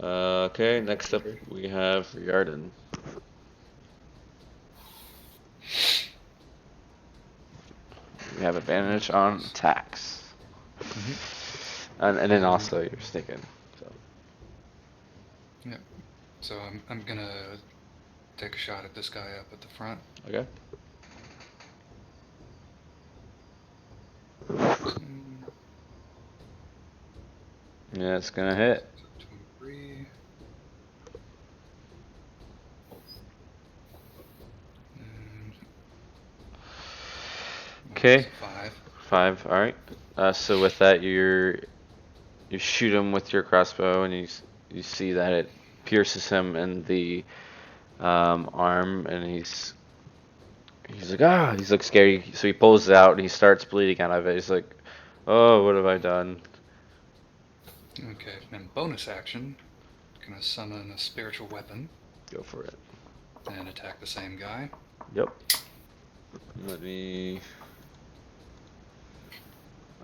Okay, next up we have Yarden. We have advantage on attacks. And then also you're sticking. So. Yeah. So I'm gonna take a shot at this guy up at the front. Okay. Yeah, it's gonna hit. So 23. And Okay. 5. 5. All right. So with that, you shoot him with your crossbow, and you see that it pierces him in the arm, and he's like, ah, he's like scary. So he pulls it out, and he starts bleeding out of it. He's like, oh, what have I done? Okay, and bonus action, gonna summon a spiritual weapon Go for it. and attack the same guy. Yep. Let me.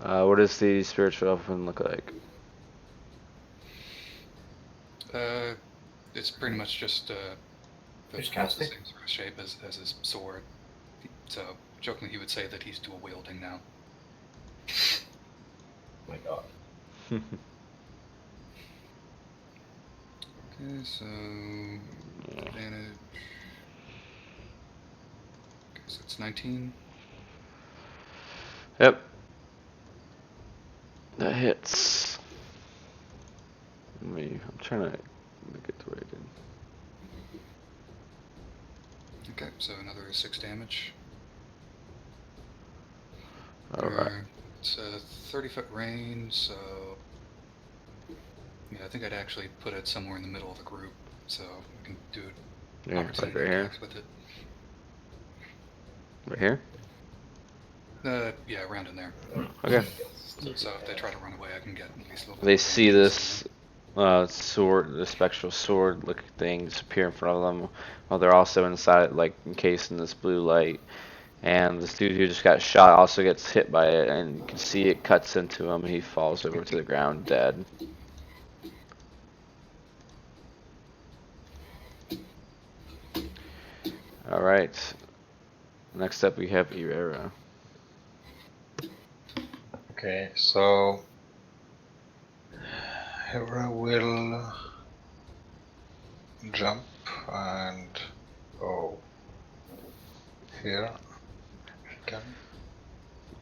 What does the spiritual weapon look like? It's pretty much just Just the cast it. same sort of shape as his sword. So, jokingly, he would say that he's dual wielding now. Oh my god. Okay, so advantage. Okay, so it's 19. Yep. That hits. I'm trying to make it to where I can. Okay, so another 6 damage. Alright. It's a 30-foot range, so yeah, I think I'd actually put it somewhere in the middle of the group, so we can do Yeah, like opportunity right here. attacks with it. Right here? Yeah, around in there. Okay. So if they try to run away, I can get at least a little. They bit of see range. this sword, the spectral sword looking thing disappear in front of them while they're also inside, like encased in this blue light. And this dude who just got shot also gets hit by it, and you can see it cuts into him. He falls over to the ground dead. Alright. Next up we have Irera. Okay, so Hera will jump and go here. She can.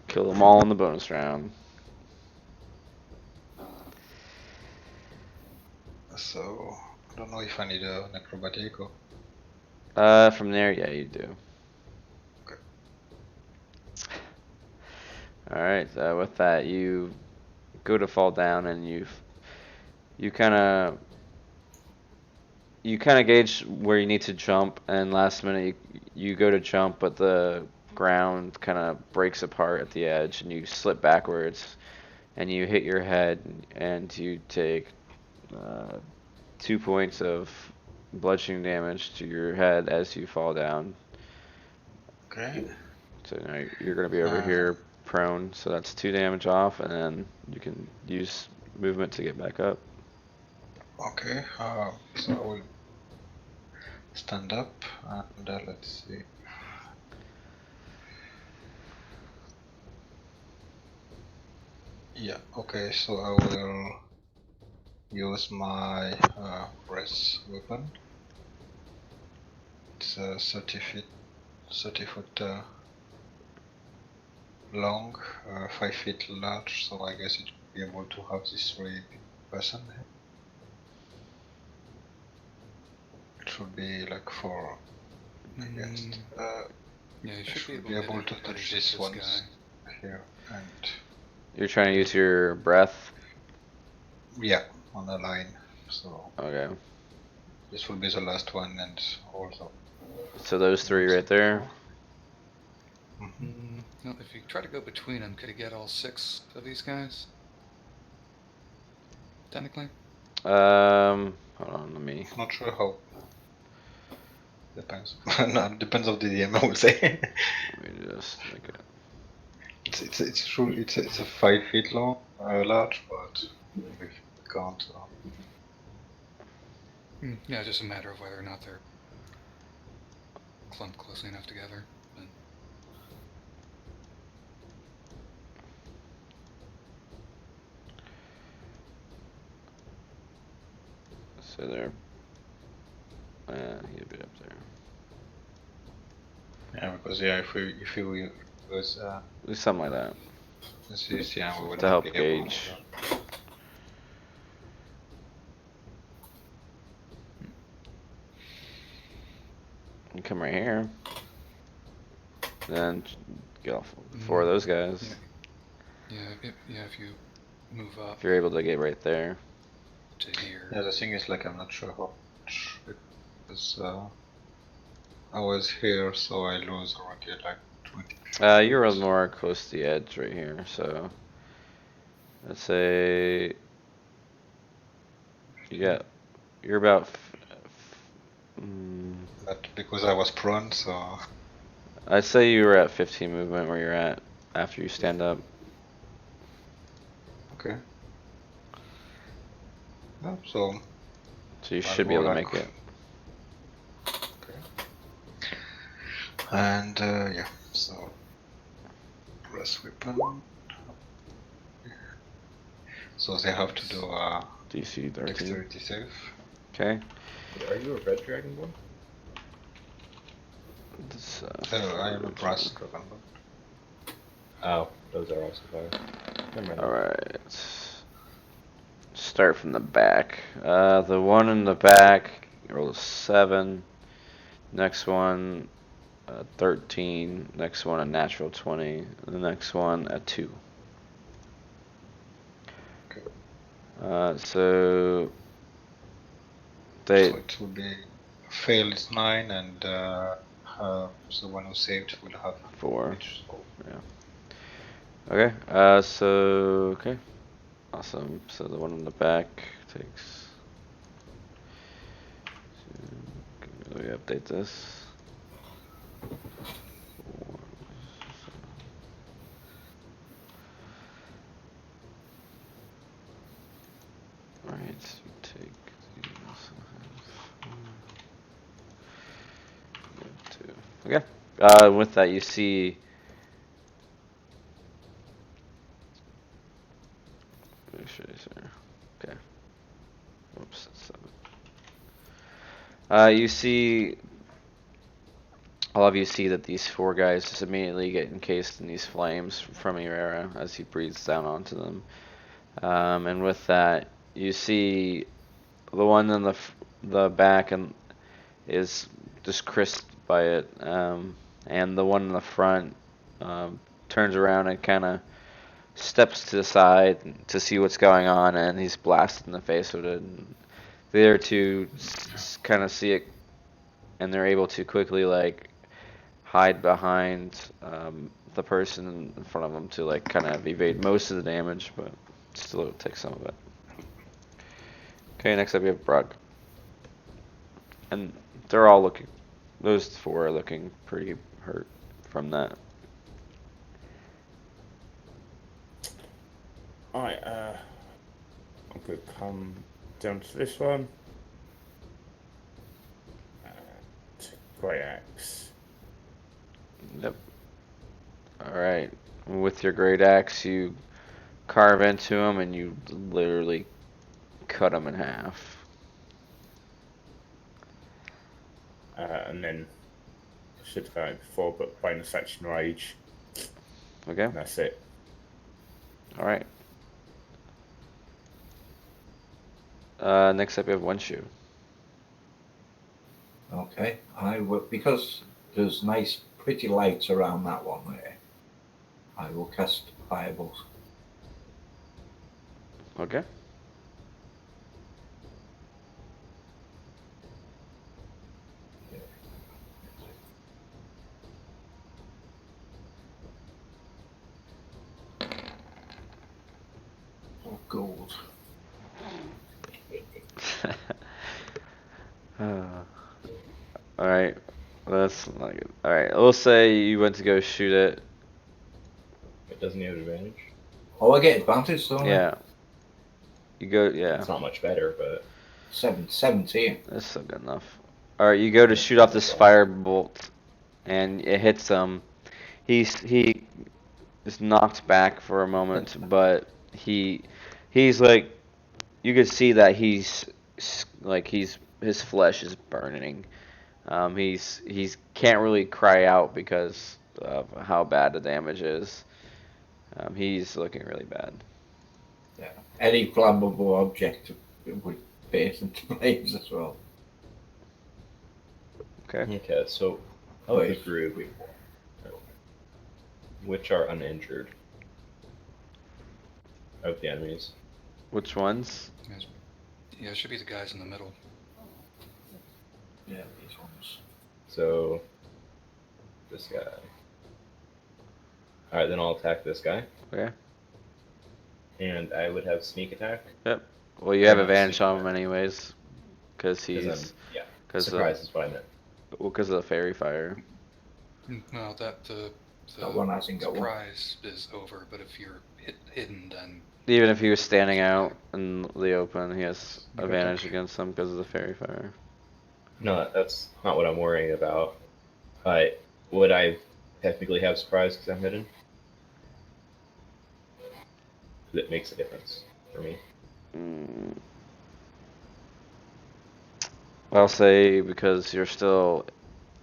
Kill them all in the bonus round. So I don't know if I need an acrobatic or. From there, yeah, you do. Okay. Alright, with that, you go to fall down, and you kind of gauge where you need to jump, and last minute you go to jump, but the ground kind of breaks apart at the edge, and you slip backwards, and you hit your head, and you take 2 points of bludgeoning damage to your head as you fall down. Okay. So now you're going to be over here prone, so that's 2 damage off, and then you can use movement to get back up. Okay. So I will stand up and let's see. Yeah. Okay. So I will use my breath weapon. It's 30 foot long, 5 feet large. So I guess it will be able to have this 3 person. It should be like 4 against. Yeah, you I should be able to touch this one here and. You're trying to use your breath? Yeah, on the line. So Okay. this will be the last one, and also. So those 3 right there? Well, if you try to go between them, could you get all 6 of these guys? Technically? Hold on, let me. Not sure how. Depends. No, depends of the DM, I would say. Let me just make it. It's true. It's a 5 feet long, large, but we can't. Yeah, just a matter of whether or not they're clumped closely enough together. But... So they're. He'd be up there. Yeah, because if we was At least something like that. this is, yeah, we would To help be able gauge. come right here. Then get off before those guys. Yeah, if you move up If you're able to get right there. to here. Yeah, the thing is, like, I'm not sure how much because I was here, so I lose already like 20. You're a little more close to the edge right here, so let's say you're about. But because I was prone, so I'd say you were at 15 movement where you're at after you stand up. okay. Yeah, so So you I'll should be go able to like- make it. okay. And yeah, so press weapon. So they have to do a DC 13. dexterity save. Okay. Are you a red dragonborn? This, I am a brass dragonborn. Oh, those are also fire. Never mind. Alright. Start from the back. The one in the back rolled a 7. Next one, 13. Next one, a natural 20. The next one, a 2. Okay. So So they it will be fail is 9, and the one who saved will have 4. each. So Okay. Okay. Awesome. So the one in the back takes. Let me update this. Alright, so you take these. Okay. With that, you see. Make sure these are. Okay. Whoops, that's 7. You see. All of you see that these 4 guys just immediately get encased in these flames from your arrow as he breathes down onto them. And with that, you see the one in the back and is just crisped by it, and the one in the front turns around and kind of steps to the side to see what's going on, and he's blasted in the face with it. And the other two kind of see it, and they're able to quickly like hide behind the person in front of them to like kind of evade most of the damage, but still take some of it. Okay, next up we have Brug. And they're all looking, those 4 are looking pretty hurt from that. Alright, I'm going to come down to this one. Great axe. Yep. Alright, with your great axe you carve into him and you literally cut him in half. And then, I should have done it before, but bonus action rage. Okay, And that's it. alright. Next up we have One Shoe. Okay, I will, because there's nice, pretty lights around that one there. I will cast fireballs. Okay. Oh, gold. Alright, that's not good. Alright, we'll say you went to go shoot it. It doesn't have advantage. Oh, I get advantage, don't I? Yeah. You go, yeah. It's not much better, but 17. That's still good enough. Alright, you go to shoot off this firebolt, and it hits him. He is knocked back for a moment, but he's like, you could see that his flesh is burning. He's can't really cry out because of how bad the damage is. He's looking really bad. Yeah. Any flammable object would burst into flames as well. Okay. Okay, so of the Wait. group, which are uninjured of the enemies? Which ones? Yeah, it should be the guys in the middle. Yeah, these ones. So this guy. All right, then I'll attack this guy, Okay. and I would have sneak attack Yep. Well, you have Not advantage sneak on him attack. anyways, because because he's I'm surprise is what I meant. because of the fairy fire. No, that the That one hasn't got one. surprise is over, but if you're hidden, then Even if he was standing out in the open, he has Okay. advantage against them because of the fairy fire. No, that's not what I'm worrying about. But would I technically have surprise because I'm hidden? That makes a difference for me. I'll say because you're still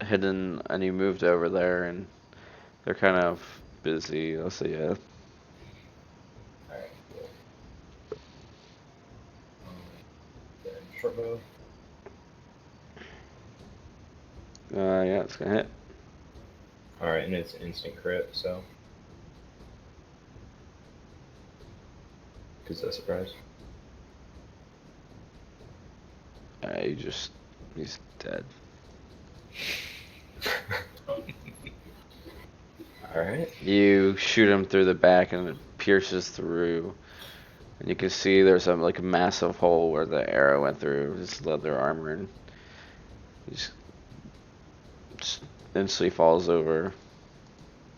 hidden and you moved over there and they're kind of busy. I'll say yeah. Alright, cool. Then short bow. Yeah, it's gonna hit. Alright, and it's instant crit, so. Because that's a surprise. He's dead. Alright. You shoot him through the back and it pierces through. And you can see there's a massive hole where the arrow went through his leather armor and he just instantly falls over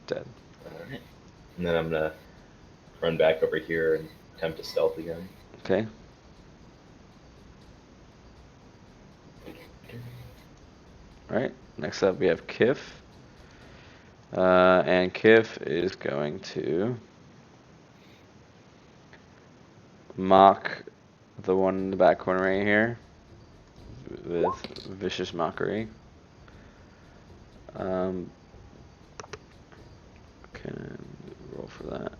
dead. Alright. And then I'm gonna run back over here and attempt to stealth again. Okay. Alright, next up we have Kif. And Kif is going to mock the one in the back corner right here with Vicious Mockery. Can roll for that.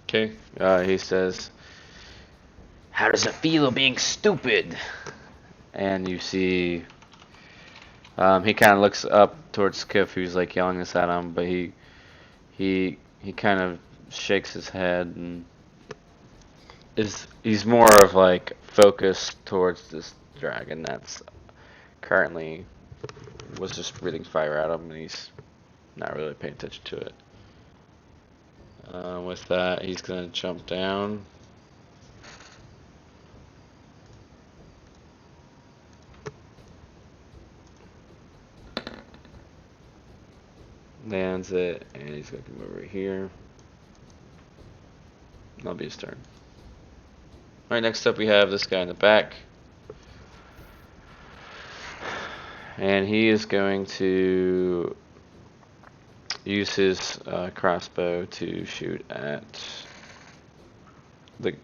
Okay, he says, "How does it feel being stupid?" And you see, he kind of looks up towards Skiff, who's like yelling this at him, but he kind of shakes his head and he's more of like focused towards this dragon that's currently was just breathing fire at him, and he's not really paying attention to it. With that, he's gonna jump down. Lands it, and he's gonna come over here. That'll be his turn. Alright, next up we have this guy in the back. And he is going to use his crossbow to shoot at the.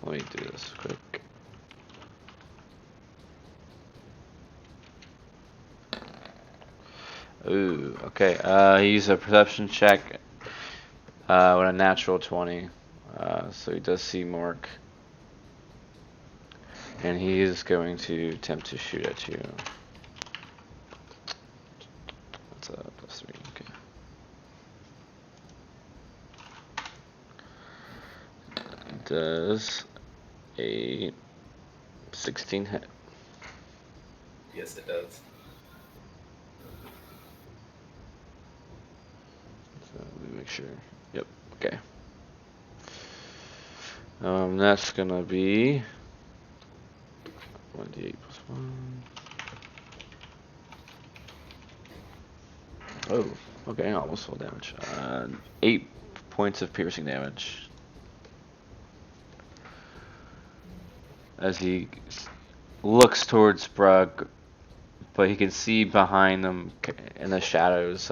Let me do this quick. Ooh, okay. He used a perception check with a natural 20. So he does see Mork. And he is going to attempt to shoot at you. That's a +3, okay. Does a 16 hit? Yes, it does. So let me make sure. Yep, okay. That's gonna be 1d8 + 1. Oh, okay, almost full damage. 8 points of piercing damage. As he looks towards Brug, but he can see behind him in the shadows.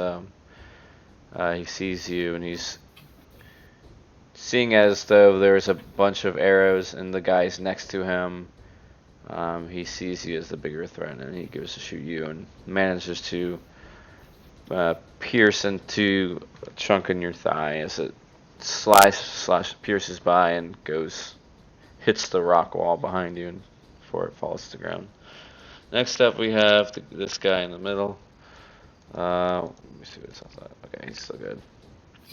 He sees you, and he's seeing as though there's a bunch of arrows and the guys next to him. He sees you as the bigger threat, and he goes to shoot you, and manages to pierce into a chunk in your thigh as it pierces by and hits the rock wall behind you, and before it falls to the ground. Next up, we have this guy in the middle. Let me see what his health at. Okay, he's still good.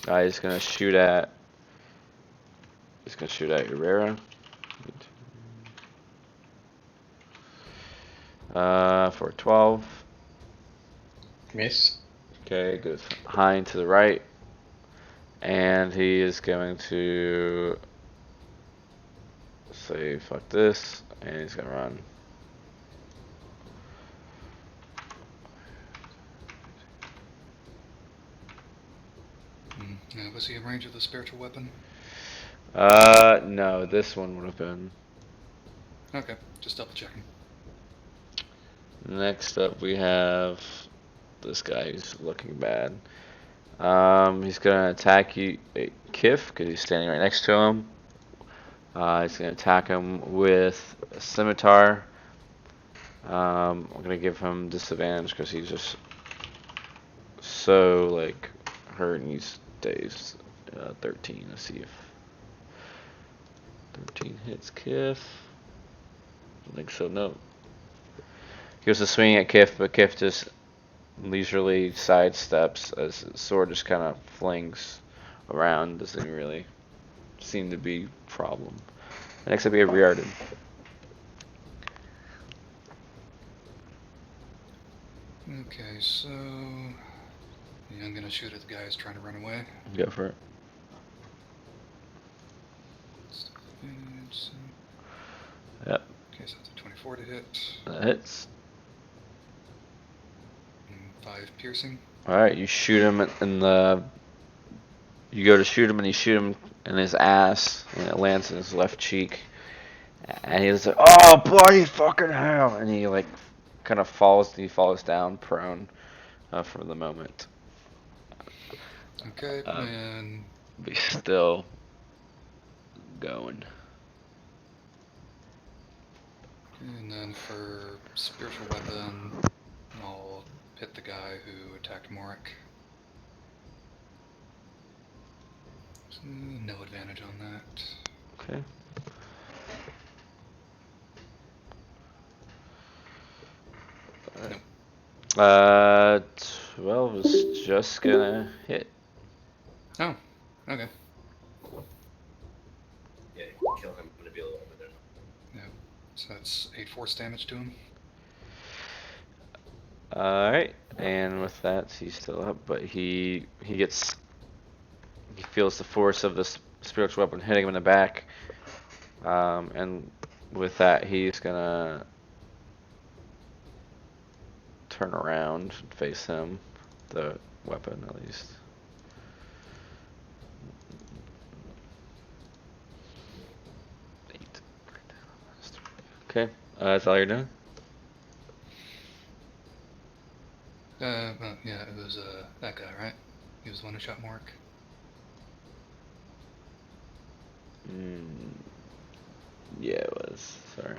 He's gonna shoot at. He's gonna shoot at Urera. For 12. Miss. Okay, goes high and to the right, and he is going to say fuck this, and he's gonna run. Was he in range of the spiritual weapon? No, this one would have been. Okay, just double checking. Next up, we have this guy who's looking bad. He's gonna attack you, Kif, because he's standing right next to him. He's gonna attack him with a scimitar. I'm gonna give him disadvantage because he's just so like hurt in these days. 13. Let's see if 13 hits Kif. I think so. No. He goes to swing at Kif, but Kif just leisurely sidesteps as the sword just kind of flings around. Doesn't really seem to be a problem. Next up, we have Riordan. Okay, so yeah, I'm gonna shoot at the guy who's trying to run away. Go for it. Yep. Okay, so that's a 24 to hit. That hits. 5 piercing. Alright, you shoot him in the. You go to shoot him, and you shoot him in his ass, and it lands in his left cheek. And he's like, "Oh, bloody fucking hell!" And he like kind of falls. He falls down prone for the moment. Okay, and Be still going. And then for spiritual weapon, I'll hit the guy who attacked Morik. So no advantage on that. Okay. Nope. 12 is just gonna hit. Oh, okay. Yeah, kill him. I'm gonna be a little bit there. Yeah. So that's 8 force damage to him. Alright, and with that, he's still up, but he feels the force of the spiritual weapon hitting him in the back, and with that, he's gonna turn around and face him, the weapon at least. Okay, that's all you're doing? Well, yeah, it was that guy, right? He was the one who shot Morik. Yeah, it was. Sorry.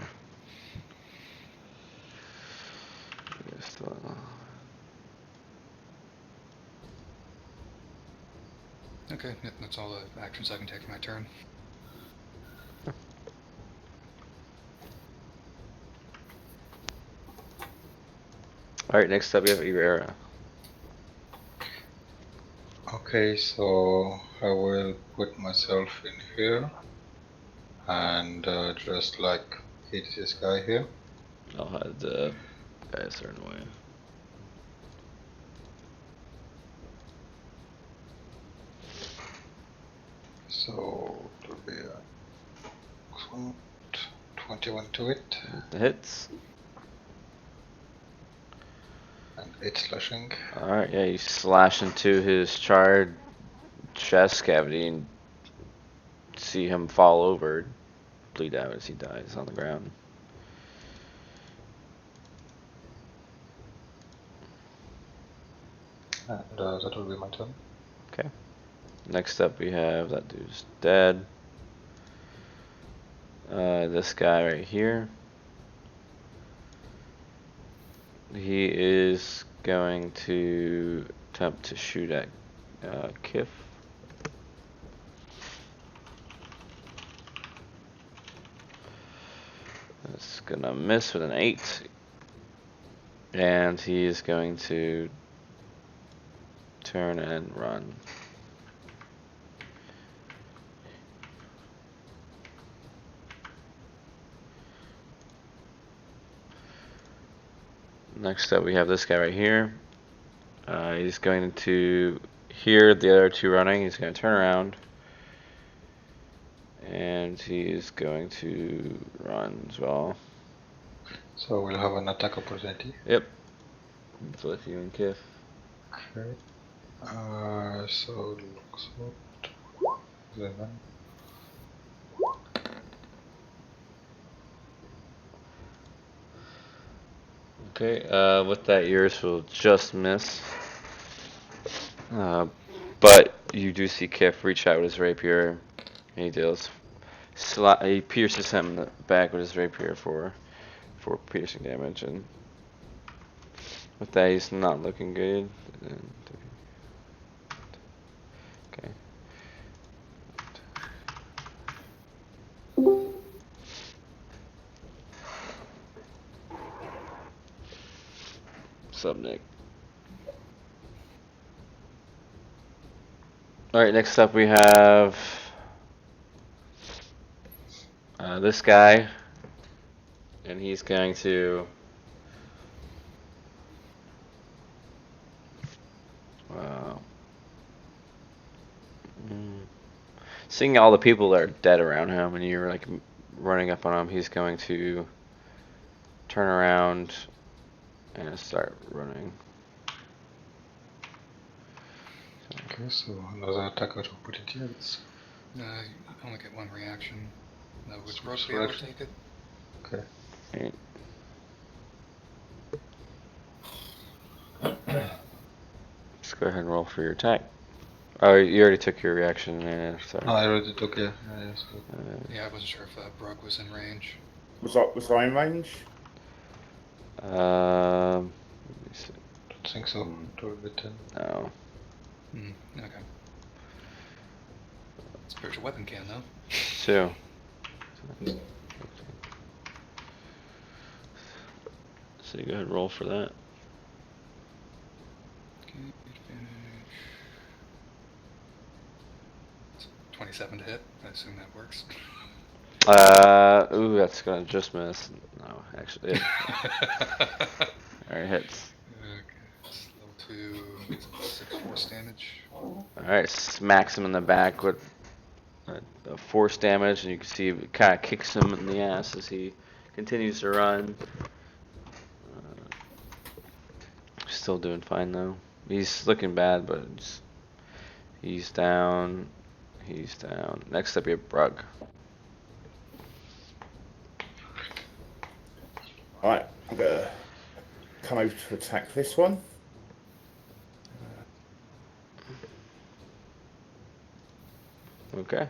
Okay, yeah, that's all the actions I can take for my turn. Alright, next up we have Irera. Okay, so I will put myself in here and just like hit this guy here. I'll have the guy a certain way. So it will be a 21 to it The hits. and 8 slashing. Alright, yeah, you slash into his charred chest cavity and see him fall over, bleed out as he dies on the ground. And that will be my turn. Okay. Next up we have that dude's dead. This guy right here. He is going to attempt to shoot at Kif. It's gonna miss with an 8. And he is going to turn and run. Next up, we have this guy right here. He's going to hear the other two running. He's going to turn around. And he is going to run as well. So we'll have an attack opportunity. Yep. Both you and Kif. Okay. So looks what? 11. Okay, with that, yours will just miss. But you do see Kif reach out with his rapier. And he deals. He pierces him in the back with his rapier for piercing damage. And with that, he's not looking good. Okay. What's up, Nick? Alright, next up we have this guy, and he's going to seeing all the people that are dead around him and you're like running up on him, he's going to turn around and start running. Okay, so another attack opportunity, I guess. You only get one reaction. Would So Brooke it's be able to reaction. take it? Okay. Right. Just go ahead and roll for your attack. Oh, you already took your reaction. Yeah, sorry. I already took it. Yeah, so. Yeah, I wasn't sure if Brooke was in range. Was I in range? Let me see. Don't think so. To the 10. No. Okay. Spiritual weapon can though. 2. So you go ahead and roll for that. Okay, advantage. It's 27 to hit. I assume that works. Ooh, that's gonna just miss. No, actually, it alright, hits. Okay, it's level 2, 6 force damage. Alright, smacks him in the back with the force damage, and you can see it kind of kicks him in the ass as he continues to run. Still doing fine though. He's looking bad, but he's down. He's down. Next up, we have Brug. Alright, I'm gonna come over to attack this one. Okay.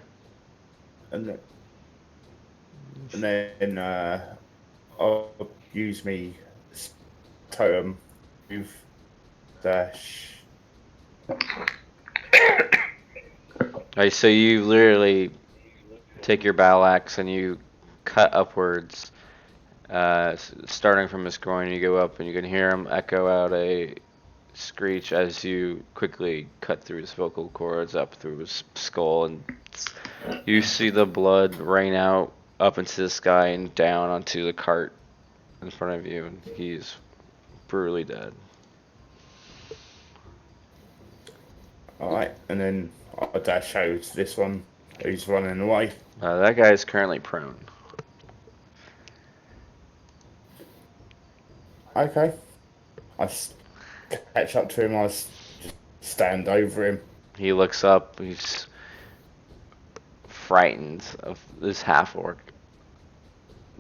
And then I'll use me totem move dash. Alright, so you literally take your battle axe and you cut upwards, starting from his groin. You go up and you can hear him echo out a screech as you quickly cut through his vocal cords up through his skull, and you see the blood rain out up into the sky and down onto the cart in front of you, and he's brutally dead. Alright, and then I'll dash over to this one who's running away. That guy is currently prone. Okay. Catch up to him, I just stand over him. He looks up, he's frightened of this half-orc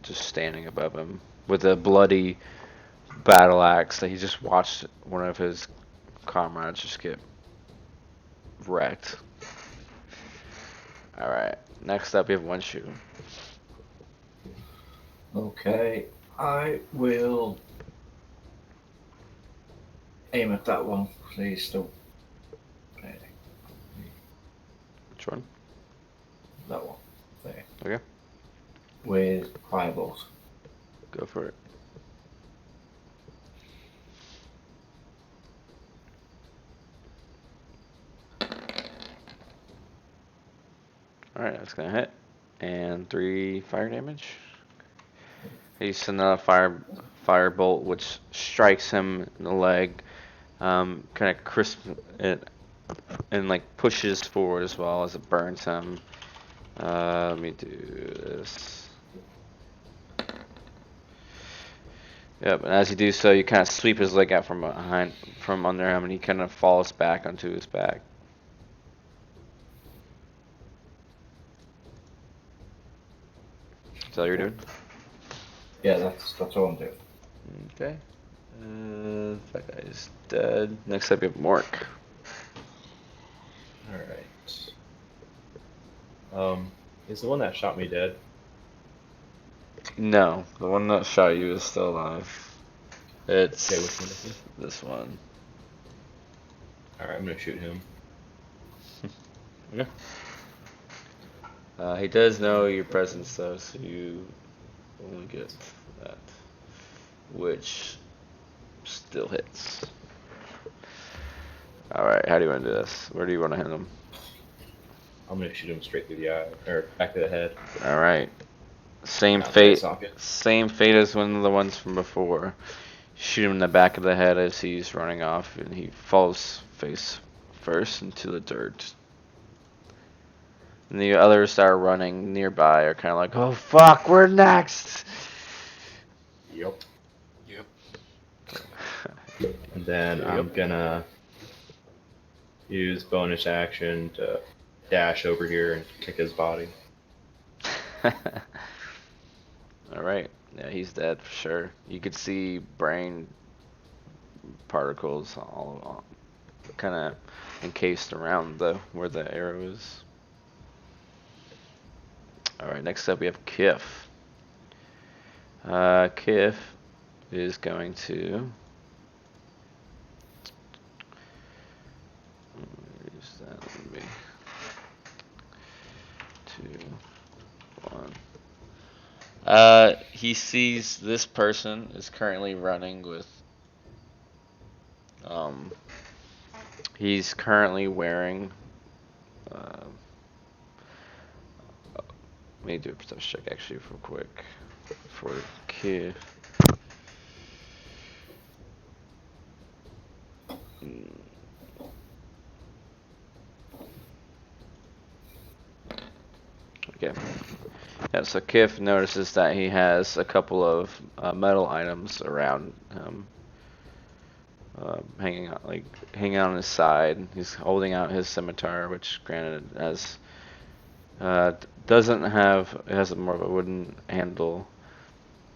just standing above him with a bloody battle axe that he just watched one of his comrades just get wrecked. Alright, next up we have one shoe. Okay, I will aim at that one, please. Still, Which one? that one. There. Okay. With fireballs. Go for it. Alright, that's gonna hit. And 3 fire damage. You send out a firebolt which strikes him in the leg, kind of crisp it, and like pushes forward as well as it burns him. Let me do this. Yep, and as you do so, you kind of sweep his leg out from behind, from under him, and he kind of falls back onto his back. Is that all you're doing? Yeah, that's all I'm doing. Okay. That guy is dead. Next up, you have Mork. Alright. Is the one that shot me dead? No, the one that shot you is still alive. It's Okay, which one is he? this one. Alright, I'm gonna shoot him. Okay. He does know your presence though, so you only get that, which still hits. Alright, how do you want to do this? Where do you want to hit him? I'm gonna shoot him straight through the eye, or back of the head. Alright. Same Not the fate. socket. Same fate as one of the ones from before. Shoot him in the back of the head as he's running off, and he falls face first into the dirt. And the others that are running nearby are kind of like, oh fuck, we're next! Yep. Yep. And then I'm gonna use bonus action to dash over here and kick his body. Alright, yeah, he's dead for sure. You could see brain particles all kind of encased around where the arrow is. Alright, next up we have Kif. Kif is going to use that. Let me 2, 1. He sees this person is currently running with. He's currently wearing. Let me do a perception check actually real quick for Kif. Okay. Yeah, so Kif notices that he has a couple of metal items around him, hanging on his side. He's holding out his scimitar, which, granted, has doesn't have it has more of a wooden handle,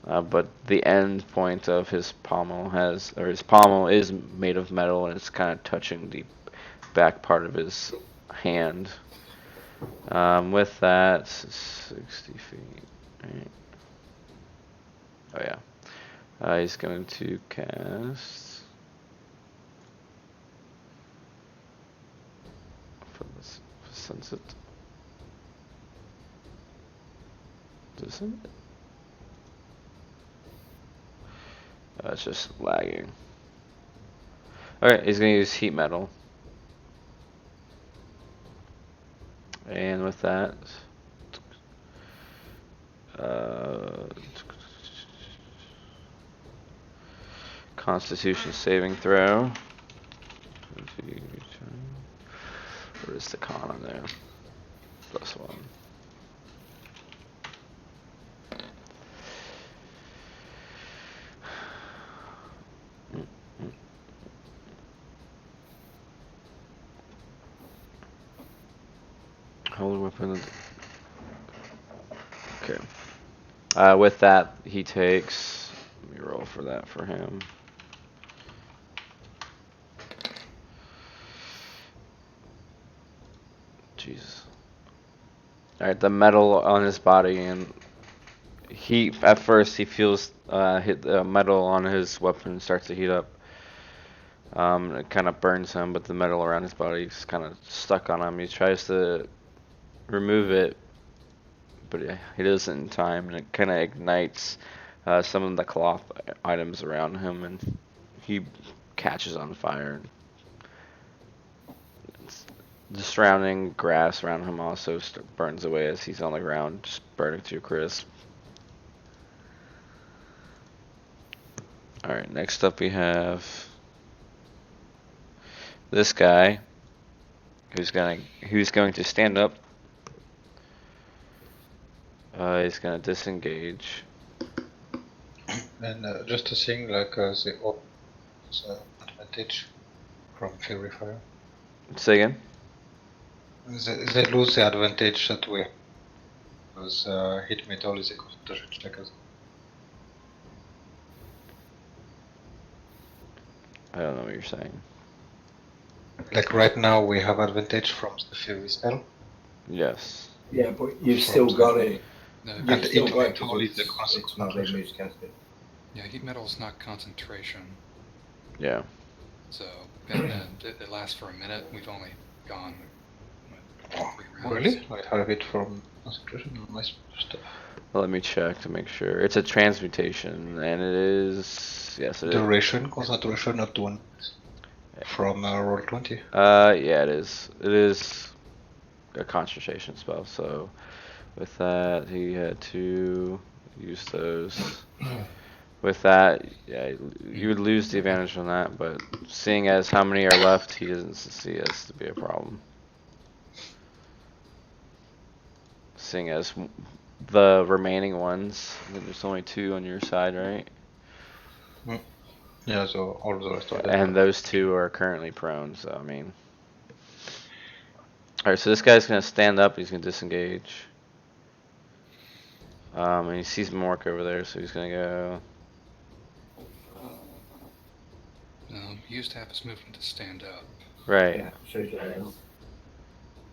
but the end point of his pommel his pommel is made of metal, and it's kind of touching the back part of his hand. With that, 60 feet. Right. Oh yeah. He's going to cast. For this sunset. Doesn't it? It's just lagging. Alright, he's going to use heat metal. And with that, Constitution saving throw. What is the con on there? +1. Hold weapon. Okay. With that, he takes. Let me roll for that for him. Jesus. Alright, the metal on his body, and at first he feels hit the metal on his weapon starts to heat up. It kind of burns him, but the metal around his body is kind of stuck on him. He tries to remove it, but he doesn't in time, and it kind of ignites some of the cloth items around him, and he catches on fire. The surrounding grass around him also burns away as he's on the ground, just burning to a crisp. Alright, next up we have this guy who's going to stand up. He's gonna disengage. And just a thing, like the advantage from Fury Fire. Say again? They lose the advantage that way. Because hit metal is a concentration check as I don't know what you're saying. like right now we have advantage from the Fury spell. Yes. Yeah, but you've still got it. No, And You've still it got it metal is because the it's not a moose casket. yeah, heat metal is not concentration, Yeah. so and it lasts for a minute. We've only gone what, 3 rounds. Really? I have it from concentration on my stuff. Well, let me check to make sure. It's a transmutation, and it is. Yes, it is. Duration, concentration up to 1 from roll 20. Yeah, it is. It is a concentration spell. So, with that, he had to use those. With that, yeah, you would lose the advantage on that. But seeing as how many are left, he doesn't see us to be a problem. Seeing as the remaining ones, I think there's only 2 on your side, right? Yeah, so all the rest of them. And those 2 are currently prone, so I mean. Alright, so this guy's gonna stand up, he's gonna disengage. And he sees Mork over there, so he's gonna go. He used to have his movement to stand up, Right. Yeah, shows you there.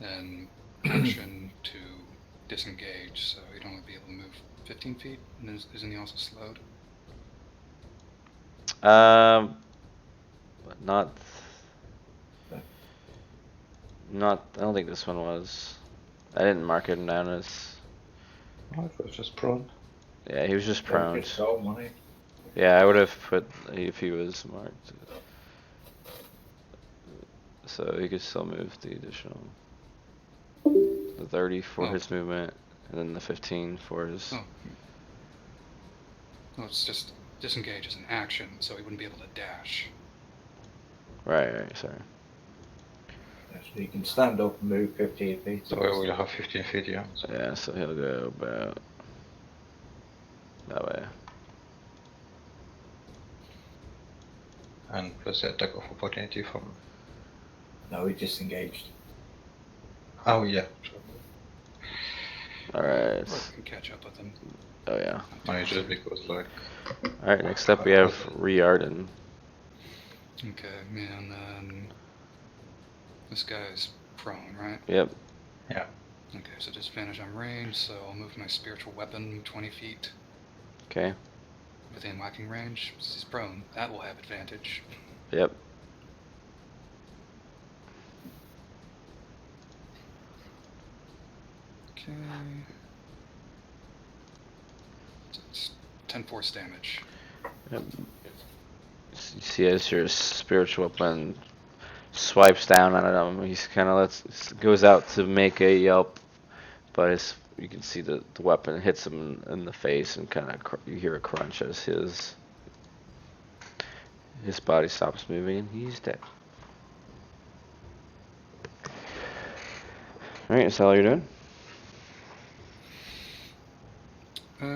and action to disengage, so he'd only be able to move 15 feet. And isn't he also slowed? But not. I don't think this one was. I didn't mark him down as. Oh, it was just prone. Yeah, he was just prone. It's all money. Yeah, I would have put if he was marked. So he could still move the additional. The 30 for his movement, and then the 15 for his. Oh. Well, it's just disengage as an action, so he wouldn't be able to dash. Right, sorry. So you can stand up and move 15 feet. So I will have 15 feet, yeah. So Yeah, so he'll go about that way. and plus the attack of opportunity from. No, he disengaged. Oh yeah. Sure. Alright. Or we can catch up with him. Oh yeah. I just because like. Alright, next up we have Riordan. Okay, and then this guy's prone, right? Yep. Yeah. Okay, so disadvantage on range, so I'll move my spiritual weapon 20 feet Okay. within whacking range. Since he's prone, that will have advantage. Yep. Okay. So it's 10 force damage. Yep. You see as your spiritual weapon swipes down on him, he's kind of goes out to make a yelp, but you can see the weapon hits him in the face, and kind of you hear a crunch as his body stops moving, and he's dead. All right, is that all you're doing? Let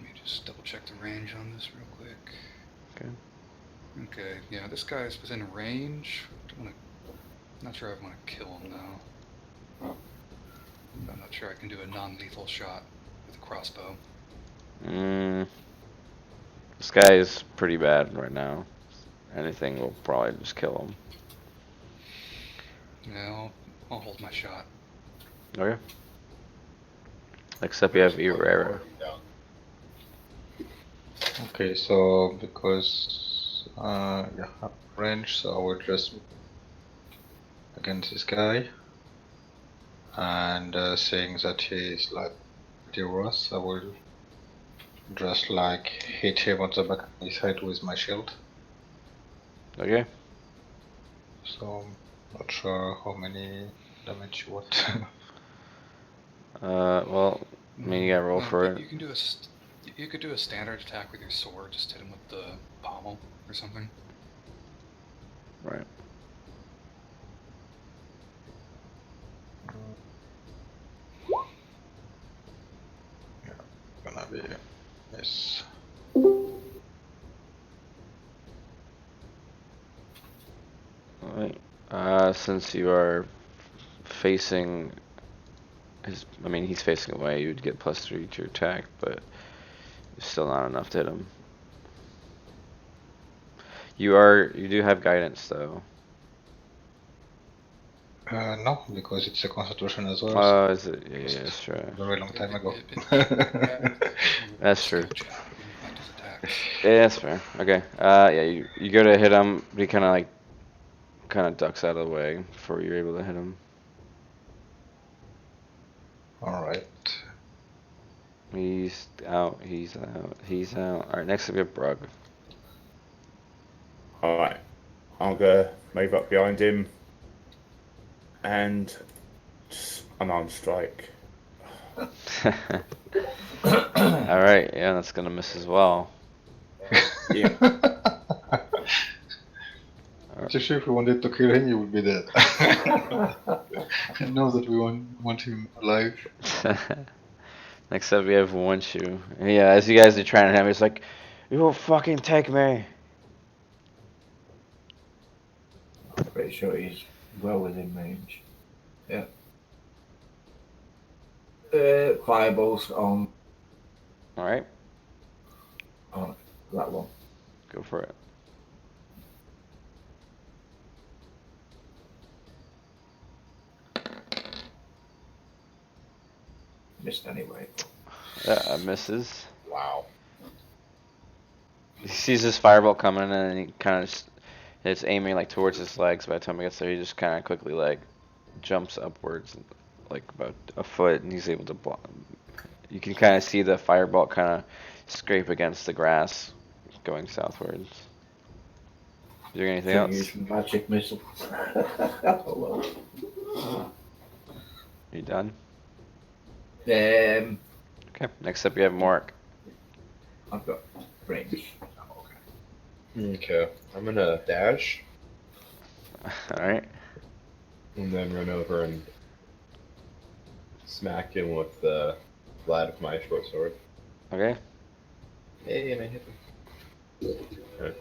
me just double check the range on this real quick. Okay. Okay, yeah, this guy's within range. Not sure I want to kill him now. I'm not sure I can do a non-lethal shot with a crossbow. This guy is pretty bad right now. Anything will probably just kill him. Yeah, I'll hold my shot. Okay. Next up, you have Irera. Okay, so because yeah, I have range, so I will just against this guy, and seeing that he is like pretty rough, I will just like hit him on the back of his head with my shield. Okay. So not sure how many damage you want. Well, I mean, you gotta roll for it. You can do you could do a standard attack with your sword. Just hit him with the pommel or something. Right. Gonna be yes. Alright. Since you are facing his, I mean, he's facing away, you would get +3 to your attack, but it's still not enough to hit him. You do have guidance though. No, because it's a constitution as well. Oh, is it? Yeah, yeah, that's true. A very long time ago. That's true. Skill check would reflect his attacks. Yeah, that's fair. Okay. Yeah, you go to hit him, but he kind of ducks out of the way before you're able to hit him. Alright. He's out. He's out. He's out. All right. Next up, we have Brug. Alright. I'm gonna move up behind him and just unarmed strike. All right. Yeah, that's gonna miss as well. Yeah. Especially if we wanted to kill him, he would be dead. I know that we want him alive. Next up, we have Wonshu. And yeah, as you guys are trying to hit him, he's like, "You will fucking take me." I'm pretty sure he's well within range. Yeah. Fireballs on All right. that one. Go for it. Missed anyway. Yeah, misses. Wow. He sees this firebolt coming, and he kind of it's aiming like towards his legs. By the time he gets there, he just kind of quickly like jumps upwards, like about a foot, and he's able to block. You can kind of see the firebolt kind of scrape against the grass, going southwards. Is there anything Can else? use magic missile. Oh, well. You done? Um, Okay. Next up, you have Mork. I've got range. I'm okay. Okay, I'm gonna dash All right. and then run over and smack him with the flat of my short sword. Okay. Hey, and I hit him. Okay.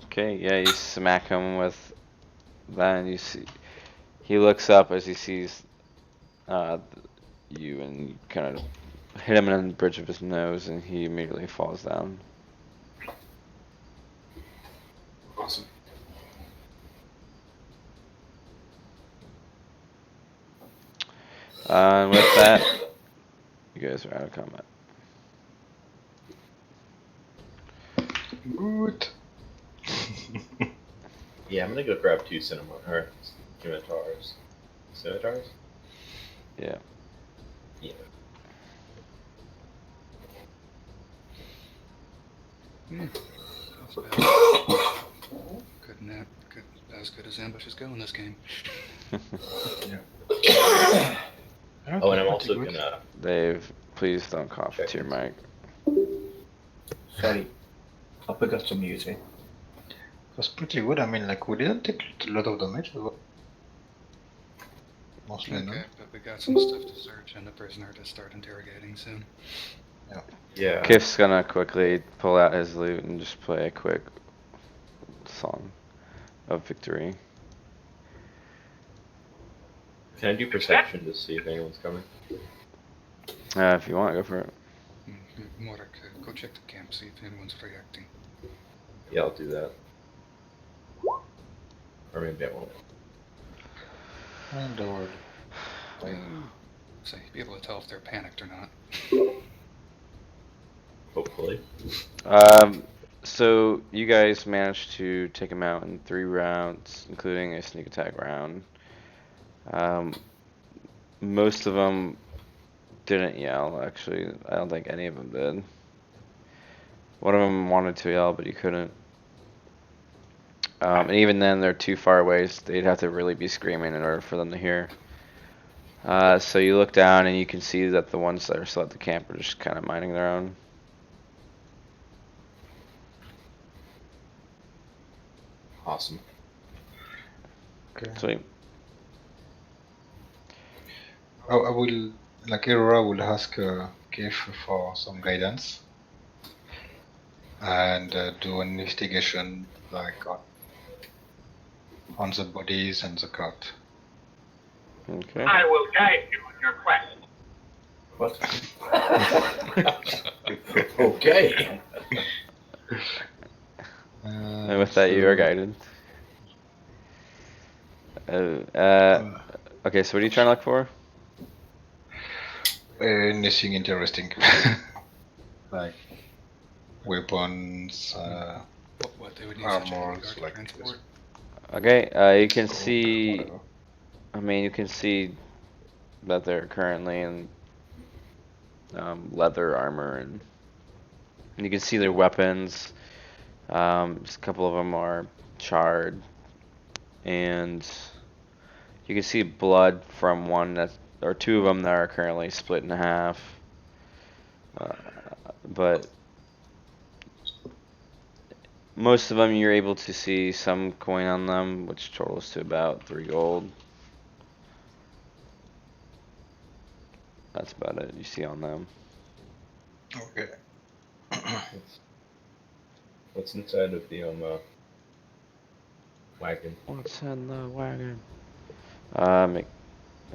Okay. Yeah, you smack him with that, and you see he looks up as he sees you, and you kind of hit him in the bridge of his nose, and he immediately falls down. Awesome. And with that, you guys are out of combat. Good. Yeah, I'm gonna go grab 2 scimitars. Scimitars? Yeah. Yeah. Good, as good as ambushes go in this game. Oh, and I'm also gonna. Dave, please don't cough into your mic. Sorry. I forgot to mute it. It was pretty good. I mean, like, we didn't take a lot of damage. Mostly no. Okay, but we got some stuff to search and a prisoner to start interrogating soon. Yeah. Kif's gonna quickly pull out his lute and just play a quick song of victory. Can I do perception to see if anyone's coming? If you want, go for it. Morak, go check the camp, see if anyone's reacting. Yeah, I'll do that. Or maybe I won't. And the word. So you'd be able to tell if they're panicked or not. Hopefully. So you guys managed to take him out in 3 rounds, including a sneak attack round. Most of them didn't yell, actually. I don't think any of them did. One of them wanted to yell, but he couldn't. And even then, they're too far away, so they'd have to really be screaming in order for them to hear. So you look down and you can see that the ones that are still at the camp are just kind of minding their own. Awesome. Okay. Sweet. I will, like Aurora will ask Keith for some guidance and do an investigation like on the bodies and the cart. Okay. I will guide you on your quest. What? Okay. And with that, you are guided. Okay, so what are you trying to look for? Anything interesting, like weapons, What they would need such a armors, regard to like transport. Okay, you can so, see, whatever. I mean, you can see that they're currently in leather armor, and you can see their weapons. Just a couple of them are charred, and you can see blood from one that, or 2 of them that are currently split in half. But most of them you're able to see some coin on them, which totals to about 3 gold. That's about it you see on them. Okay. What's inside of the wagon? What's in the wagon?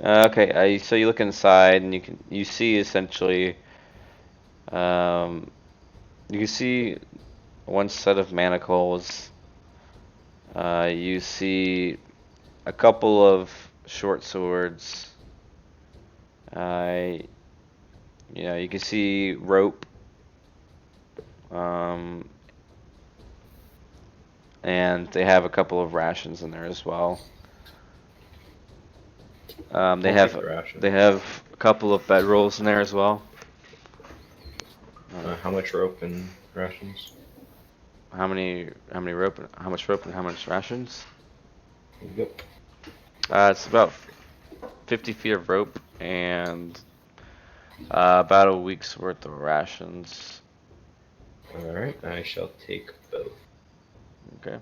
Okay, so you look inside and you see essentially, you can see one set of manacles. You see a couple of short swords. You can see rope. And they have a couple of rations in there as well. They I'll have take the rations. they have a couple of bedrolls in there as well. How much rope and rations? How many rope? How much rope and how much rations? Yep. It's about 50 feet of rope and about a week's worth of rations. Alright, I shall take both. Okay.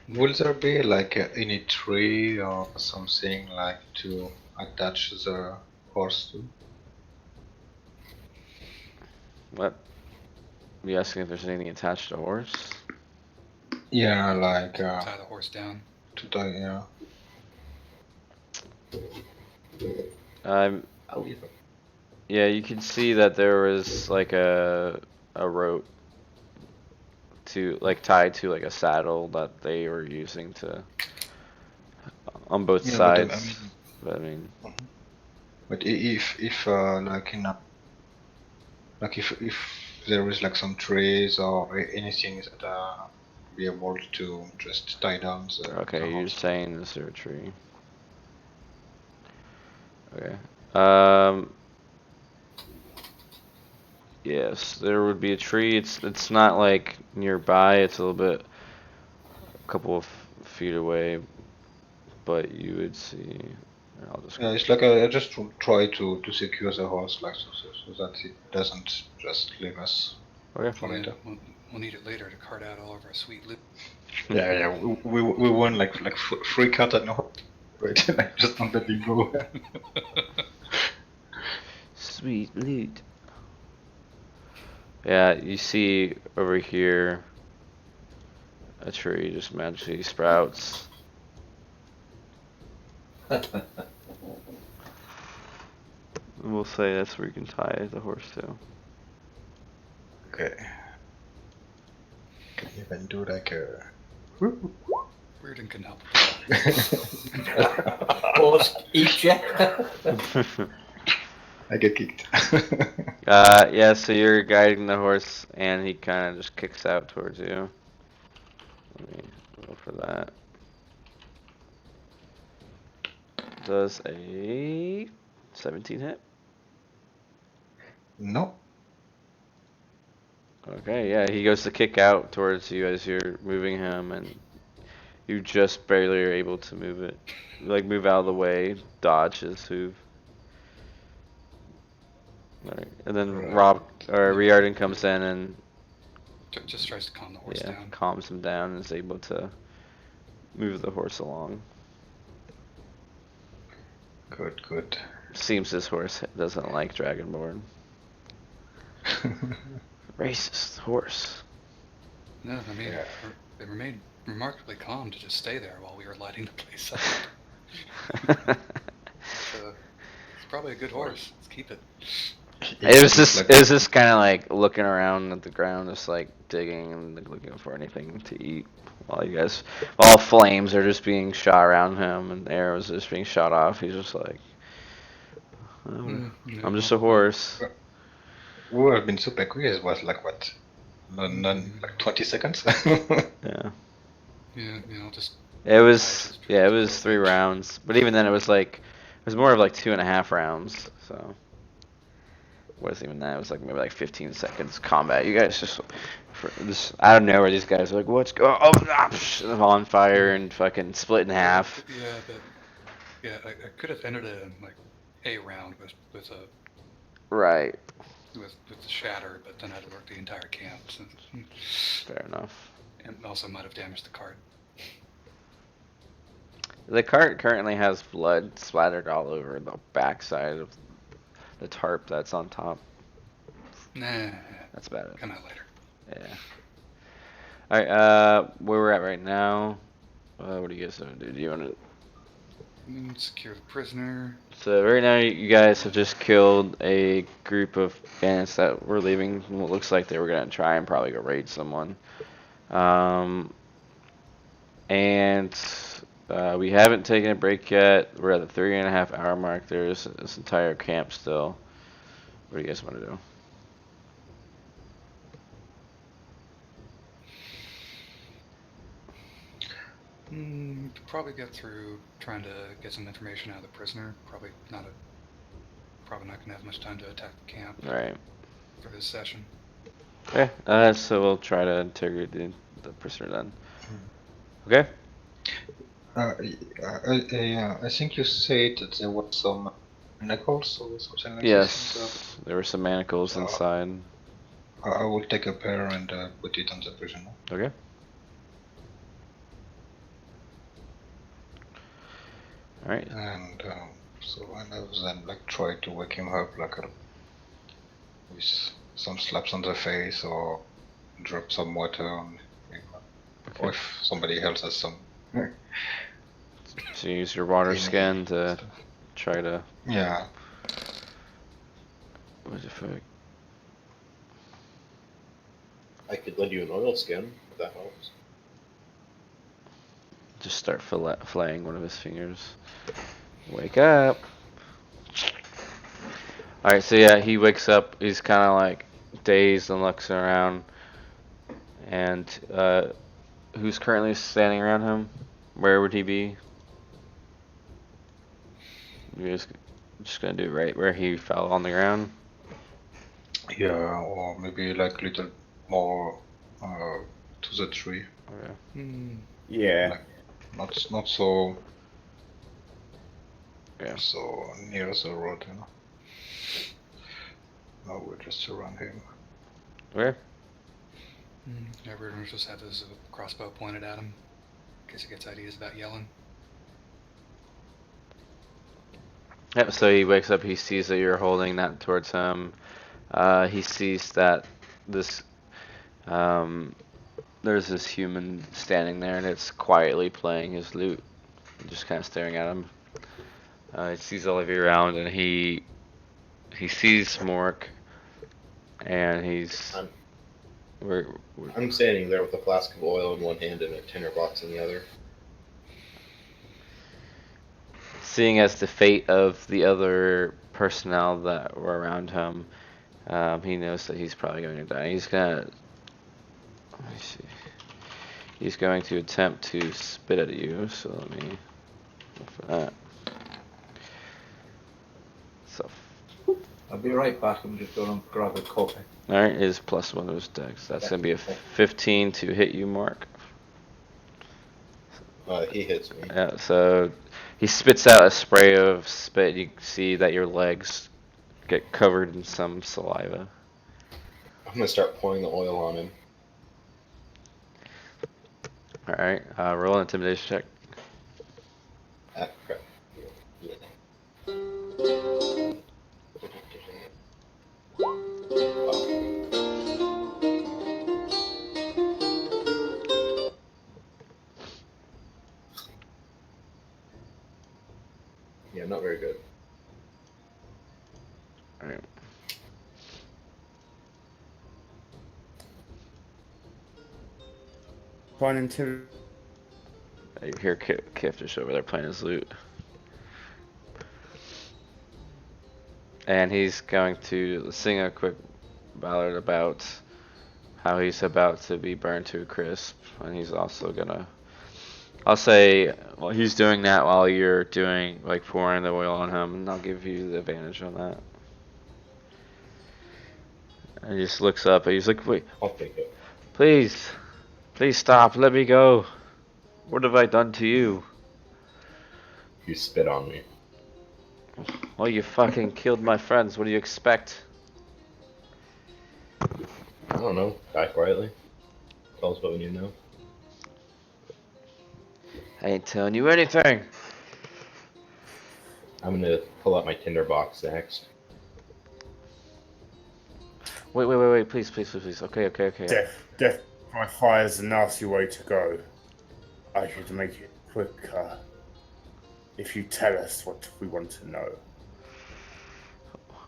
Will there be like any tree or something like to attach the horse to? What? Are you asking if there's anything attached to a horse? Yeah, like Tie the horse down. to tie. Yeah. I'll leave them. Yeah, you can see that there was like a rope to tied to like a saddle that they were using to on both Yeah, sides. But I mean, but if like in a, like if there is like some trees or anything that be able to just tie down the okay, the you're horse. saying is there a tree? Okay. Yes, there would be a tree. It's not like nearby. It's a little bit, a couple of feet away, but you would see. I'll just. Yeah, it's like I just try to secure the horse like so that it doesn't just leave us Okay. for later. We'll need it later to cart out all of our sweet loot. Yeah, we won like free cut at no, right? Like just on the bingo. Sweet loot. Yeah, you see over here a tree just magically sprouts. We'll say that's where you can tie the horse to. Okay. Can even do like a. Reardon can help. Horse eat you. I get kicked. Yeah, so you're guiding the horse, and he kind of just kicks out towards you. Let me go for that. Does a 17 hit? No. Okay, yeah, he goes to kick out towards you as you're moving him, and you just barely are able to move it. Like, move out of the way, dodge his move. Alright, and then Riordan comes in and Just tries to calm the horse down. calms him down and is able to move the horse along. Good. Seems this horse doesn't like Dragonborn. Racist horse. No, I mean, it remained remarkably calm to just stay there while we were lighting the place up. It's probably a good horse. Let's keep it. It was just kind of like looking around at the ground, just like digging and looking for anything to eat. While flames are just being shot around him and arrows are just being shot off. He's just like, I'm just a horse. We would have been super quick. It was like what? None, like 20 seconds. Yeah. Yeah, just. It was 3 rounds, but even then it was more of like 2.5 rounds. So. Wasn't even that. It was like maybe like 15 seconds combat. You guys just out of nowhere, these guys are like, "What's going on fire and fucking split in half." Yeah, I could have ended it in like a round with a right with the shatter, but then I had to work the entire camp. So. Fair enough. And also might have damaged the cart. The cart currently has blood splattered all over the backside of the tarp that's on top. Nah. That's about it. Come out later. Yeah. Alright, where we're at right now. What do you guys want to do? Do you want to... Secure the prisoner. So right now you guys have just killed a group of bandits that were leaving what looks like they were going to try and probably go raid someone. And we haven't taken a break yet. We're at the 3.5 hour mark. There's this entire camp still. What do you guys want to do? Could probably get through trying to get some information out of the prisoner. Probably not gonna have much time to attack the camp. Right. For this session. Okay. So we'll try to interrogate the prisoner then. Okay. I think you said that there were some manacles or something like yes, this. Yes, there were some manacles inside. I will take a pair and put it on the prisoner. Okay. Alright. And I was then like try to wake him up like with some slaps on the face or drop some water on him. Okay. Or if somebody else has some. So you use your water skin to try to... Yeah. What the fuck? I could lend you an oil skin, if that helps. Just start flaying one of his fingers. Wake up! Alright, so yeah, he wakes up. He's kind of like dazed and looks around. And who's currently standing around him? Where would he be? You're just gonna do it right where he fell on the ground? Yeah, or maybe like a little more to the tree. Okay. Yeah. Like, not so. Yeah. So near the road, you know. No, we'll just surround him. Where? Everyone just had his crossbow pointed at him, in case he gets ideas about yelling. Yep, so he wakes up, he sees that you're holding that towards him. He sees that this, there's this human standing there and it's quietly playing his lute. Just kind of staring at him. He sees all of you around and he sees Mork and he's... We're I'm standing there with a flask of oil in one hand and a tinderbox in the other. seeing as the fate of the other personnel that were around him, he knows that he's probably going to die. He's gonna. Let me see. He's going to attempt to spit at you. So let me look for that. So, I'll be right back. I'm just going to grab a copy. all right, is plus one of those decks. That's gonna be a 15 to hit you, Mark. He hits me. Yeah. So he spits out a spray of spit. You see that your legs get covered in some saliva. I'm gonna start pouring the oil on him. All right. Roll an intimidation check. Ah, crap. Yeah, not very good. All right. Fine until You hear Kif just over there playing his lute. And he's going to sing a quick ballad about how he's about to be burned to a crisp. And he's also gonna, I'll say, well, he's doing that while you're doing, like, pouring the oil on him, and I'll give you the advantage on that. And he just looks up, and he's like, wait, I'll take it. please stop, let me go. What have I done to you? You spit on me. Well, you fucking killed my friends, what do you expect? I don't know. Die quietly. Tell us what we need to know. I ain't telling you anything. I'm gonna pull out my tinderbox next. Wait, please. Okay. death by fire is a nasty way to go. I should make it quicker if you tell us what we want to know.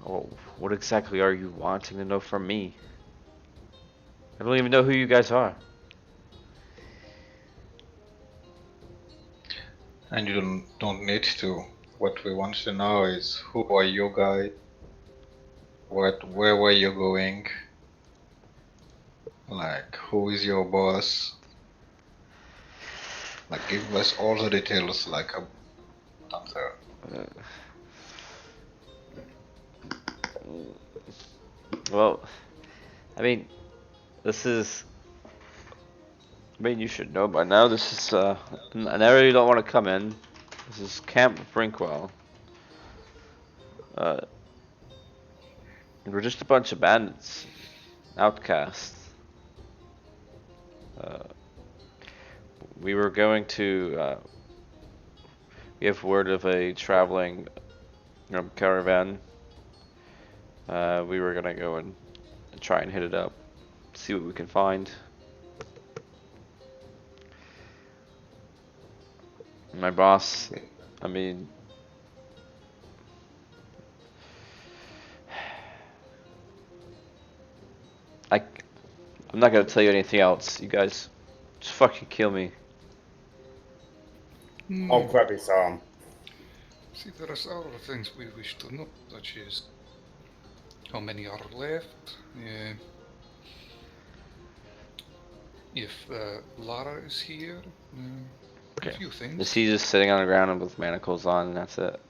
Oh, what exactly are you wanting to know from me? I don't even know who you guys are. And you don't need to. What we want to know is who are you guys? Where were you going? Like, who is your boss? Like, give us all the details, like a answer. Well, I mean, you should know by now, this is, an area you don't want to come in. This is Camp Brinkwell. We're just a bunch of bandits, outcasts. We were going to, we have word of a traveling caravan. We were gonna go and try and hit it up, see what we can find. My boss, I mean, I'm not gonna tell you anything else. You guys just fucking kill me. I'll grab his arm. See, there are several things we wish to know, such as how many are left, if Lara is here, a few things. Is he just sitting on the ground with manacles on and that's it?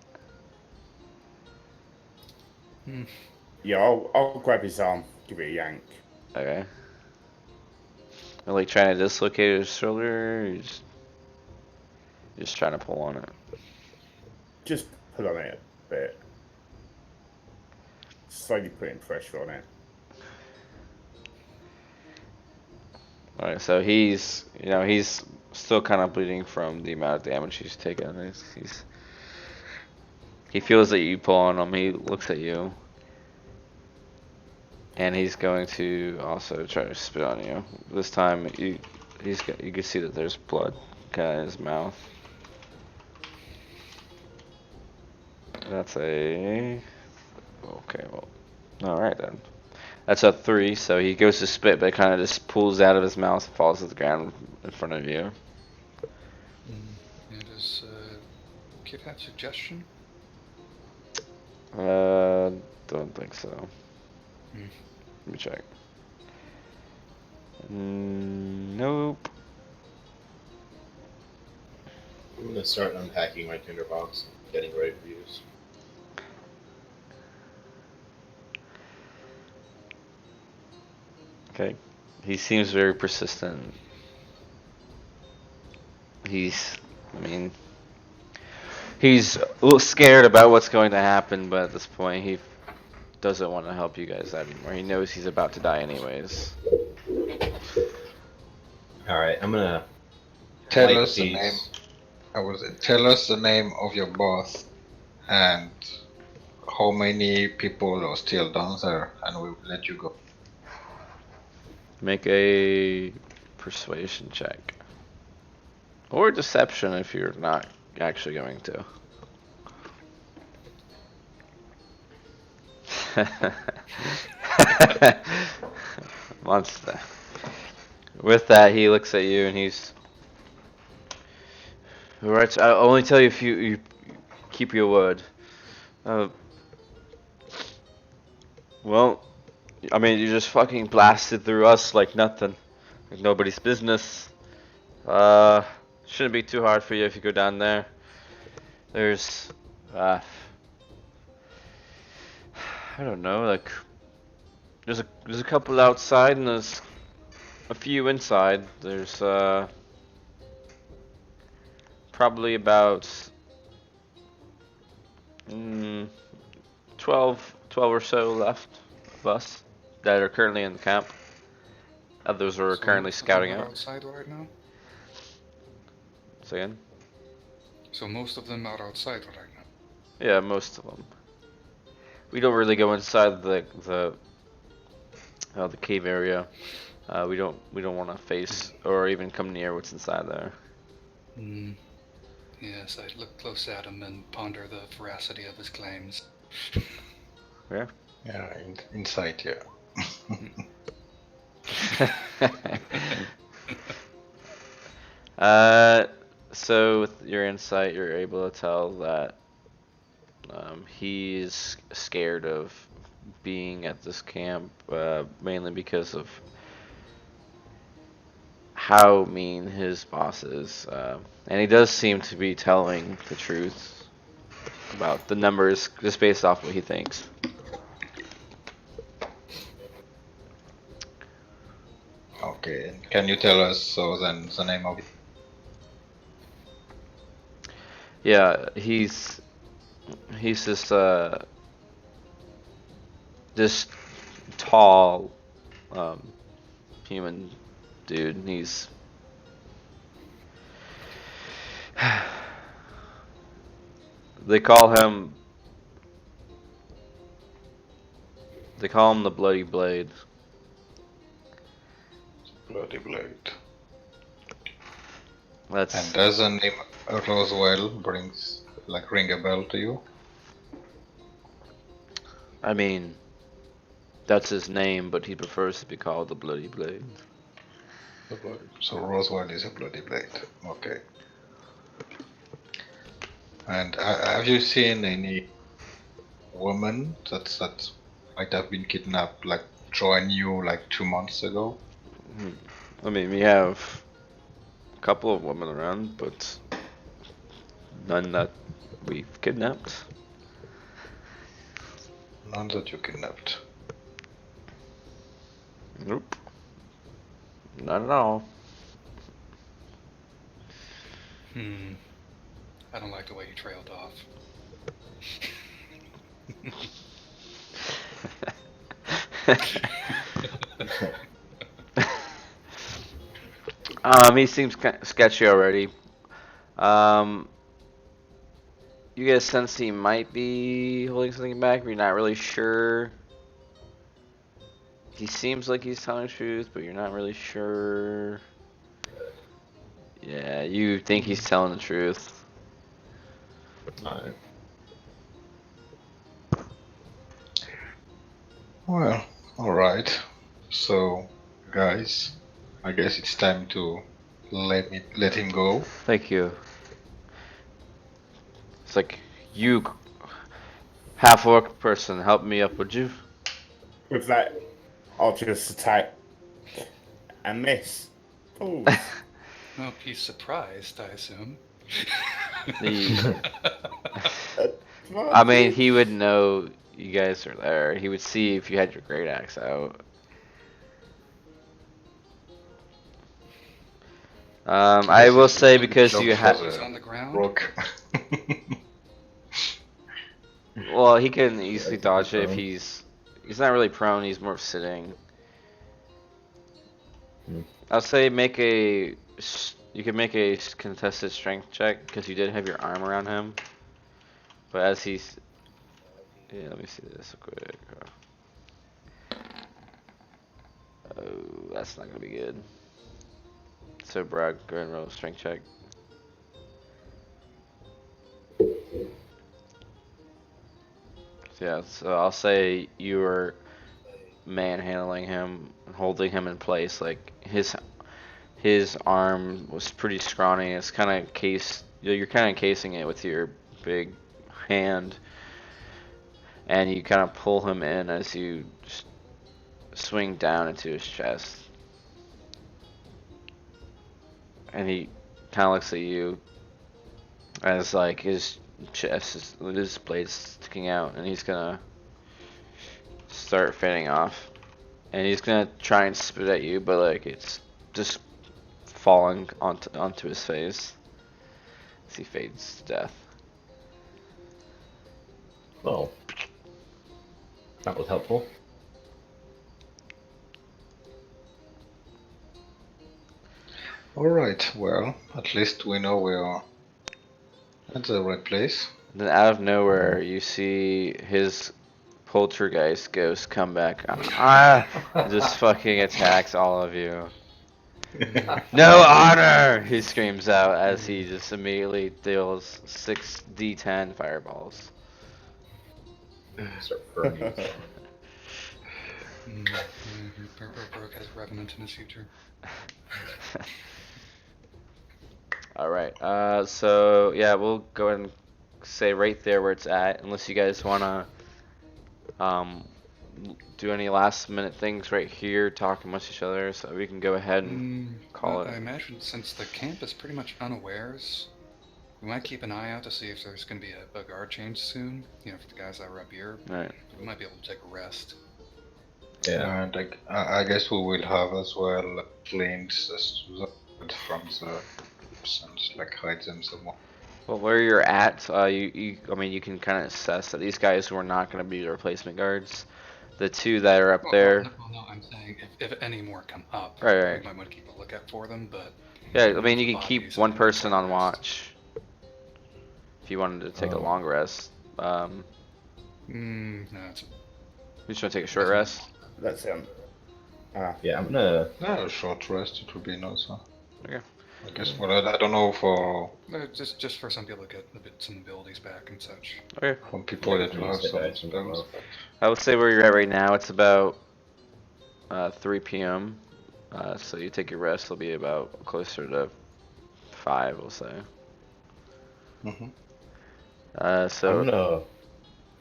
Yeah, I'll grab his arm, give it a yank. Okay. Are like trying to dislocate his shoulder, or you just trying to pull on it? Just pull on it a bit. Slowly putting pressure on it. Alright, so he's still kind of bleeding from the amount of damage he's taken. He feels that you pull on him, he looks at you. And he's going to also try to spit on you. This time, you can see that there's blood kind of in his mouth. That's a... Okay, well... Alright then. That's a 3, so he goes to spit, but it kind of just pulls out of his mouth and falls to the ground in front of you. And does Kid have suggestion? Don't think so. Hmm. Let me check. Nope. I'm gonna start unpacking my tinderbox and getting ready for use. Okay. He seems very persistent. He's a little scared about what's going to happen, but at this point he doesn't want to help you guys out anymore. He knows he's about to die anyways. Alright, I'm gonna Tell light us the these. name. Tell us the name of your boss and how many people are still down there, and we will let you go. Make a persuasion check. Or deception if you're not actually going to. Monster. With that, he looks at you and he's... Alright, I'll only tell you if you keep your word. Well, I mean, you just fucking blasted through us like nothing. Like nobody's business. Shouldn't be too hard for you if you go down there. There's, I don't know, like, there's a couple outside and there's a few inside. There's, probably about 12 or so left of us that are currently in the camp. Others are currently scouting out. Outside right now? Say again? So most of them are outside right now. Yeah, most of them. We don't really go inside the cave area. We don't want to face or even come near what's inside there. Yes, I'd look close at him and ponder the veracity of his claims. Yeah. Yeah, inside, yeah. So with your insight, you're able to tell that he's scared of being at this camp, mainly because of how mean his boss is, and he does seem to be telling the truth about the numbers just based off what he thinks. Okay, can you tell us then the name of it? Yeah, he's this tall human dude. He's they call him the Bloody Blade. Bloody Blade. That's And does the name Roswell ring a bell to you? I mean, that's his name, but he prefers to be called the Bloody Blade. So Roswell is a Bloody Blade. Okay. And have you seen any woman that might have been kidnapped, join you 2 months ago? I mean, we have a couple of women around, but none that we've kidnapped. None that you kidnapped. Nope. Not at all. I don't like the way you trailed off. He seems sketchy already. You get a sense he might be holding something back, but you're not really sure. He seems like he's telling the truth, but you're not really sure. Yeah, you think he's telling the truth. Well, Alright. So, guys, I guess it's time to let him go. Thank you. It's like, you half-orc person, help me up, would you? With that, I'll just attack and miss. Oh, Well, he's surprised, I assume. I mean, he would know you guys are there. He would see if you had your great axe out. I will say because you have. He's on the ground. Rock. Well, he can easily dodge it if he's not really prone. He's more sitting. I'll say make a. You can make a contested strength check because you did have your arm around him. But as he's. Yeah, let me see this real quick. Oh, that's not gonna be good. So, Brad, go ahead and roll a strength check. Yeah, so I'll say you were manhandling him, holding him in place. Like his arm was pretty scrawny. It's kind of you're kind of encasing it with your big hand, and you kind of pull him in as you swing down into his chest. And he kind of looks at you as like his chest is with his blade sticking out, and he's gonna start fanning off, and he's gonna try and spit at you, but like it's just falling onto his face as he fades to death. Well, that was helpful. Alright, well, at least we know we are at the right place. Then out of nowhere, you see his poltergeist ghost come back. Just fucking attacks all of you. No honor! He screams out as he just immediately deals 6d10 fireballs. Start burning. Brooke has Revenant in his future. Alright, so yeah, we'll go ahead and say right there where it's at, unless you guys wanna do any last minute things right here, talk amongst each other, so we can go ahead and call I it. imagine since the camp is pretty much unawares, we might keep an eye out to see if there's going to be a guard change soon, you know, for the guys that were up here. Right. We might be able to take a rest. Yeah. And I guess we will have as well planes from the and like hide them somewhere. Well, where you're at, I mean, you can kind of assess that these guys were not going to be the replacement guards. The two that are up there. No, I'm saying if any more come up, Right. we might want to keep a lookout for them, but... Yeah, I mean, you can keep bodies one and person on rest. watch. If you wanted to take a long rest. No, it's... You just want to take a short rest? that's him. Yeah, I'm gonna. Yeah, a short rest, it would be nice. Huh? Okay. I guess, well, I don't know for Just for some people to get some abilities back and such. Okay. from people that have some Well, spells. I would say where you're at right now, it's about 3 p.m. So you take your rest, it'll be about closer to 5, we'll say. So I'm gonna.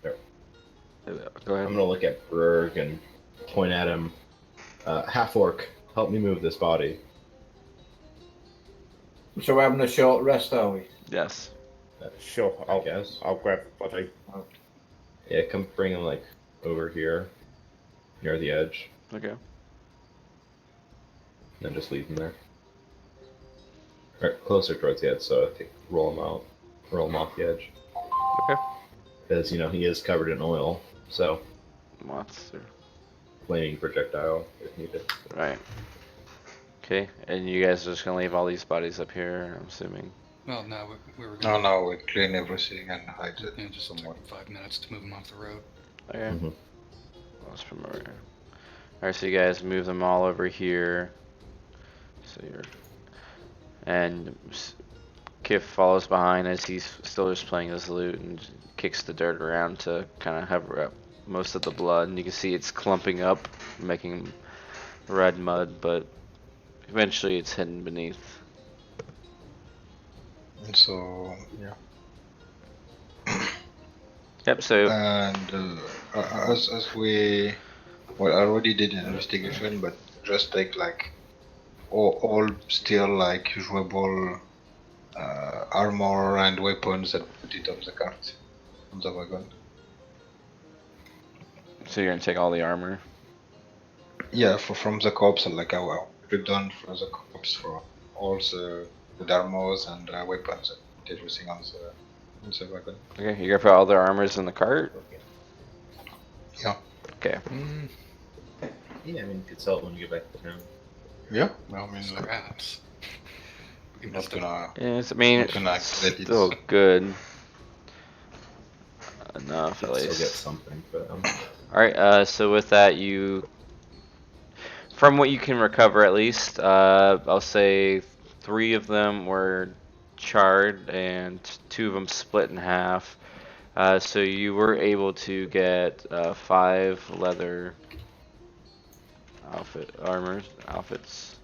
go ahead. I'm gonna look at Berg and point at him. Half orc, help me move this body. So we're having a short rest, are we? Yes. Sure, I guess. I'll grab the body. Yeah, come bring him like over here, near the edge, Okay. then just leave him there. Or closer towards the edge, so I think roll him off the edge. Okay. Because he is covered in oil, so Monster. flaming projectile if needed. Right. Okay, and you guys are just gonna leave all these bodies up here, I'm assuming. Well, no, we were No, going no, we clean everything and hide it. to just take 5 minutes to move them off the road. Okay. Mhm. Let's promote. Alright, so you guys move them all over here. So and Kif follows behind as he's still just playing his lute and kicks the dirt around to kind of hover up most of the blood, and you can see it's clumping up, making red mud, but eventually it's hidden beneath. And so, yeah. Yep, so And as we, well, I already did an investigation, but just take like all still like usable armor and weapons and put it on the cart, on the wagon. so you're gonna take all the armor. Yeah, from the corpse, like I put done for the corpse for all the armors and weapons and put everything on the wagon. Okay, you're gonna put all their armors in the cart? Yeah. Okay. Yeah, I mean, you could sell it when you get back to town. Yeah, well, I mean, like, Scraps. We can not just gonna. Yes, I mean, Not gonna it's activate it. still good enough, at You'd still get least. something, but Alright, so with that, from what you can recover at least, I'll say 3 of them were charred and 2 of them split in half. So you were able to get 5 leather outfits.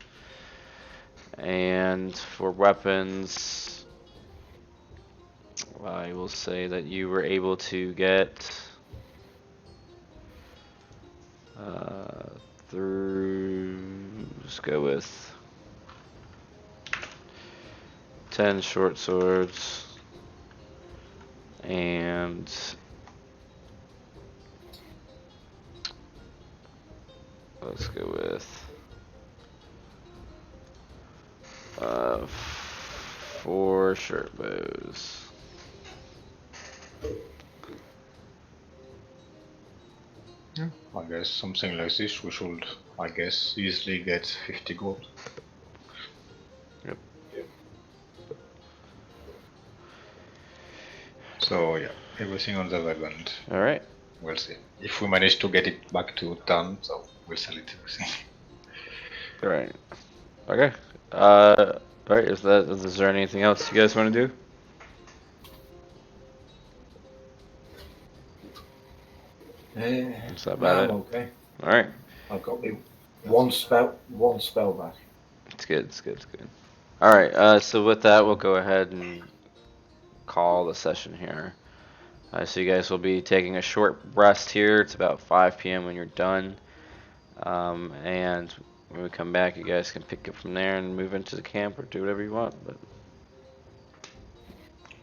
And for weapons, I will say that you were able to get let's go with 10 short swords and let's go with 4 short bows. Yeah, I guess something like this we should, I guess, easily get 50 gold. Yep. So yeah, everything on the wagon. Alright. We'll see. If we manage to get it back to town, so we'll sell it everything. Alright. Okay. Alright, is there anything else you guys want to do? Is that about I'm it? okay. Alright. I've got me one spell back. It's good, it's good, it's good. Alright, so with that, we'll go ahead and call the session here. So you guys will be taking a short rest here. It's about 5 p.m. when you're done. And when we come back, you guys can pick it from there and move into the camp or do whatever you want. But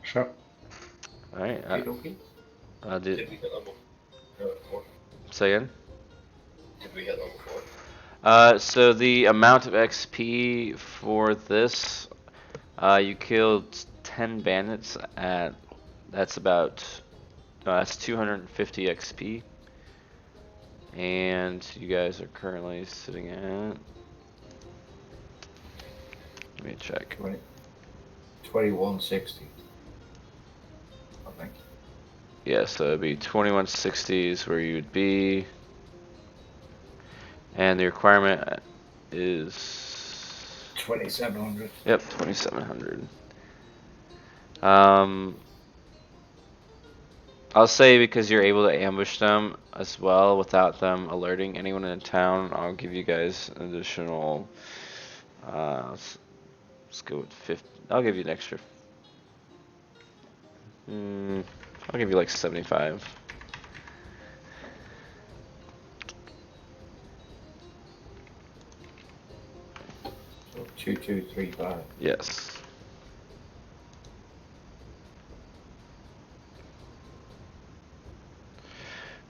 Sure. alright, Okay. did we hit level 4? say again? Did we hit level 4? So the amount of XP for this, you killed 10 bandits at, that's 250 XP. And you guys are currently sitting at, let me check. 2160. I think. Yeah, so it'd be 2160s where you would be. And the requirement is 2700. Yep, 2700. I'll say because you're able to ambush them as well without them alerting anyone in town, I'll give you guys an additional, let's go with 50, I'll give you an extra, I'll give you like 75. So 2235. Yes.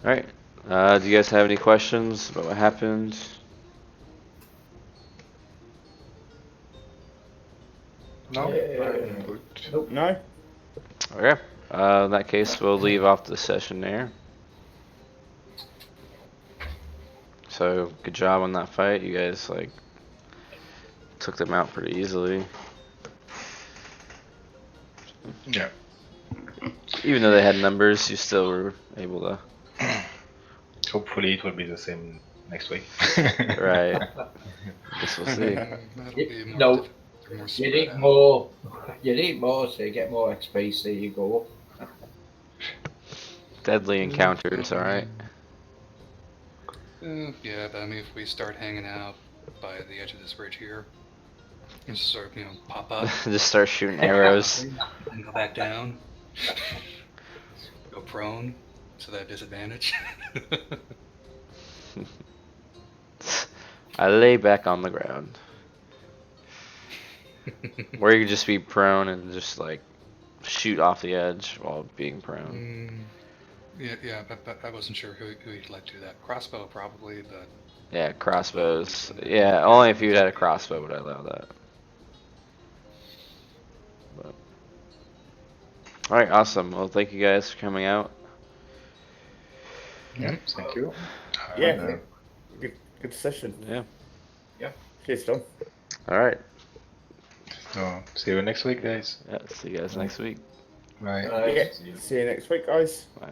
Alright, do you guys have any questions about what happened? No? Nope. No? Okay, in that case, we'll leave off the session there. So, good job on that fight, you guys, like, took them out pretty easily. Yeah. Even though they had numbers, you still were able to. Hopefully it will be the same next week. Right. Guess we'll see. That'll be more No. they're more You spread need out. more. You need more, so you get more XP. So you go up. Deadly encounters, alright. Yeah, but I mean, if we start hanging out by the edge of this bridge here, and just sort of, pop up Just start shooting arrows. and go back down, go prone, so that disadvantage. I lay back on the ground. Or you could just be prone and just like shoot off the edge while being prone. Yeah, but I wasn't sure who you'd let do that. Crossbow probably, but Yeah, crossbows. Yeah, only if you had a crossbow would I allow that. But. Alright, awesome. Well, thank you guys for coming out. Yeah, thank you. Yeah, good session. Yeah. Cheers, John. Alright. So, see you next week, guys. Yeah, see you guys next week. Bye. Yeah, see you next week, guys. Bye.